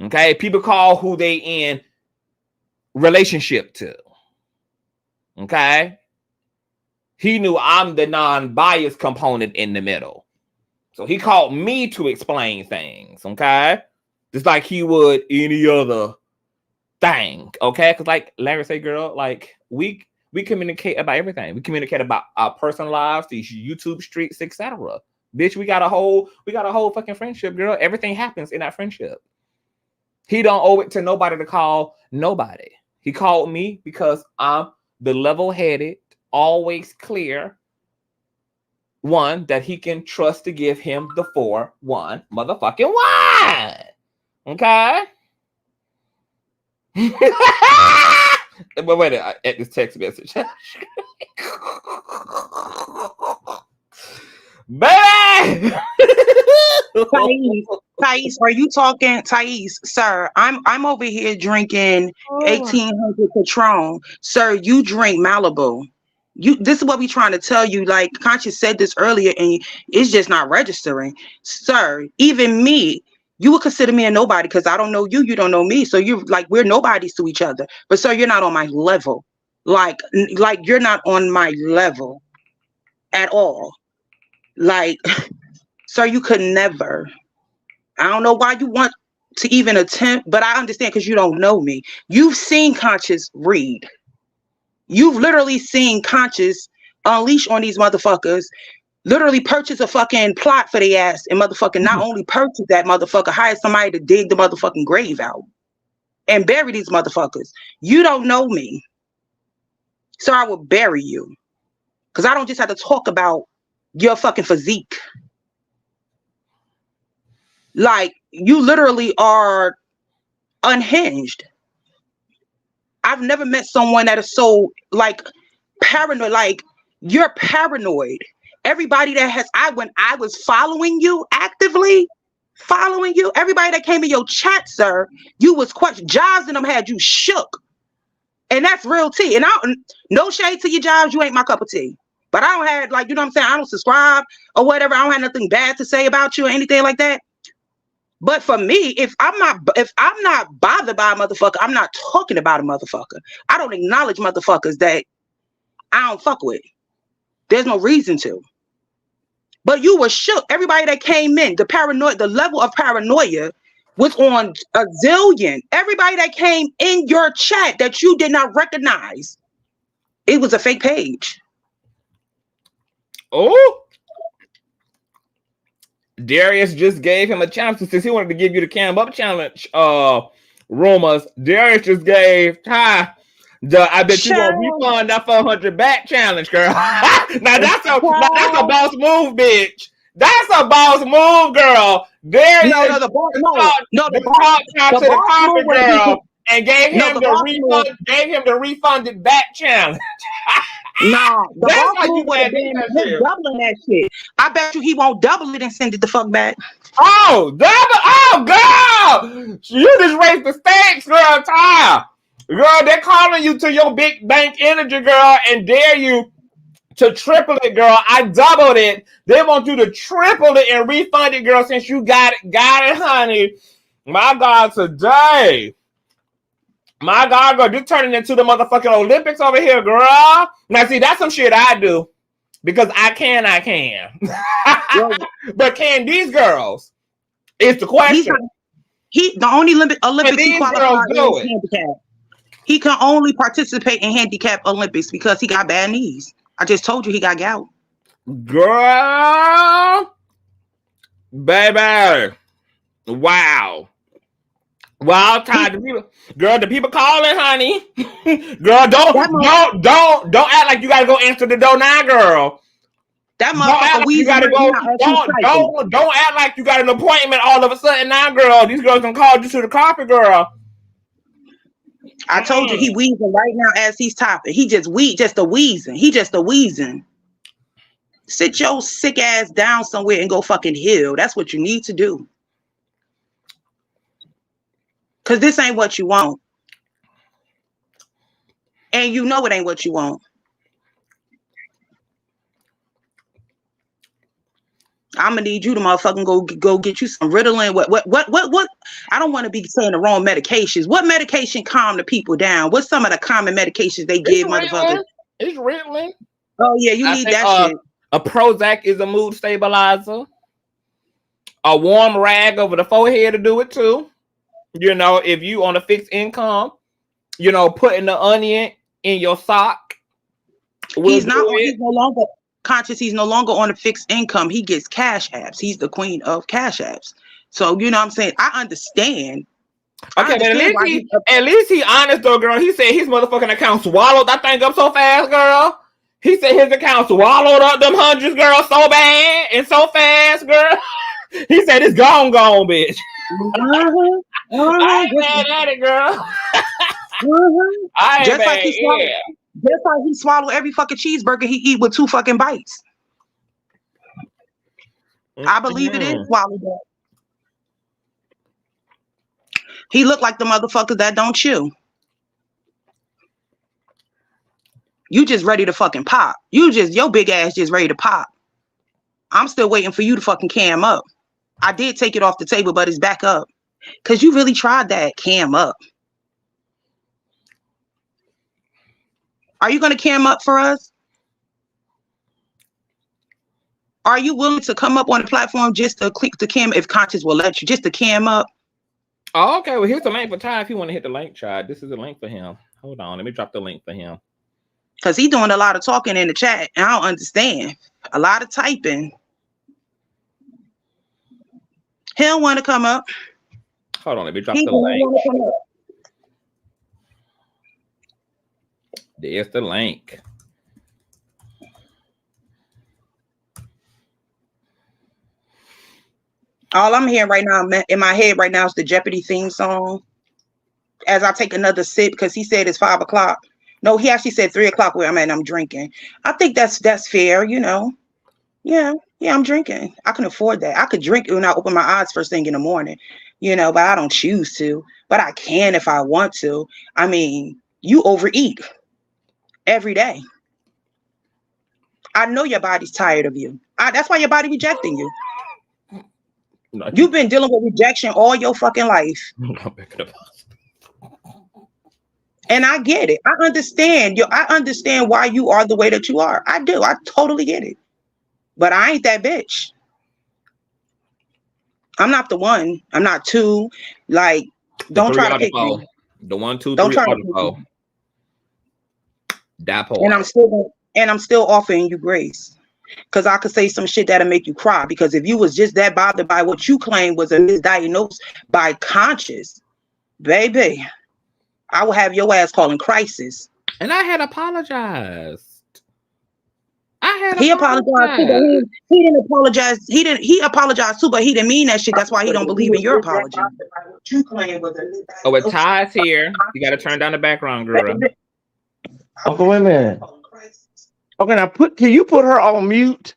Okay. People call who they in relationship to. Okay. He knew I'm the non-biased component in the middle. So he called me to explain things, okay? Just like he would any other thing, okay? Because like Larry said, girl, like we communicate about everything. We communicate about our personal lives, these YouTube streets, etc. Bitch, we got a whole fucking friendship, girl. Everything happens in that friendship. He don't owe it to nobody to call nobody. He called me because I'm the level-headed, always clear one that he can trust to give him the 4-1 motherfucking wine. Okay? But wait, at this text message. Baby! Tyesse, are you talking? Tyesse, sir, I'm over here drinking 1800 Patron. Sir, you drink Malibu. This is what we trying to tell you. Like Conscious said this earlier, and it's just not registering. Sir, even me, you would consider me a nobody because I don't know you, you don't know me. So you're like, we're nobodies to each other. But sir, you're not on my level. Like you're not on my level at all. Like, sir, you could never. I don't know why you want to even attempt, but I understand because you don't know me. You've seen Conscious read. You've literally seen Conscious unleash on these motherfuckers, literally purchase a fucking plot for their ass, and motherfucking not only purchase that motherfucker, hire somebody to dig the motherfucking grave out and bury these motherfuckers. You don't know me. So I will bury you. Because I don't just have to talk about your fucking physique. Like, you literally are unhinged. I've never met someone that is so like paranoid. Like, you're paranoid. Everybody that has, when I was following you, actively following you, everybody that came in your chat, sir, you was Jives and them had you shook. And that's real tea. And no shade to your Jives, you ain't my cup of tea. But I don't have, like, you know what I'm saying? I don't subscribe or whatever. I don't have nothing bad to say about you or anything like that. But for me, if I'm not bothered by a motherfucker, I'm not talking about a motherfucker. I don't acknowledge motherfuckers that I don't fuck with. There's no reason to. But you were shook. Everybody that came in, the level of paranoia was on a zillion. Everybody that came in your chat that you did not recognize, it was a fake page. Oh, Darius just gave him a challenge since he wanted to give you the cam up challenge. Rumors. Darius just gave Ty. I bet you gonna refund that 400 back challenge, girl. now that's a boss move, bitch. That's a boss move, girl. Darius the boss to the carpet, girl, and gave him the refunded back challenge. No, that's how you would have been doubling that shit. I bet you he won't double it and send it the fuck back. Oh, double! Oh, girl! You just raised the stakes, girl, Ty. Girl, they're calling you to your big bank energy, girl, and dare you to triple it, girl. I doubled it. They want you to triple it and refund it, girl, since you got it, honey. My God, today. My God, girl, you're turning into the motherfucking Olympics over here, girl. Now, see, that's some shit I do. Because I can. But can these girls? It's the question. The only Olympics he qualified is handicap. He can only participate in handicap Olympics because he got bad knees. I just told you he got gout. Girl. Baby. Wow. Well, Ty, the people calling, honey. Girl, don't act like you gotta go answer the door now, girl. That motherfucker you gotta go. Don't act like you got an appointment all of a sudden now, girl. These girls done called you to the carpet, girl. I told you he wheezing right now as he's topping. He just a wheezing. He just a wheezing. Sit your sick ass down somewhere and go fucking heal. That's what you need to do. Cause this ain't what you want. And you know it ain't what you want. I'm gonna need you to motherfucking go get you some Ritalin. What? I don't want to be saying the wrong medications. What medication calm the people down? What's some of the common medications they give motherfuckers? It's Ritalin. Oh yeah, you need that shit. A Prozac is a mood stabilizer. A warm rag over the forehead to do it too. You know, if you on a fixed income, you know, putting the onion in your sock. He's no longer conscious. He's no longer on a fixed income. He gets cash apps. He's the queen of cash apps. So you know what I'm saying? I understand. Okay, but at least he honest though, girl. He said his motherfucking account swallowed that thing up so fast, girl. He said his account swallowed up them hundreds, girl, so bad and so fast, girl. He said it's gone, bitch. I ain't mad at it, girl. Just like he swallowed every fucking cheeseburger he eat with 2 fucking bites. I believe it is swallowed up. He looked like the motherfuckers that don't chew. You just ready to fucking pop. Your big ass just ready to pop. I'm still waiting for you to fucking cam up. I did take it off the table, but it's back up. Cause you really tried that cam up. Are you gonna cam up for us? Are you willing to come up on the platform just to click the cam if Conscious will let you, just to cam up? Oh, okay. Well, here's the link for Ty if you want to hit the link, child. This is the link for him. Hold on, let me drop the link for him. Cause he's doing a lot of talking in the chat, and I don't understand. A lot of typing. He don't want to come up. Hold on, let me drop the link. There's the link. All I'm hearing right now in my head right now is the Jeopardy theme song. As I take another sip, because he said it's 5 o'clock. No, he actually said 3 o'clock where I'm at and I'm drinking. I think that's fair, you know. Yeah, I'm drinking. I can afford that. I could drink when I open my eyes first thing in the morning, you know, but I don't choose to. But I can if I want to. I mean, you overeat every day. I know your body's tired of you. That's why your body rejecting you. You've been dealing with rejection all your fucking life. And I get it. I understand. I understand why you are the way that you are. I do. I totally get it. But I ain't that bitch. I'm not the one. I'm not 2. Like, don't try to pick me. The 1, 2, 3. Don't try to pick me. That part. And I'm still offering you grace. Because I could say some shit that'll make you cry. Because if you was just that bothered by what you claim was a misdiagnosed by Conscious, baby, I will have your ass calling crisis. And I had apologized. He apologized too, but he didn't apologize. He apologized too, but he didn't mean that shit. That's why he don't believe in your apology. Oh, with Tyesse here, you got to turn down the background, girl. Okay, wait a minute. Okay, now can you put her on mute?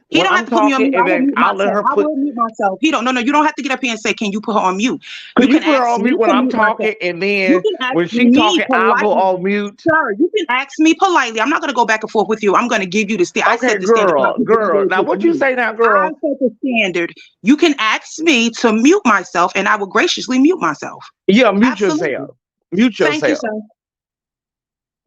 He don't have to put me on mute. I will mute myself. You don't have to get up here and say, can you put her on mute? You can put her on mute when I'm talking, and then when she's talking, I'll go on mute. Sir, you can ask me politely. I'm not going to go back and forth with you. I'm going to give you the standard. Okay, girl. Now, what you say now, girl? I set the standard. You can ask me to mute myself, and I will graciously mute myself. Yeah, mute yourself. Mute yourself. Thank you, sir.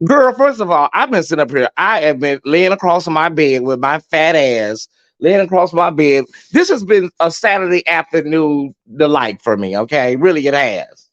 Girl, first of all, I've been sitting up here. I have been laying across my bed with my fat ass, laying across my bed. This has been a Saturday afternoon delight for me, okay? Really, it has.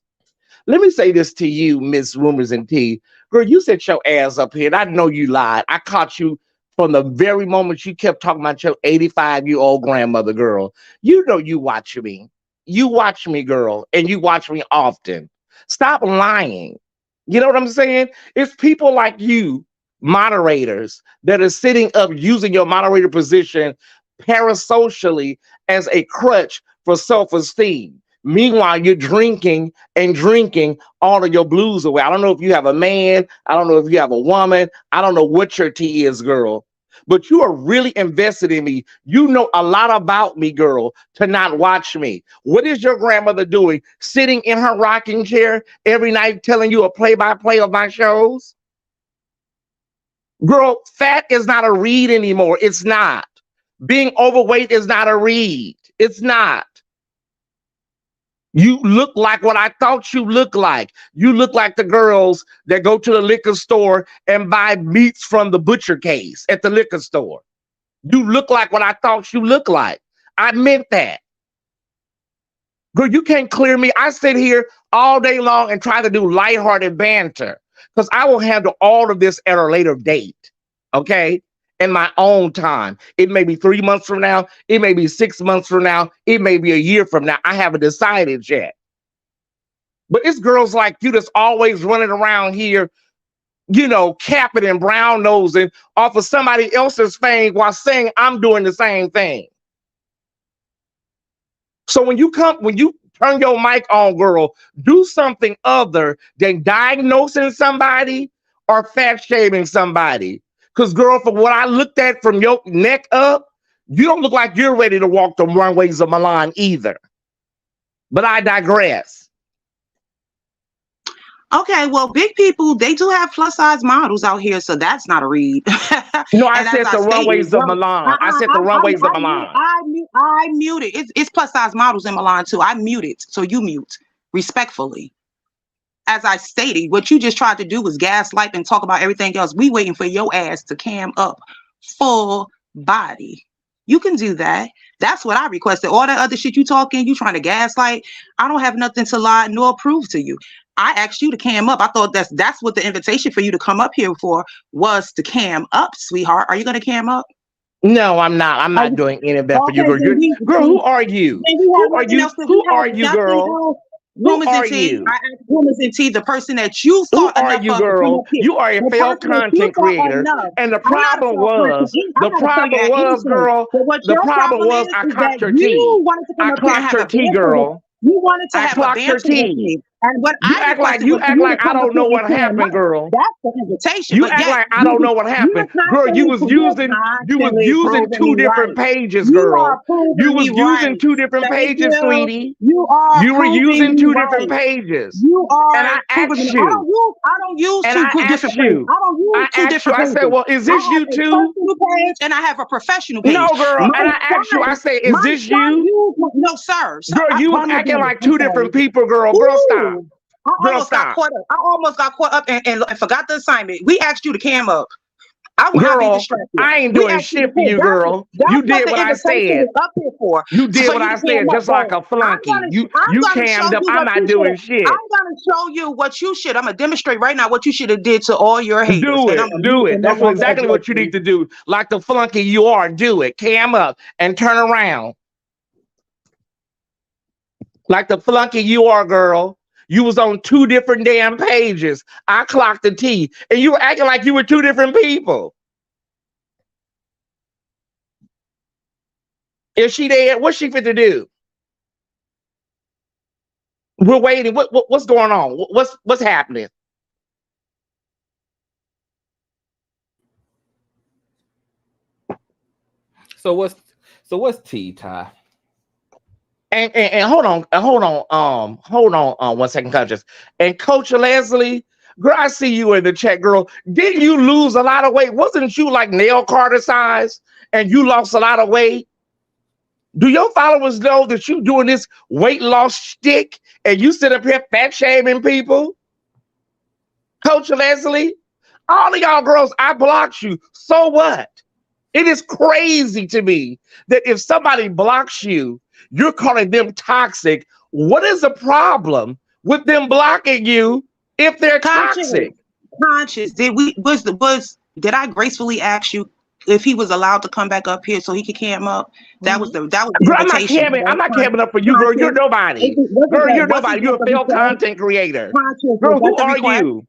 Let me say this to you, Miss Rumors and Tea. Girl, you set your ass up here, and I know you lied. I caught you from the very moment you kept talking about your 85-year-old grandmother, girl. You know you watch me. You watch me, girl, and you watch me often. Stop lying. You know what I'm saying? It's people like you moderators that are sitting up using your moderator position parasocially as a crutch for self-esteem. Meanwhile, you're drinking and drinking all of your blues away. I don't know if you have a man. I don't know if you have a woman. I don't know what your tea is, girl. But you are really invested in me. You know a lot about me, girl, to not watch me. What is your grandmother doing? Sitting in her rocking chair every night telling you a play-by-play of my shows? Girl, fat is not a read anymore. It's not. Being overweight is not a read. It's not. You look like what I thought you looked like. You look like the girls that go to the liquor store and buy meats from the butcher case at the liquor store. You look like what I thought you looked like. I meant that. Girl, you can't clear me. I sit here all day long and try to do lighthearted banter because I will handle all of this at a later date, okay? In my own time. It may be 3 months from now. It may be 6 months from now. It may be a year from now. I haven't decided yet. But it's girls like you that's always running around here, you know, capping and brown nosing off of somebody else's fame while saying I'm doing the same thing. So when you turn your mic on, girl, do something other than diagnosing somebody or fat shaming somebody. Because, girl, from what I looked at from your neck up, you don't look like you're ready to walk the runways of Milan either. But I digress. Okay, well, big people, they do have plus size models out here, so that's not a read. No, I said the runways of Milan. I said the runways of Milan. I muted. It's plus size models in Milan too. I muted, so you mute respectfully. As I stated, what you just tried to do was gaslight and talk about everything else. We waiting for your ass to cam up full body. You can do that. That's what I requested. All that other shit you talking, you trying to gaslight. I don't have nothing to lie nor prove to you. I asked you to cam up. I thought that's what the invitation for you to come up here for was, to cam up, sweetheart. Are you going to cam up? No, I'm not. I'm not doing any of that for you, girl. Girl, who are you? Who are you? Who are you, girl? Rumors and tea. I asked Rumors and tea, the person that you thought enough of. Who are you, girl? You are a failed content creator. And the problem was, girl, the problem was I clocked your tea. I clocked your tea, girl. You wanted to have a banter with me. And what you act like I don't know what happened, girl. That's the invitation. You act like I don't know what happened, girl. You was using two different pages, girl. You was using two different pages, sweetie. You were using two different pages. You are. And I asked you. I don't use two different pages. I don't use two different pages. I said, well, is this you too? And I have a professional page. No, girl. And I asked you. I said, is this you? No, sir. Girl, you was acting like two different people, girl. Girl, stop. I almost got caught up and forgot the assignment. We asked you to cam up. I will not be distracted. I ain't doing shit for you, girl. You did what I said. You did what I said, just like a flunky. You cammed up. I'm not doing shit. I'm gonna show you what you should. I'm gonna demonstrate right now what you should have did to all your haters. Do it. That's exactly what you need to do. Like the flunky you are, do it. Cam up and turn around. Like the flunky you are, girl. You was on two different damn pages. I clocked the T, and you were acting like you were two different people. Is she there? What's she fit to do? We're waiting. What's going on? What's happening? So what's tea, Ty? And hold on, 1 second, Conscious. And Coach Leslie, girl, I see you in the chat, girl. Didn't you lose a lot of weight? Wasn't you like nail Carter size and you lost a lot of weight? Do your followers know that you doing this weight loss shtick and you sit up here fat shaming people? Coach Leslie, all of y'all girls, I blocked you. So what? It is crazy to me that if somebody blocks you, you're calling them toxic. What is the problem with them blocking you if they're toxic? Conscious, did I gracefully ask you if he was allowed to come back up here so he could cam up? That was the invitation. I'm not camming up for you, girl. You're nobody. Girl, you're nobody. You're a failed content creator. Girl, who are you?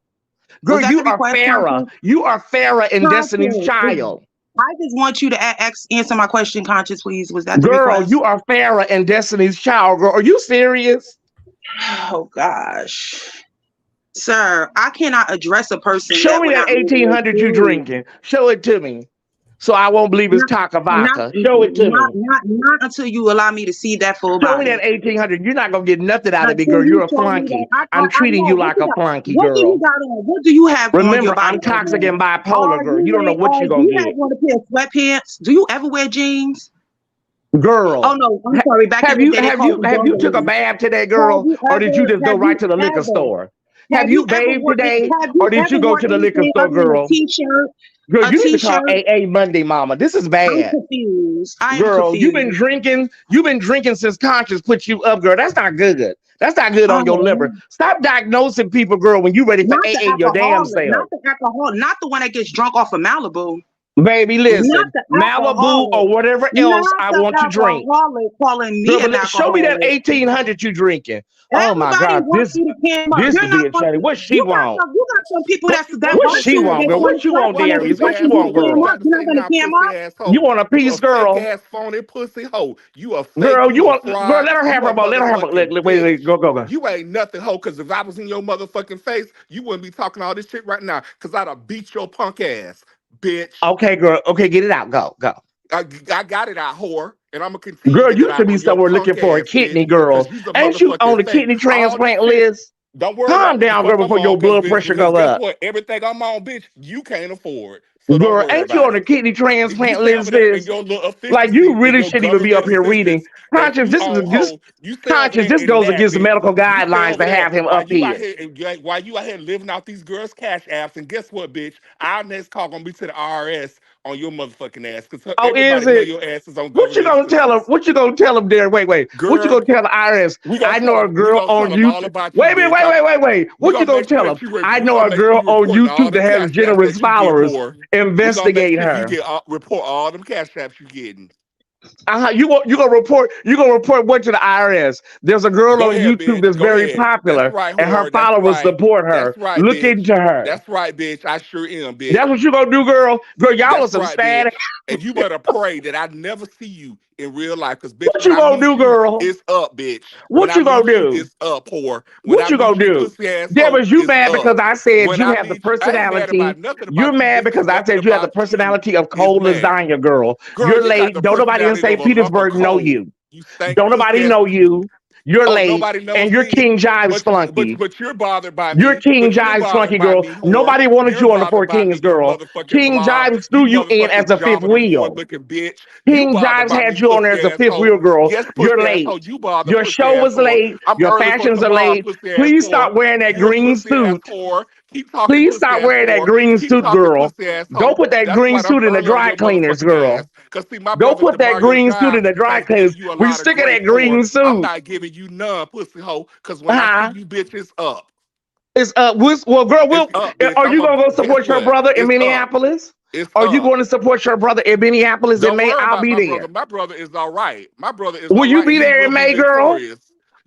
Girl, you are Farrah. You are Farrah in Destiny's Child. I just want you to answer my question, Conscious, please. Was that the girl? Request? You are Farrah in Destiny's Child, girl. Are you serious? Oh gosh, sir, I cannot address a person. Show me that 1800 you drinking. Show it to me, so I won't believe it's Taka Vodka. Show it to me. Not until you allow me to see that full body. Show me that 1800. You're not gonna get nothing out of me, girl. You're a flunky. I'm treating you like a flunky, girl. What do you got on? What do you have? Remember, I'm toxic and bipolar, girl. You don't know what you're gonna get. Do you want a pair of sweatpants? Do you ever wear jeans? Girl. Oh no, I'm sorry. Have you took a bath today, girl? Or did you just go right to the liquor store? Have you bathed today? Or did you go to the liquor store, girl? T-shirt. Girl, you need to call AA Monday, mama. This is bad. I'm confused. Girl, you've been drinking since Conscious put you up, girl. That's not good. That's not good on your liver. Stop diagnosing people, girl, when you ready for AA your damn self. Not the alcohol, not the one that gets drunk off of Malibu. Baby, listen, Malibu or whatever else I want to drink. Calling me girl, show me that 1800 you drinking. Oh my God, this bitch, what she want? You got some people what she want, girl? What you want, Darius? What you want, girl? You want a piece, girl? Ass phony pussy hoe. You a fake girl. You want, girl? Let her have her ball. Let her have her. Wait, go. You ain't nothing, hoe. Because if I was in your motherfucking face, you wouldn't be talking all this shit right now. Because I'd have beat your punk ass. Bitch. Okay, girl. Okay, get it out. Go. I got it out, whore. And I'm gonna continue. Girl, you should be somewhere looking for a kidney, girl. Ain't you on the kidney transplant list? Don't worry. Calm down, girl, before your blood pressure go up. What? Everything I'm on, bitch, you can't afford. So girl, ain't you on the kidney transplant list? Like you really shouldn't even be up here reading. Conscious, this goes against the medical guidelines to have him up here. While you out here living out these girls' cash apps, and guess what, bitch? Our next call gonna be to the IRS on your motherfucking ass. Oh, is it? Your ass is on what you gonna tell him? What you gonna tell him there? Wait. Girl, what you gonna tell the IRS? I know a girl on YouTube. Wait. What you gonna tell him? I know a girl on YouTube that has generous followers. Investigate her. You get report all them cash apps you getting. You gonna report what to the IRS? There's a girl on YouTube that's very popular, and her followers support her. Look into her. That's right, bitch. I sure am, bitch. That's what you gonna do, girl. Girl, y'all are some sad. And you better pray that I never see you in real life, because bitch, what you gonna do, girl? It's up, bitch. What you gonna do? It's up, whore. What you gonna do? Yeah, but you mad because I said you have the personality. You're mad because I said you have the personality of cold lasagna, girl. You're late. Don't nobody in St. Petersburg know you. Don't nobody know you. You're late, and you're King Jives flunky. But you're bothered by me. You're King Jives flunky, girl. Nobody wanted you on the Four Kings, girl. King Jives threw you in as a fifth wheel. King Jives had you on there as a fifth wheel, girl. You're late. Your show was late. Your fashions are late. Please stop wearing that green suit. Please stop wearing that green suit, girl. Go put that green suit in the dry cleaners, girl. Go put that green suit in the dry cleaners. We stick of that green suit. I'm not giving you none, pussy hoe, because when I see you bitches up. It's up. Well, girl, are you gonna go support your brother in Minneapolis? Are you going to support your brother in Minneapolis in May? I'll be there. My brother is all right. My brother is. Will you be there in May, girl?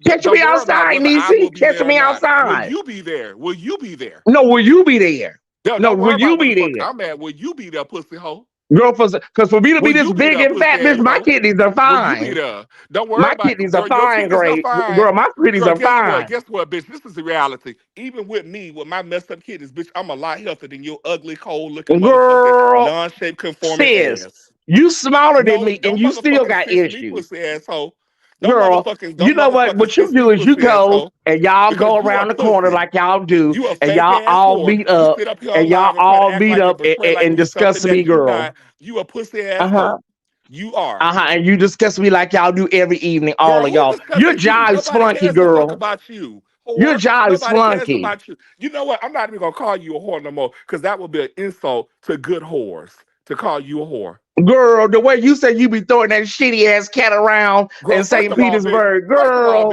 Catch me outside, Niecy. Catch me outside. Will you be there? Will you be there? No, will you be there? No, will you be there? I'm mad. Will you be there, pussy hoe? Girl, because for me to be this big and fat bitch, my kidneys are fine. Don't worry my kidneys are fine, great. Girl, my kidneys are fine. Guess what, bitch? This is the reality. Even with me, with my messed up kidneys, bitch, I'm a lot healthier than your ugly, cold-looking girl, non-shaped conforming ass. You smaller than me, and you still got issues. Pussy asshole. Girl, you know what you do is you go and y'all go around the corner like y'all do, and y'all all beat up, and y'all all beat up and discuss me, girl. You a pussy asshole. You are. And you discuss me like y'all do every evening, all of y'all. You're Jives flunky, girl. About you. You're Jives flunky. You know what? I'm not even gonna call you a whore no more, because that would be an insult to good whores to call you a whore. Girl, the way you said you be throwing that shitty ass cat around in St. Petersburg, girl.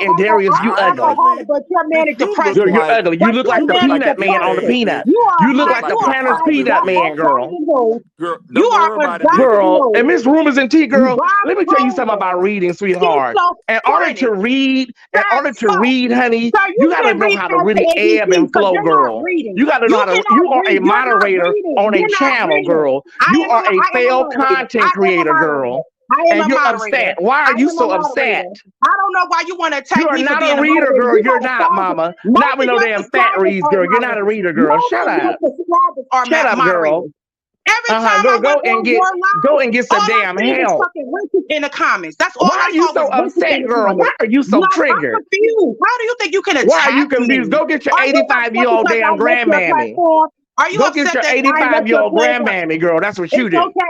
and Darius, you ugly. But you're manic depressive. Girl, you're ugly. You look like the peanut man on the peanut. You look like the Planner's peanut man, girl. You are a girl. And Miss Rumors and Tea, girl. Let me tell you something about reading, sweetheart. In order to read, honey, you gotta know how to really ebb and flow, girl. You gotta know how to. You are a moderator on a channel, girl. You are a failed content creator, girl. And you're upset. Why are you so upset? I don't know why you want to attack me. You're not a reader, girl. You're not, mama. Not with no damn fat reads, girl. You're not a reader, girl. Shut up. Shut up, girl. Every time I go and get some damn help. In the comments. That's all. Why are you so upset, girl? Why are you so triggered? How do you think you can attack me? Why are you confused? Go get your 85-year-old damn grandmammy. Go get your 85-year-old grandmammy, girl. That's what you do. Okay,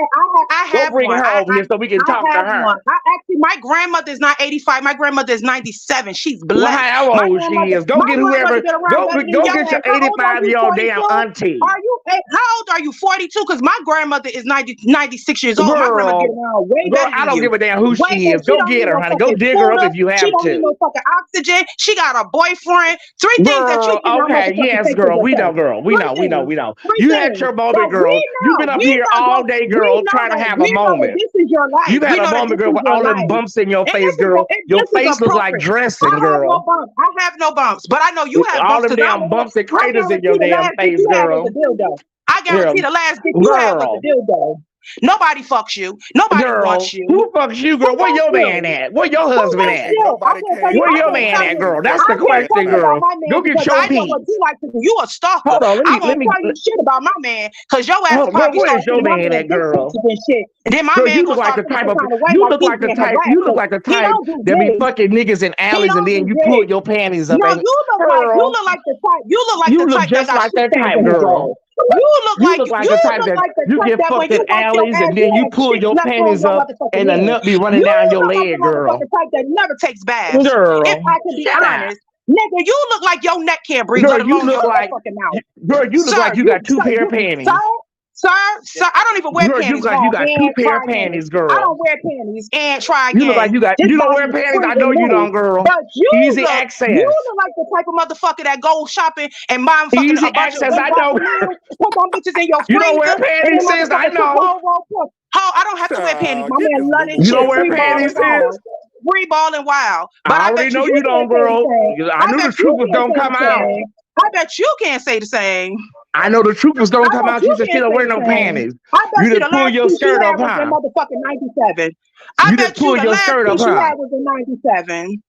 I have Go bring her over here so we can talk to her. Actually, my grandmother is not 85. My grandmother is 97. She's blessed. Well, how old she is? Go get whoever. Go get your 85-year-old damn auntie. Are you How old are you? 42? Because my grandmother is 96 years old. My grandma get around way better than I don't you. give a damn who she is. Go get her, honey. Go dig her up if you have to. She don't need no fucking oxygen. She got a boyfriend. Three things that you okay, yes, girl. We know, girl. We know. You had your moment, girl. You've been up here all day, girl, trying to have a moment. This is your life. You've had a moment, girl, with all them bumps in your face, girl. Your face looks like dressing, girl. I have no bumps, but I know you have all them damn bumps and craters in your damn face, girl. I guarantee the last dick you had was a dildo. Nobody fucks you. Nobody wants you. Who fucks you, girl? Where your man at? Where your husband at? Where your man at, girl? That's the question, girl. Go get your piece. You a stalker. Hold on, let me tell you shit about my man, cause your ass probably where's your man at, girl? And then my man you look like the type of you look like the type that be fucking niggas in alleys and then you pull your panties up. No, you look like the type. You look just like that type, girl. You look like the type that you get fucked in alleys and then you pull your panties up and the nut be running down your leg, girl. The type that never takes baths. Girl, if I can be honest, nigga, you look like your neck can't breathe. Girl, you look like you got two pair of panties. Sir, I don't even wear panties. You look like you got two pair of panties, girl. I don't wear panties and try again. You look like you don't wear panties. I know you don't, girl. But easy access. You look like the type of motherfucker that go shopping and buy fucking easy access. I know. Put on bitches in your You don't wear panties, sis. I know. I don't have to wear panties. My man London. You don't wear panties, sis. Free ball and wild. But I already know you don't, girl. I knew the truth was gonna come out. I bet you can't say the same. I know the truth was gonna come out. You said she don't wear no panties. You didn't pull your skirt up, huh? Motherfucking 97. I bet you the last piece you had was in 97.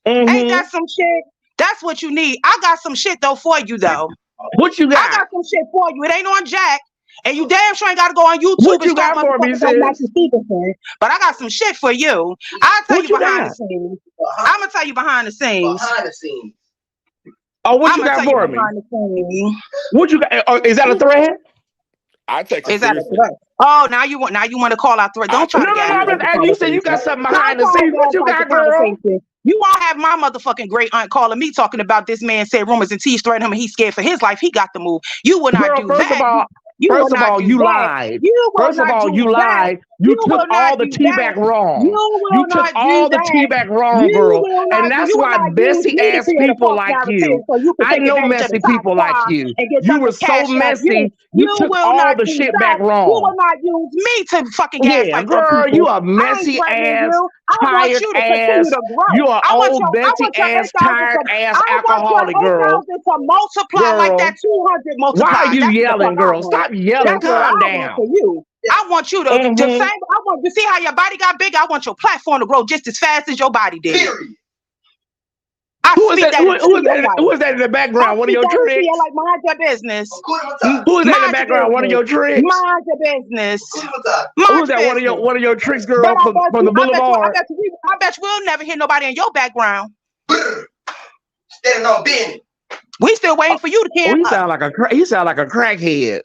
Ain't that some shit? That's what you need. I got some shit though for you though. What you got? I got some shit for you. It ain't on Jack. And you damn sure ain't gotta go on YouTube. What you got for me, sis? But I got some shit for you. I'll tell you behind the scenes. I'm gonna tell you behind the scenes. Oh, what you got for me? What you got? Is that a threat? I take Is that a threat? Oh, now you want to call out threat. Don't try to get No, you said you got something behind the scenes. What you got, girl? You won't have my motherfucking great aunt calling me talking about this man said rumors and tease threatening him and he's scared for his life. He got to move. You will not do that. First of all, you lied. First of all, you lied. You took all the tea back wrong. You took all the tea back wrong, girl. And that's why messy ass people like you. I know messy people like you. You were so messy. You took all the shit back wrong. You will not use me to fucking gaslight girl. You a messy ass, tired ass. You are old, messy ass, tired ass alcoholic, girl. To multiply like that 200 multiply. Why are you yelling, girl? Stop yelling. Calm down. I want you to I want to see how your body got big. I want your platform to grow just as fast as your body did. Period. Who is that in the background? One of your tricks? Like, mind your business. Who is that in the background? One of your tricks? Mind your business. Who is that? One of your tricks, girl, from the boulevard? I bet you we'll never hear nobody in your background. Standing on business. We still waiting for you to hear. You sound like a crackhead.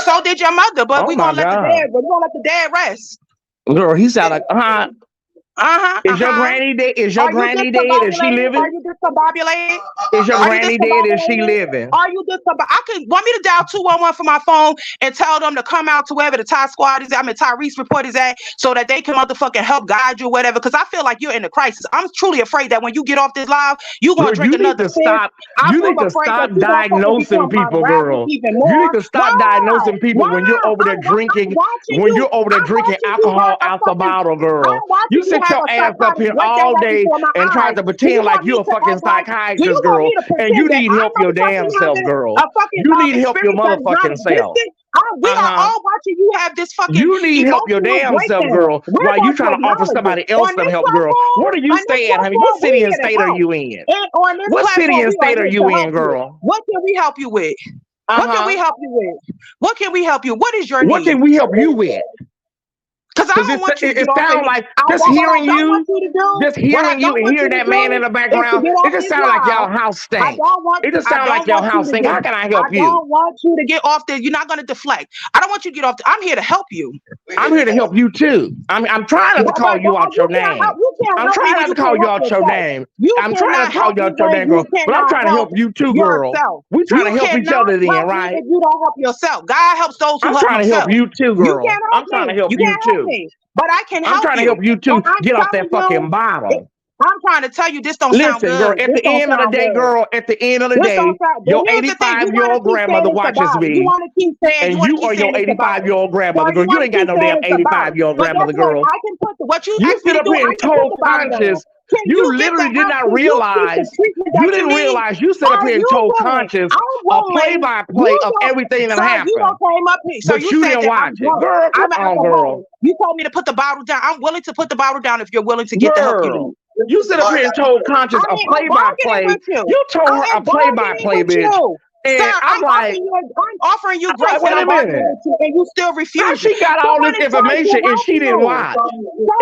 So did your mother, but we're gonna let the dad rest. Girl, he sound like Is your granny dead? Is your granny dead? Is she living? Are you discombobulated? Is your granny dead? Is she living? Are you discombobulated? I could want me to dial 211 for my phone and tell them to come out to wherever the Ty squad is at. Tyrese report is at, so that they can motherfucking help guide you or whatever. Because I feel like you're in a crisis. I'm truly afraid that when you get off this live, you're gonna drink another sip. You need to stop diagnosing people, girl. You need to stop diagnosing people when you're over there drinking. When you're over there drinking alcohol out the bottle, girl. You sit your ass up here all day and try to pretend like you're a fucking psychiatrist, girl, and you need help your damn self, girl. You need help your motherfucking self. We are all watching you have this fucking. You need help your damn self, girl. While you trying to offer somebody else some help, girl. Where do you stay at, honey? What city and state are you in? What city and state are you in, girl? What can we help you with? What can we help you with? What can we help you? What is your need? What can we help you with? Because I don't want you to it sounds like just hearing you and hearing that man in the background, it just sounds like y'all house stink. It just sounds like y'all house stink. How can I help you? I don't want you to get off there. You're not going to deflect. I don't want you to get off there. I'm here to help you. I'm here to help you too. I'm trying not to call you out your name. I'm trying not to call you out your name. I'm trying to call you out your name, girl. But I'm trying to help you too, girl. We trying to help each other then, right? If you don't help yourself, God helps those who help themselves. I'm trying to help you too, girl. I'm trying to help you too. But I can help you. I'm trying to help you too. Get off that fucking bottle. I'm trying to tell you, this don't sound good. Listen, girl, at the end of the day, girl, at the end of the day, your 85-year-old grandmother watches me. And you are your 85-year-old grandmother, girl. You ain't got no damn 85-year-old grandmother, girl. I can put what you sit up here and told Conscious. You literally did not realize. You didn't realize you sit up here and told Conscious a play-by-play of everything that happened. But you didn't watch it. Girl, come on, girl. You told me to put the bottle down. I'm willing to put the bottle down if you're willing to get the help you need. You sit up here and told Conscious a play-by-play. You told her a play-by-play, bitch. And Sir, I'm like, I'm offering you grace, wait a minute, and you still refuse. She got all this information and she didn't watch.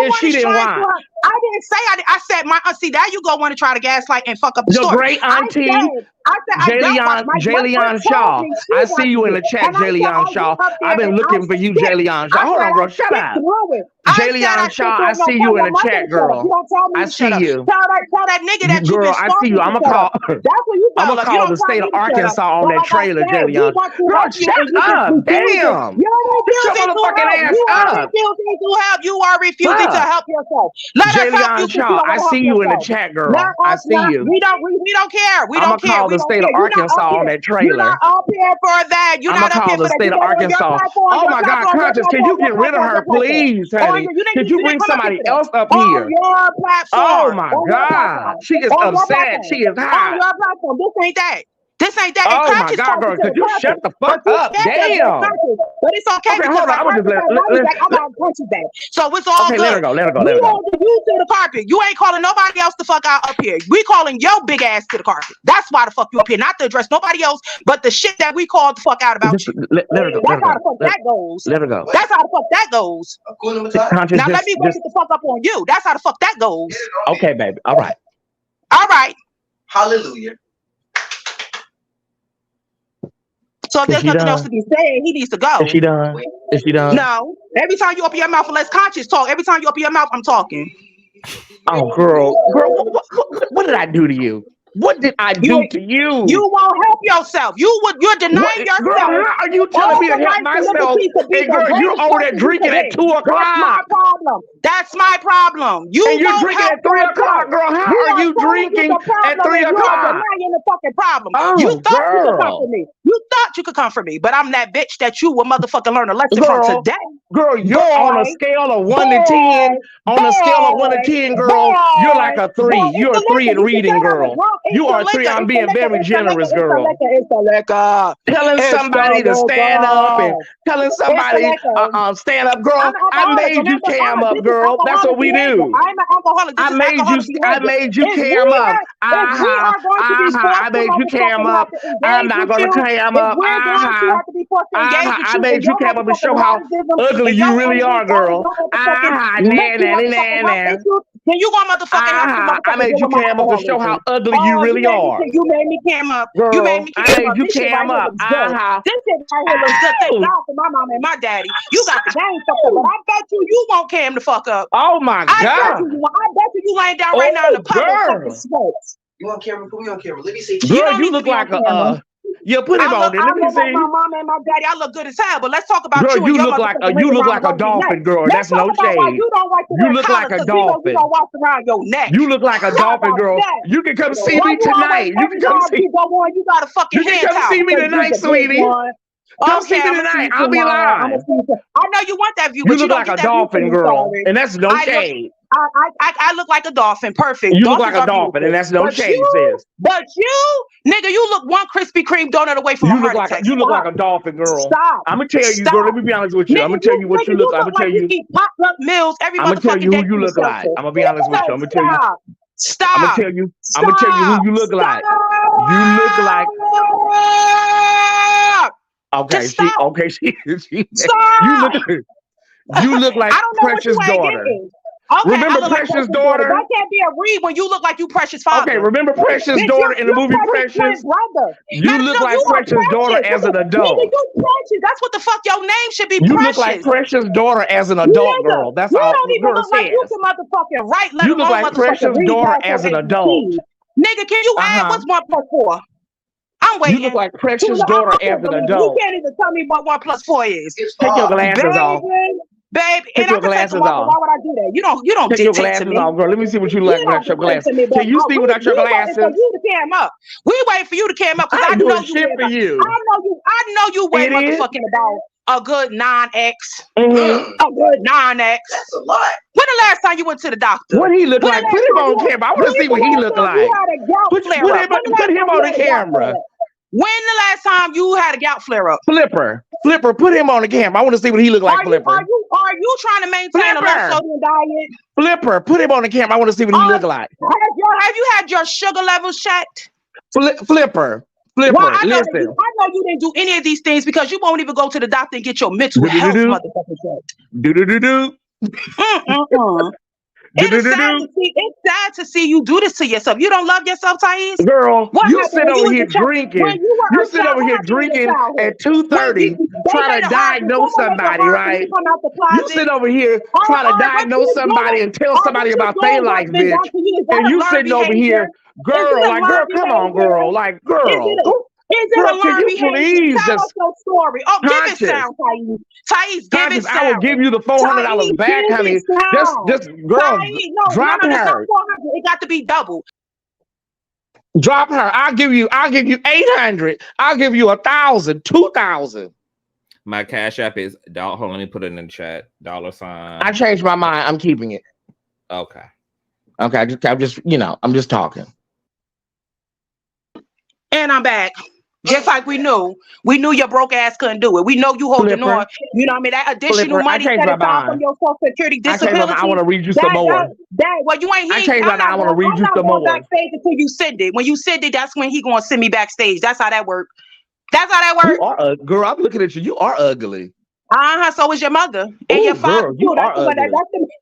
And she didn't watch. I didn't say I said my see, there you go, want to try to gaslight and fuck up the story. Your great auntie, Jayleon Shaw. I see you in the chat, Jayleon Shaw. I've been looking for you, Jayleon Shaw. Hold on, girl, shut up. Jayleon Shaw, I see you in the chat, girl. I see you. Tell that nigga that you girl, I see you. I'm gonna call the state of Arkansas on that trailer, Jayleon. Girl, shut up. Damn. Shut your motherfucking ass up. You are refusing to help yourself. Jayleon Shaw, I see you in the chat, girl. I see you. We don't care. We don't care. I'm gonna call the state of Arkansas on that trailer. You're not up here for that. You're not up here for that. I'm gonna call the state of Arkansas. Oh my God, Conscious, can you get rid of her, please, honey? Could you bring somebody else up here? Oh my God, she is upset. She is hot. This ain't that. Oh my God, girl, could you shut the fuck up? Damn. But it's okay. Okay, hold on. I'm gonna punch you back. So it's all good. Let her go. You to the carpet. You ain't calling nobody else the fuck out up here. We calling your big ass to the carpet. That's why the fuck you up here, not to address nobody else, but the shit that we called the fuck out about you. Let her go. That's how the fuck that goes. Let her go. That's how the fuck that goes. Now let me go get the fuck up on you. That's how the fuck that goes. Okay, baby. All right. All right. Hallelujah. So if there's nothing else to be said, he needs to go. Is she done? Is she done? No. Every time you open your mouth, let's Conscious talk. Every time you open your mouth, I'm talking. Oh, girl, what did I do to you? What did I do to you? You won't help yourself. You're denying yourself. Girl, how are you telling me to help myself? Hey, girl, you're over there drinking at 2 o'clock. That's my problem. That's my problem. And you're drinking at 3 o'clock, girl. How are you drinking at 3 o'clock? You're the fucking problem. Oh, you thought you could come for me. You thought you could come for me, but I'm that bitch that you will motherfucking learn a lesson from today. Girl, you're on a scale of 1 to 10. On a scale of 1 to 10, girl, you're like a 3. You're a 3 in reading, girl. You are a 3. I'm being very generous, girl. Telling somebody to stand up and telling somebody stand up, girl. I made you cam up, girl. That's what we do. I'm an alcoholic. I made you cam up. I made you cam up. I'm not gonna cam up. I made you cam up and show how ugly you really are, girl. Then you gonna motherfucking I made you cam up to show how ugly you really are. You made me cam up. Girl, you made me cam up. I made you cam up. This shit right here looks good. Thank God for my mom and my daddy. You got the game fucked up, but I bet you won't cam the fuck up. Oh my God. I bet you laying down right now in the public sweats. You on camera? Put me on camera. Let me see. Girl, you look like a you put him on there. Let me see. My mom and my daddy, I look good as hell. But let's talk about girl, you. You look like a dolphin, girl. That's no shade. You look like a dolphin. You look like a dolphin, girl. You can come see me tonight. You can come see. You got a fucking hand. You can come see me tonight, sweetie. Come see me tonight. I'll be live. I know you want that view. You look like a dolphin, girl, and that's no shade. I look like a dolphin. Perfect. You look like a dolphin, and that's no shade, sis. But you, nigga, you look one Krispy Kreme donut away from a heart attack. You look like a dolphin, girl. Stop. I'm gonna tell you, girl. Let me be honest with you. I'm gonna tell you what you look like. I'm gonna tell you. Pop-up meals every I'm gonna tell you who you look like. I'm gonna be honest with you. I'm gonna tell you. Stop. I'm gonna tell you who you look like. You look like. Okay, you look like Precious' daughter. Okay, Remember I look like Precious' daughter? That can't be a Reid when you look like you Precious' father. Okay, remember Precious' daughter in the movie Precious? Brother. You look like Precious' daughter as an adult. Nigga, you Precious. That's what the fuck your name should be. You Precious. look like Precious' daughter as an adult girl. That's all. You don't even girl look like you can motherfucking write. You look like Precious' daughter as an adult. Nigga, can you add what's 1 + 4? I'm waiting. You look like Precious' daughter as an adult. You can't even tell me what 1 + 4 is. Take your glasses off. Babe, take your glasses off. Why would I do that? You don't take your dictate glasses to me. off, girl. Let me see what you look like without your glasses. Can you see without your glasses? We waiting for you to cam up. We waiting for you to cam up because I know you. Shit for you. I know you weigh motherfucking about a good 9X. Mm-hmm. A good 9X. That's a lot. When the last time you went to the doctor? What he look like? Put him on camera. I want to see what he look like. Put him on the camera. When the last time you had a gout flare up? Flipper, put him on the camera. I want to see what he look like. Flipper. Are you trying to maintain a low sodium diet? Flipper, put him on the camera. I want to see what he look like. Have you had your sugar levels checked? Flipper. Well, I know listen. I know you didn't do any of these things because you won't even go to the doctor and get your mental health motherfucking checked. It's sad to see you do this to yourself. You don't love yourself, Tyesse? Girl, you sit over here drinking. You sit over here drinking at 2:30 trying to diagnose somebody, right? You sit over here trying to diagnose somebody and tell somebody about their life, bitch. And you sitting over here, girl, come on, girl. Like, girl. Is it a learned behavior? Tell us your story. Oh, Conscious. give it sound, Tyesse. Tyesse, give it sound. I will give you the $400 back, honey. Just girl, drop her. It got to be double. Drop her. I'll give you 800. I'll give you 1,000, 2,000. My Cash App is hold on, let me put it in the chat. $. I changed my mind. I'm keeping it. Okay. I'm just talking. And I'm back. Just like we knew your broke ass couldn't do it. We know you holding on. You know what I mean? That additional money set aside from your Social Security disability. I want to read you some more. Well, you ain't. I changed my mind. I want to read you some more. Backstage until you send it. When you send it, that's when he gonna send me backstage. That's how that works. That's how that works. Girl, I'm looking at you. You are ugly. So is your mother and your father. Girl,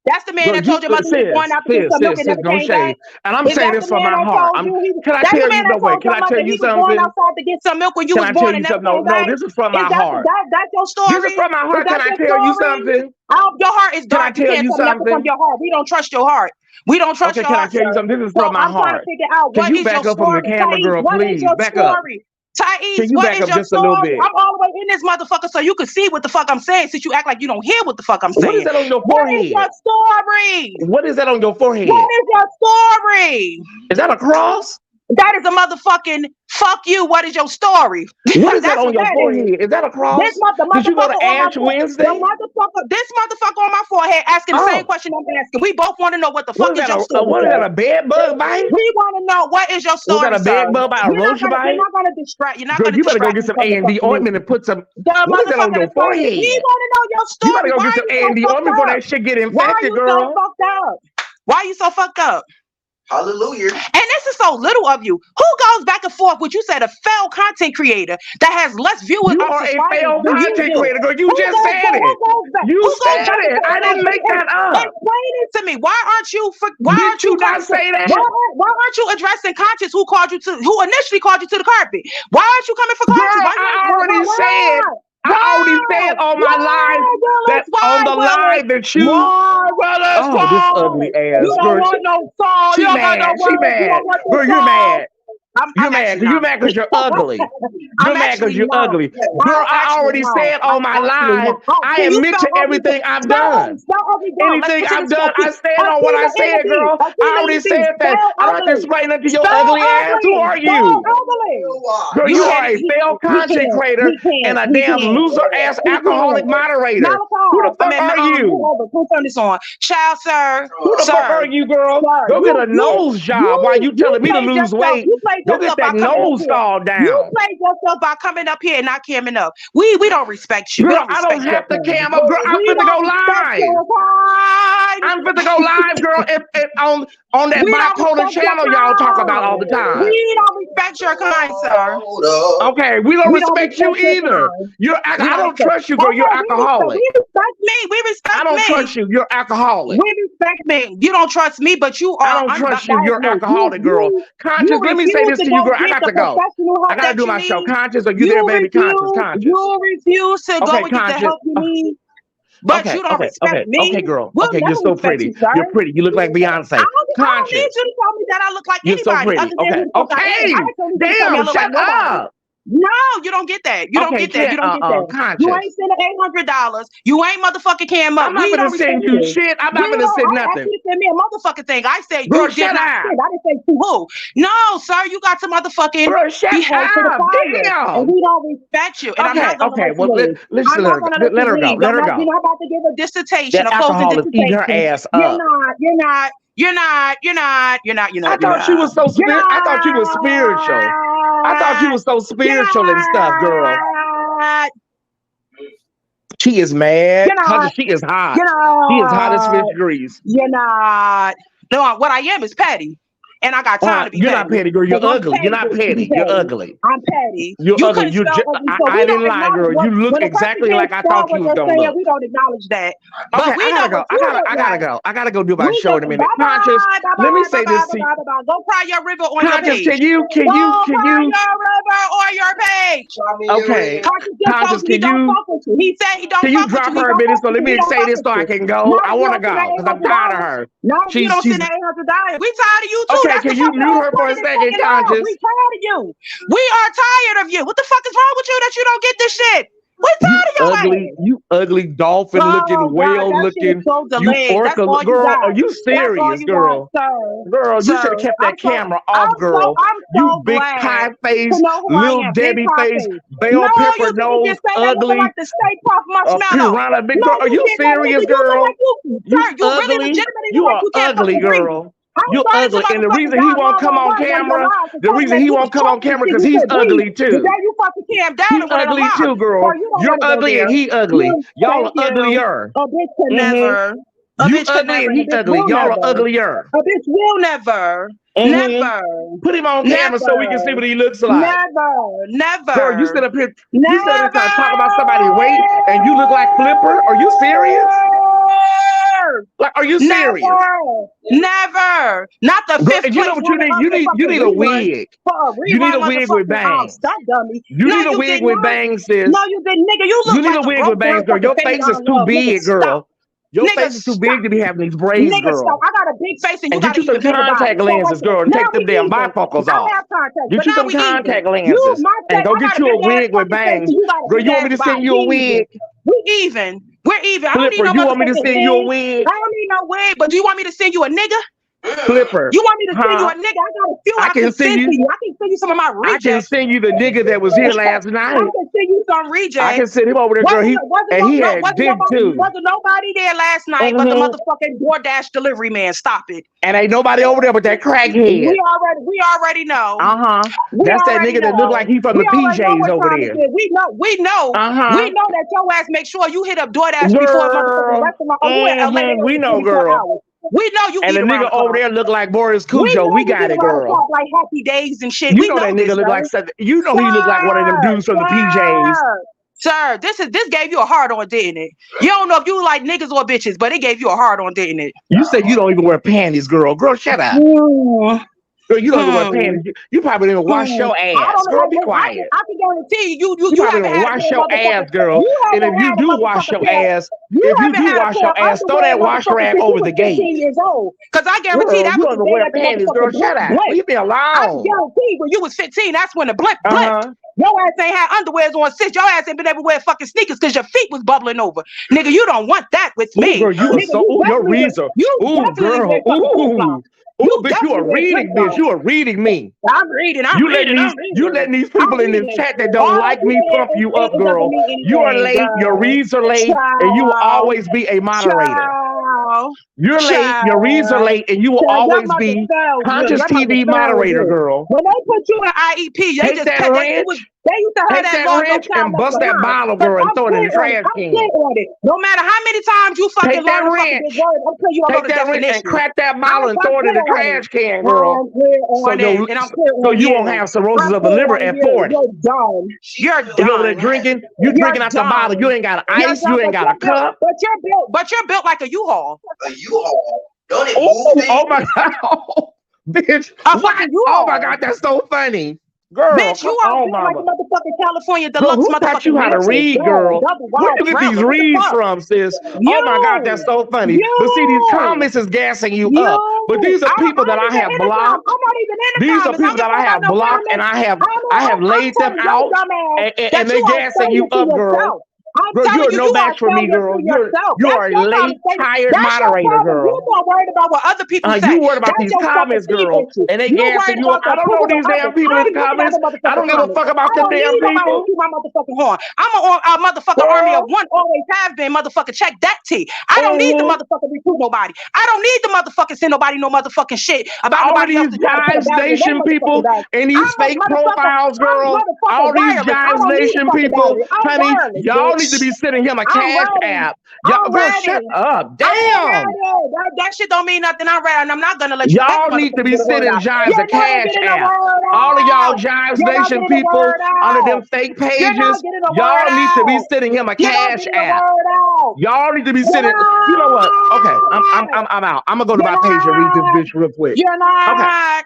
that's the man that told your mother he was going out to get some milk and never came back. And I'm saying this from my heart. Can I tell you something? Can I tell you something? Going outside to get some milk when you was born and never came back. No, this is from my heart. That's your story. This is from my heart. Can I tell you something? Your heart is dark. Can I tell you something? From your heart. We don't trust your heart. We don't trust your heart. Can I tell you something? This is from my heart. Can you back up from the camera, girl, please? Back up. Tyesse, what is your story? I'm all the way in this motherfucker so you can see what the fuck I'm saying since you act like you don't hear what the fuck I'm saying. What is that on your forehead? What is your story? What is that on your forehead? What is your story? Is that a cross? That is a motherfucking fuck you. What is your story? What is that on your forehead? Is that a cross? Did you go to Ash Wednesday? This motherfucker on my forehead asking the same question I'm asking. We both want to know what the fuck is your story. What is that, a bed bug bite? We want to know what is your story. Was that a bed bug bite, a roach bite? You're not going to distract. You're not going to distract. You better go get some A&D ointment and put some. What is that on your forehead? We want to know your story. You better go get some A&D ointment before that shit get infected, girl. Why are you so fucked up? Hallelujah. And this is so little of you. Who goes back and forth with you said a failed content creator that has less viewers? You are a failed content creator, girl. You just said it. You said it. I didn't make that up. Explain it to me. Why aren't you? Did you not say that? Why aren't you addressing Conscious? Who initially called you to the carpet? Why aren't you coming for Conscious? Girl, I already said on my live that on the live that you. This ugly ass. You don't want no song. She mad. Girl, you're mad. You're mad because you're ugly. You're mad because you're ugly. Girl, I already said on my live, I admit to everything I've done. Anything I've done, I stand on what I said, girl. I already said that. I don't have to explain it to your ugly ass. Who are you? Girl, you are a failed content creator and a damn loser ass alcoholic moderator. Who the fuck are you? Who turned this on? Child, sir. Who the fuck are you, girl? Go get a nose job while you telling me to lose weight. Go get that nose fall down. You played yourself by coming up here and not camming up. We don't respect you. Girl, I don't have to cam up. Girl, I'm finna go live. I'm finna go live, girl, on that bipolar channel y'all talk about all the time. We don't respect respect your kind, sir. Okay, we don't respect you either. I don't trust you, girl. You're alcoholic. We respect me. We respect me. I don't trust you. You're alcoholic. We respect me. You don't trust me, but you are. I don't trust you. You're alcoholic, girl. Conscious, let me say this to you, girl. I got to go. I got to do my show. Conscious, are you there, baby? Conscious. You refuse to go and get the help you need. But you don't respect me. Okay, girl. Okay, you're so pretty. You're pretty. You look like Beyonce. I don't need you to tell me that I look like anybody. You're so pretty. Okay. Damn, shut up. No, you don't get that. You don't get that. You don't get that. You ain't sending $800. You ain't motherfucking cam up. I'm not gonna send you shit. I'm not gonna send nothing. You send me a motherfucking thing. I say bro, you did not send. I didn't say to who. No, sir, you got to motherfucking bro, shut up. Damn. And we don't respect you. And okay, okay. Well, listen, let her go. Let her go. Let her go. You're not about to give a dissertation. That alcohol is eating her ass up. You're not. I thought she was so spiritual. I thought you was spiritual. I thought you was so spiritual and stuff, girl. She is mad. She is hot. She is hot as 50 degrees. You're not. No, what I am is petty. And I got time to be You're not petty, girl. You're ugly. You're not petty. You're ugly. I'm petty. You're ugly. I didn't lie, girl. You look exactly like I thought you was gonna look. We don't acknowledge that. Okay, I gotta go. I gotta go do my show in a minute. Conscious, let me say this to you. Go cry your river on your page. Can you? Go cry your river on your page. Okay. Conscious, can you? He said he don't. Can you drop her a minute? So let me say this so I can go. I want to go because I'm tired of her. No, you don't send that $800. We tired of you too. Okay, can you mute her for a second, Conscious? We tired of you. We are tired of you. What the fuck is wrong with you that you don't get this shit? We're tired of ugly, you ugly dolphin looking, whale looking, you orca girl. Are you serious, girl? Girl, you should have kept that camera off, girl. You big pie face, little Debbie face, bell pepper nose, ugly. Piranha, big girl. Are you serious, girl? You ugly. You are ugly, girl. You're ugly, and the reason he won't come on camera, because he's ugly too. He's ugly too, girl. You're ugly and he ugly. Y'all are uglier. A bitch can never. You ugly and he ugly. Y'all are uglier. A bitch will never. Never. Put him on camera so we can see what he looks like. Never. Girl, you sit up here. You sit up here trying to talk about somebody's weight, and you look like Flipper. Are you serious? Like, are you serious? Never. Not the fifth. You know what you need? You need a wig. You need a wig with bangs. Stop, dummy. You need a wig with bangs, sis. No, you didn't, nigga. You need a wig with bangs, girl. Your face is too big, girl. Your face is too big to be having these braids, girl. Stop. I got a big face and you got get you some contact lenses, girl, and take them damn bifocals off. Get you some contact lenses and go get you a wig with bangs. Girl, you want me to send you a wig? We even. We're even. Flipper, you want me to send you a wig? I don't need no wig, but do you want me to send you a nigga? Flipper. You want me to send you a nigga? I got a few I can send you. I can send you some of my rejects. I can send you the nigga that was here last night. I can send you some rejects. I can send him over there, girl. He had dick too. Wasn't nobody there last night but the motherfucking DoorDash delivery man. Stop it. And ain't nobody over there but that crackhead. We already know. That's that nigga that look like he from the PJs over there. We know. We know that your ass make sure you hit up DoorDash before motherfucking restaurant. We know, girl. We know you. And the nigga over there look like Boris Cujo. We got it, girl. Like Happy Days and shit. You know that nigga look like. You know he look like one of them dudes from the PJs. Sir, this gave you a hard on, didn't it? You don't know if you like niggas or bitches, but it gave you a hard on, didn't it? You said you don't even wear panties, girl. Girl, shut up. Girl, you don't even wear panties. You probably didn't wash your ass. Girl, be quiet. I can guarantee you probably didn't wash your ass, girl. And if you do wash your ass, throw that wash rag over the gate. Because I guarantee that was the day that panties, girl. Shut up. Leave me alone. I guarantee when you was 15, that's when the blip blipped. Your ass ain't had underwears on since. Your ass ain't been able to wear fucking sneakers because your feet was bubbling over. Nigga, you don't want that with me. Girl, you are so. Your reason. Ooh, girl. Ooh. Oh, bitch, you are reading, bitch. You are reading me. I'm reading. You letting these people in this chat that don't like me pump you up, girl. You are late. Your reads are late, and you will always be a moderator. You're late. Your reads are late, and you will always be Consciouztv moderator, girl. When they put you in IEP, they just they used to have that wrench and bust that bottle, girl, and throw it in the trash can. No matter how many times you fucking learn take that wrench and crack that bottle and throw it in the trash can, girl. So you won't have cirrhosis of the liver at 40. You're done. You're done. You over there drinking? You drinking out the bottle. You ain't got ice. You ain't got a cup. But you're built like a U-Haul. A U-Haul. Don't it move? Oh my God, bitch! Oh my God, that's so funny. Girl, bitch, you are like a motherfucking California deluxe. Who taught you how to read, girl? Where you get these reads from, sis? Oh my God, that's so funny. But see, these comments is gassing you up. But these are people that I have blocked. These are people that I have blocked, and I have laid them out, and they're gassing you up, girl. Girl, you're no match for me, girl. You are a late, tired moderator, girl. You're not worried about what other people say. You worried about these comments, girl. And they gassing you up. I don't know these damn people in the comments. I don't give a fuck about them damn people. I'm a motherfucking army of one, always have been, motherfucker. Check that T. I don't need the motherfucker recruit nobody. I don't need the motherfucker send nobody no motherfucking shit about nobody else. All these Jives Nation people and these fake profiles, girl. All these Jives Nation people, honey, y'all need to be sending him a cash app. Y'all, girl, shut up. Damn. That shit don't mean nothing. I'm ready, and I'm not gonna let you. Y'all need to be sending Jives a cash app. All of y'all Jives Nation people under them fake pages, y'all need to be sending him a cash app. Y'all need to be sending. You know what? Okay, I'm out. I'm gonna go to my page and read this bitch real quick. Okay.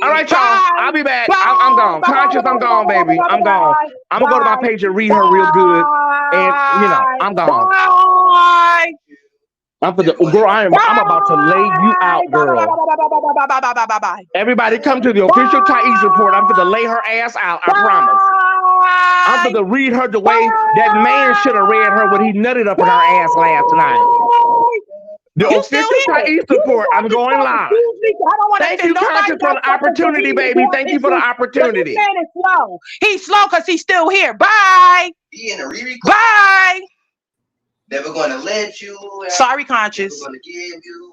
All right, y'all. I'll be back. I'm gone. Conscious, I'm gone, baby. I'm gone. I'm gonna go to my page and read her real good. And I'm gone. I'm for the girl. I'm about to lay you out, girl. Everybody, come to the official Tyesse report. I'm for to lay her ass out. I promise. I'm for to read her the way that man should have read her when he nutted up in her ass last night. The official Tyesse report. I'm going live. Thank you, Conscious, for the opportunity, baby. Thank you for the opportunity. This man is slow. He's slow because he's still here. Bye. He in a re-record. Bye. Never going to let you. Sorry, Conscious. Never going to give you.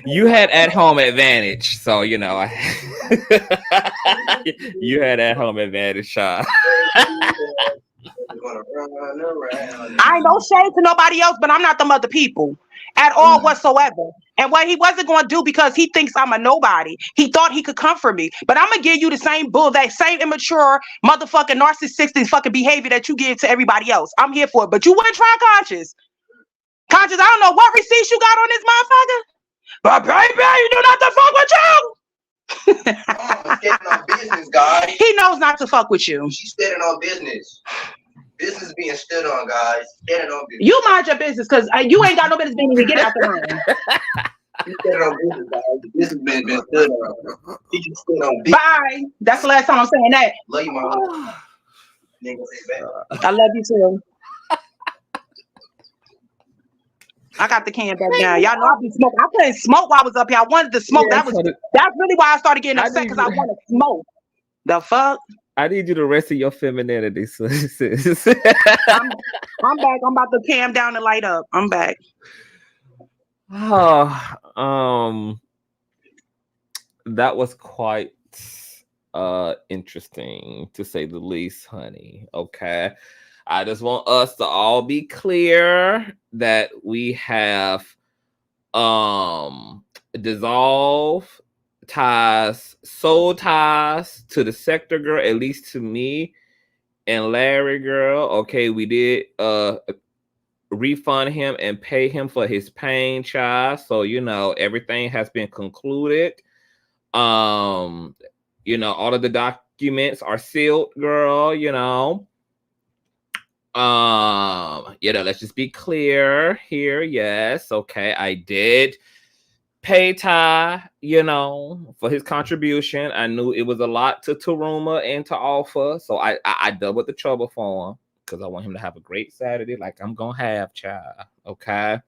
You had at-home advantage, so you know. You had at-home advantage, Sean. I ain't no shade to nobody else, but I'm not the mother people at all whatsoever. And what he wasn't going to do because he thinks I'm a nobody. He thought he could come for me. But I'm going to give you the same bull, that same immature motherfucking narcissistic fucking behavior that you give to everybody else. I'm here for it. But you wouldn't try Conscious. Conscious, I don't know what receipts you got on this motherfucker. But baby, you do not to fuck with you. Standing on business, guys. He knows not to fuck with you. She's standing on business. Business being stood on, guys. Standing on business. You mind your business, because you ain't got no business being to get out the room. You standing on business, guys. This has been stood on. He just stood on business. Bye. That's the last time I'm saying that. Love you, mama. I love you too. I got the can back now. Y'all know I be smoking. I couldn't smoke while I was up here. I wanted to smoke. Yeah, that's really why I started getting upset, because I want to smoke. The fuck? I need you to rest of your femininity, sis. I'm back. I'm about to cam down and light up. I'm back. Oh, that was quite interesting, to say the least, honey. Okay. I just want us to all be clear that we have dissolved ties, soul ties to the sector girl, at least to me and Larry girl. Okay, we did refund him and pay him for his pain, child. So you know everything has been concluded. You know, all of the documents are sealed, girl, you know. Let's just be clear here. Yes, okay, I did pay Ty, you know, for his contribution. I knew it was a lot to Taruma and to Alpha, so I doubled the trouble for him because I want him to have a great Saturday, like I'm gonna have, child. Okay.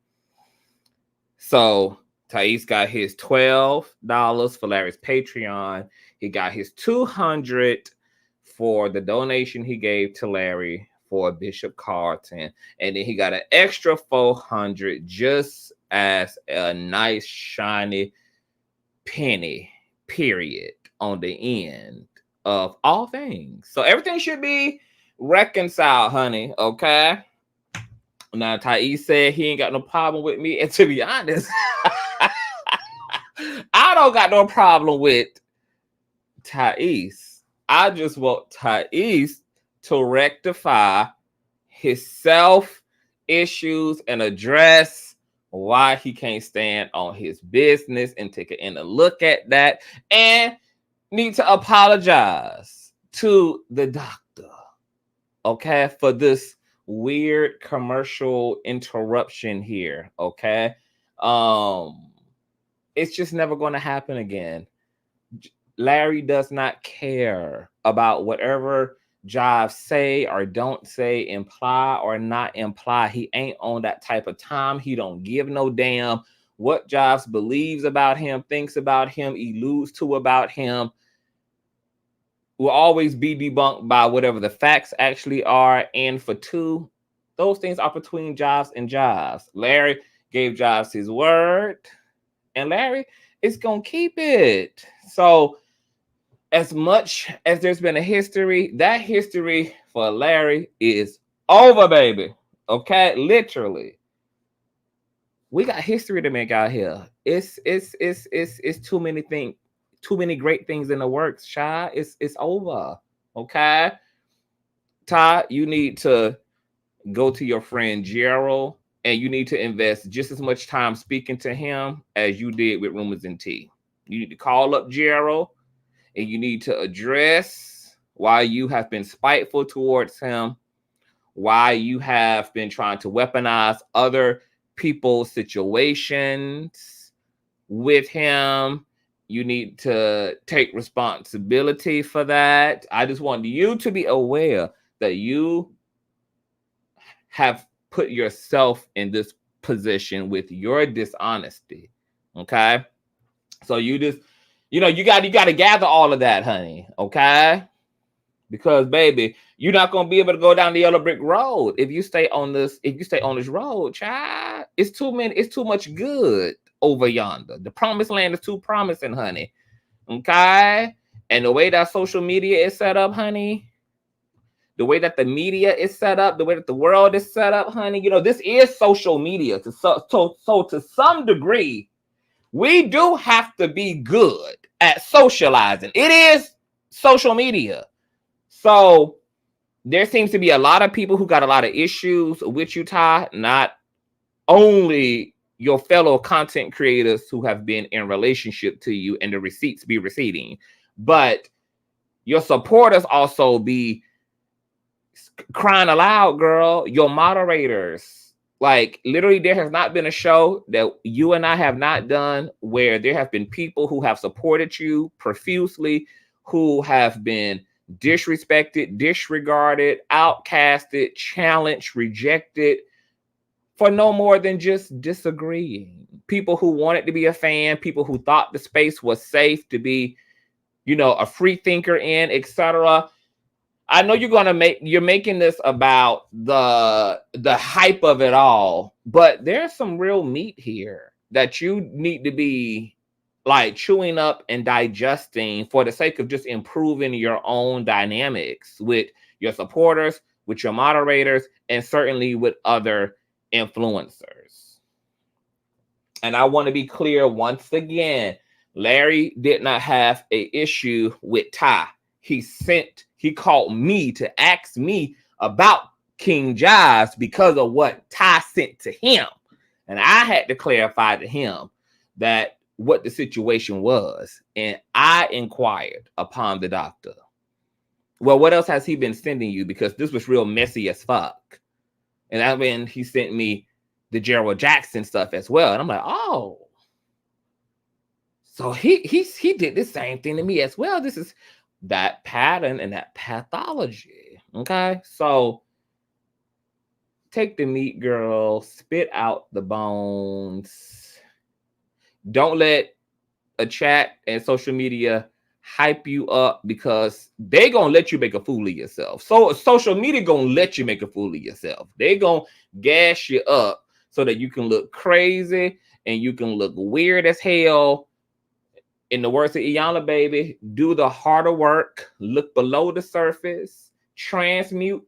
So Tyesse got his $12 for Larry's Patreon. He got his $200 for the donation he gave to Larry for Bishop Carlton, and then he got an extra $400 just as a nice shiny penny, period, on the end of all things. So everything should be reconciled, honey. Okay. Now Tyesse said he ain't got no problem with me, and to be honest, I don't got no problem with Tyesse. I just want Tyesse to rectify his self issues and address why he can't stand on his business and take it in a look at that and need to apologize to the doctor, okay, for this weird commercial interruption here, okay? It's just never going to happen again. Larry does not care about whatever Jives say or don't say, imply or not imply. He ain't on that type of time. He don't give no damn what Jives believes about him, thinks about him, alludes to about him. Will always be debunked by whatever the facts actually are. And for two, those things are between Jives and Jives. Larry gave Jives his word, and Larry is going to keep it. So as much as there's been a history, that history for Larry is over, baby. Okay, literally. We got history to make out here. It's too many things, too many great things in the works. Shy, it's over. Okay, Ty, you need to go to your friend Gerald, and you need to invest just as much time speaking to him as you did with Rumors and Tea. You need to call up Gerald, and you need to address why you have been spiteful towards him, why you have been trying to weaponize other people's situations with him. You need to take responsibility for that. I just want you to be aware that you have put yourself in this position with your dishonesty. Okay? So you just, you know, you got to gather all of that, honey. Okay? Because baby, you're not gonna be able to go down the yellow brick road if you stay on this. If you stay on this road, child, it's too much good over yonder. The promised land is too promising, honey. Okay, and the way that social media is set up, honey, the way that the media is set up, the way that the world is set up, honey. You know, this is social media. So to some degree, we do have to be good at socializing. It is social media. So there seems to be a lot of people who got a lot of issues with you, Ty, not only your fellow content creators who have been in relationship to you and the receipts be receding, but your supporters also be crying aloud, girl. Your moderators, like literally there has not been a show that you and I have not done where there have been people who have supported you profusely, who have been disrespected, disregarded, outcasted, challenged, rejected for no more than just disagreeing. People who wanted to be a fan, people who thought the space was safe to be, you know, a free thinker in, etc. I know you're making this about the hype of it all, but there's some real meat here that you need to be like chewing up and digesting for the sake of just improving your own dynamics with your supporters, with your moderators, and certainly with other influencers. And I want to be clear once again, Larry did not have an issue with Ty. He called me to ask me about King Jives because of what Ty sent to him. And I had to clarify to him that what the situation was, and I inquired upon the doctor. Well, what else has he been sending you? Because this was real messy as fuck. And that's when he sent me the Gerald Jackson stuff as well. And I'm like, oh, so he did the same thing to me as well. This is that pattern and that pathology. Okay, so take the meat, girl, spit out the bones. Don't let a chat and social media hype you up because they gonna let you make a fool of yourself. So social media gonna let you make a fool of yourself. They gonna gas you up so that you can look crazy and you can look weird as hell. In the words of Iyanla, baby, do the harder work, look below the surface, transmute,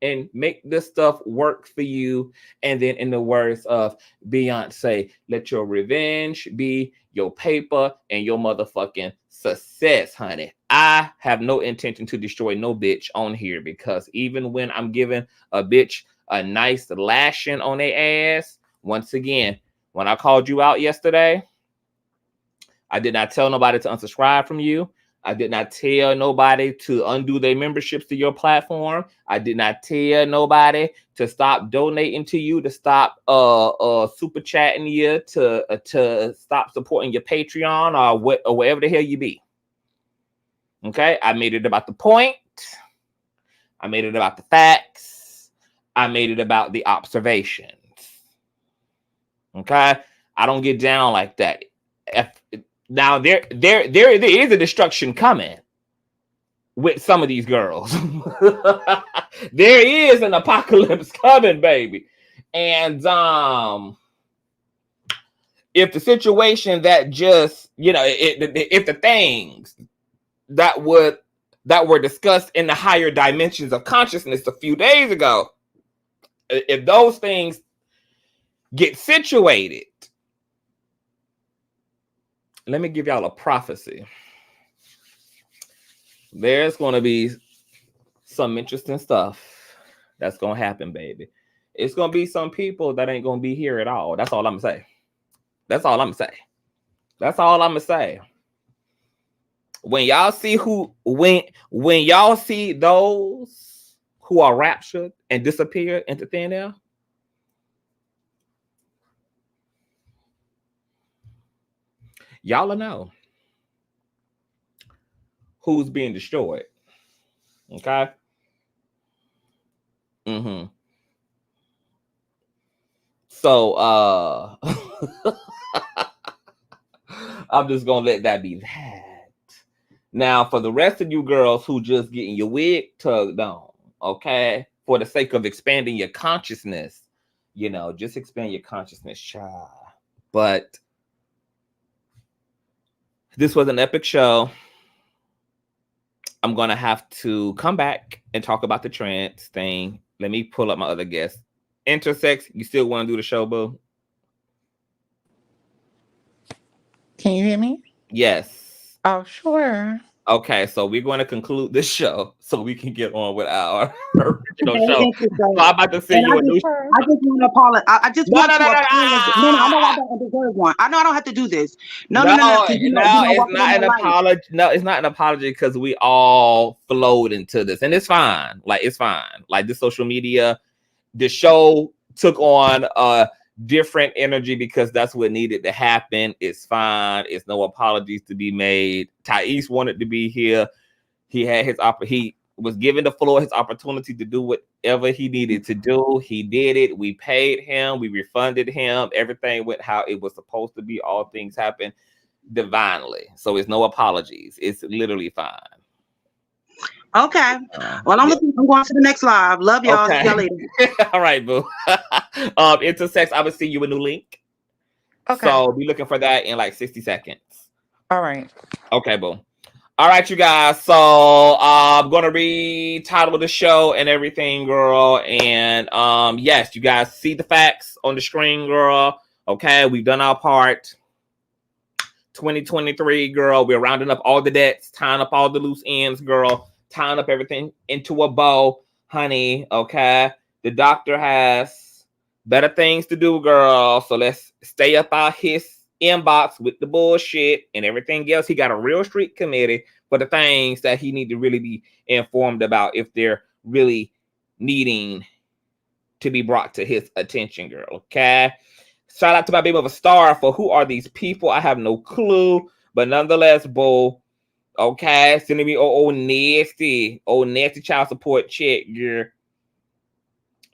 and make this stuff work for you. And then in the words of Beyonce, let your revenge be your paper, and your motherfucking success, honey. I have no intention to destroy no bitch on here, because even when I'm giving a bitch a nice lashing on their ass, once again, when I called you out yesterday, I did not tell nobody to unsubscribe from you. I did not tell nobody to undo their memberships to your platform. I did not tell nobody to stop donating to you, to stop super chatting you, to stop supporting your Patreon or wherever the hell you be. Okay, I made it about the point. I made it about the facts. I made it about the observations. Okay, I don't get down like that. Now there is a destruction coming with some of these girls. There is an apocalypse coming, baby. And if the situation that just, if the things that were discussed in the higher dimensions of consciousness a few days ago, if those things get situated, let me give y'all a prophecy. There's going to be some interesting stuff that's going to happen, baby. It's going to be some people that ain't going to be here at all. That's all I'm going to say. That's all I'm going to say. That's all I'm going to say. When y'all see when y'all see those who are raptured and disappear into thin air, y'all will know who's being destroyed. Okay? Mm-hmm. So I'm just gonna let that be that. Now, for the rest of you girls who just getting your wig tugged on, okay, for the sake of expanding your consciousness, just expand your consciousness, child. But this was an epic show. I'm gonna have to come back and talk about the trans thing. Let me pull up my other guest. Intersex, you still want to do the show, boo? Can you hear me? Yes. Oh, sure. Okay, so we're going to conclude this show so we can get on with our original show. So I'm about to send you a new show. I just want to apologize. I just want to apologize. No, I know I don't deserve one. I know I don't have to do this. No, it's not an apology. No, it's not an apology, because we all flowed into this, and it's fine. Like, it's fine. Like, this social media, the show took on different energy because that's what needed to happen. It's fine. It's no apologies to be made. Tyesse wanted to be here. He had he was given the floor, his opportunity to do whatever he needed to do. He did it. We paid him. We refunded him. Everything went how it was supposed to be. All things happen divinely. So it's no apologies. It's literally fine. Okay. Well, I'm going to the next live. Love y'all. Okay. See y'all later. All right, boo. Intersex, I will send you a new link. Okay. So be looking for that in like 60 seconds. All right. Okay, boo. All right, you guys. So I'm gonna retitle the show and everything, girl. And yes, you guys see the facts on the screen, girl. Okay, we've done our part. 2023, girl. We're rounding up all the debts, tying up all the loose ends, girl. Tying up everything into a bow, honey. Okay, the doctor has better things to do, girl. So let's stay up out his inbox with the bullshit and everything else. He got a real street committee for the things that he need to really be informed about if they're really needing to be brought to his attention, girl. Okay. Shout out to my baby of a star for who are these people. I have no clue, but nonetheless, boo. Okay, sending me nasty child support check, girl.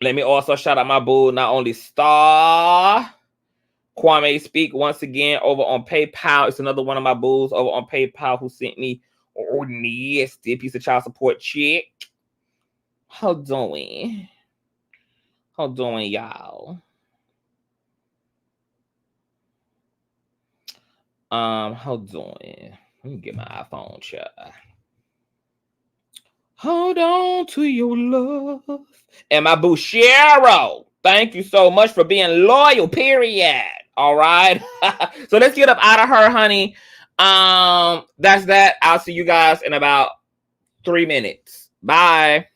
Let me also shout out my boo, not only Star Kwame Speak once again over on PayPal. It's another one of my boos over on PayPal who sent me nasty piece of child support check. How doing, y'all? How doing? Let me get my iPhone, child. Hold on to your love. And my boo Cheryl, thank you so much for being loyal, period. All right. So let's get up out of her, honey. That's that. I'll see you guys in about 3 minutes. Bye.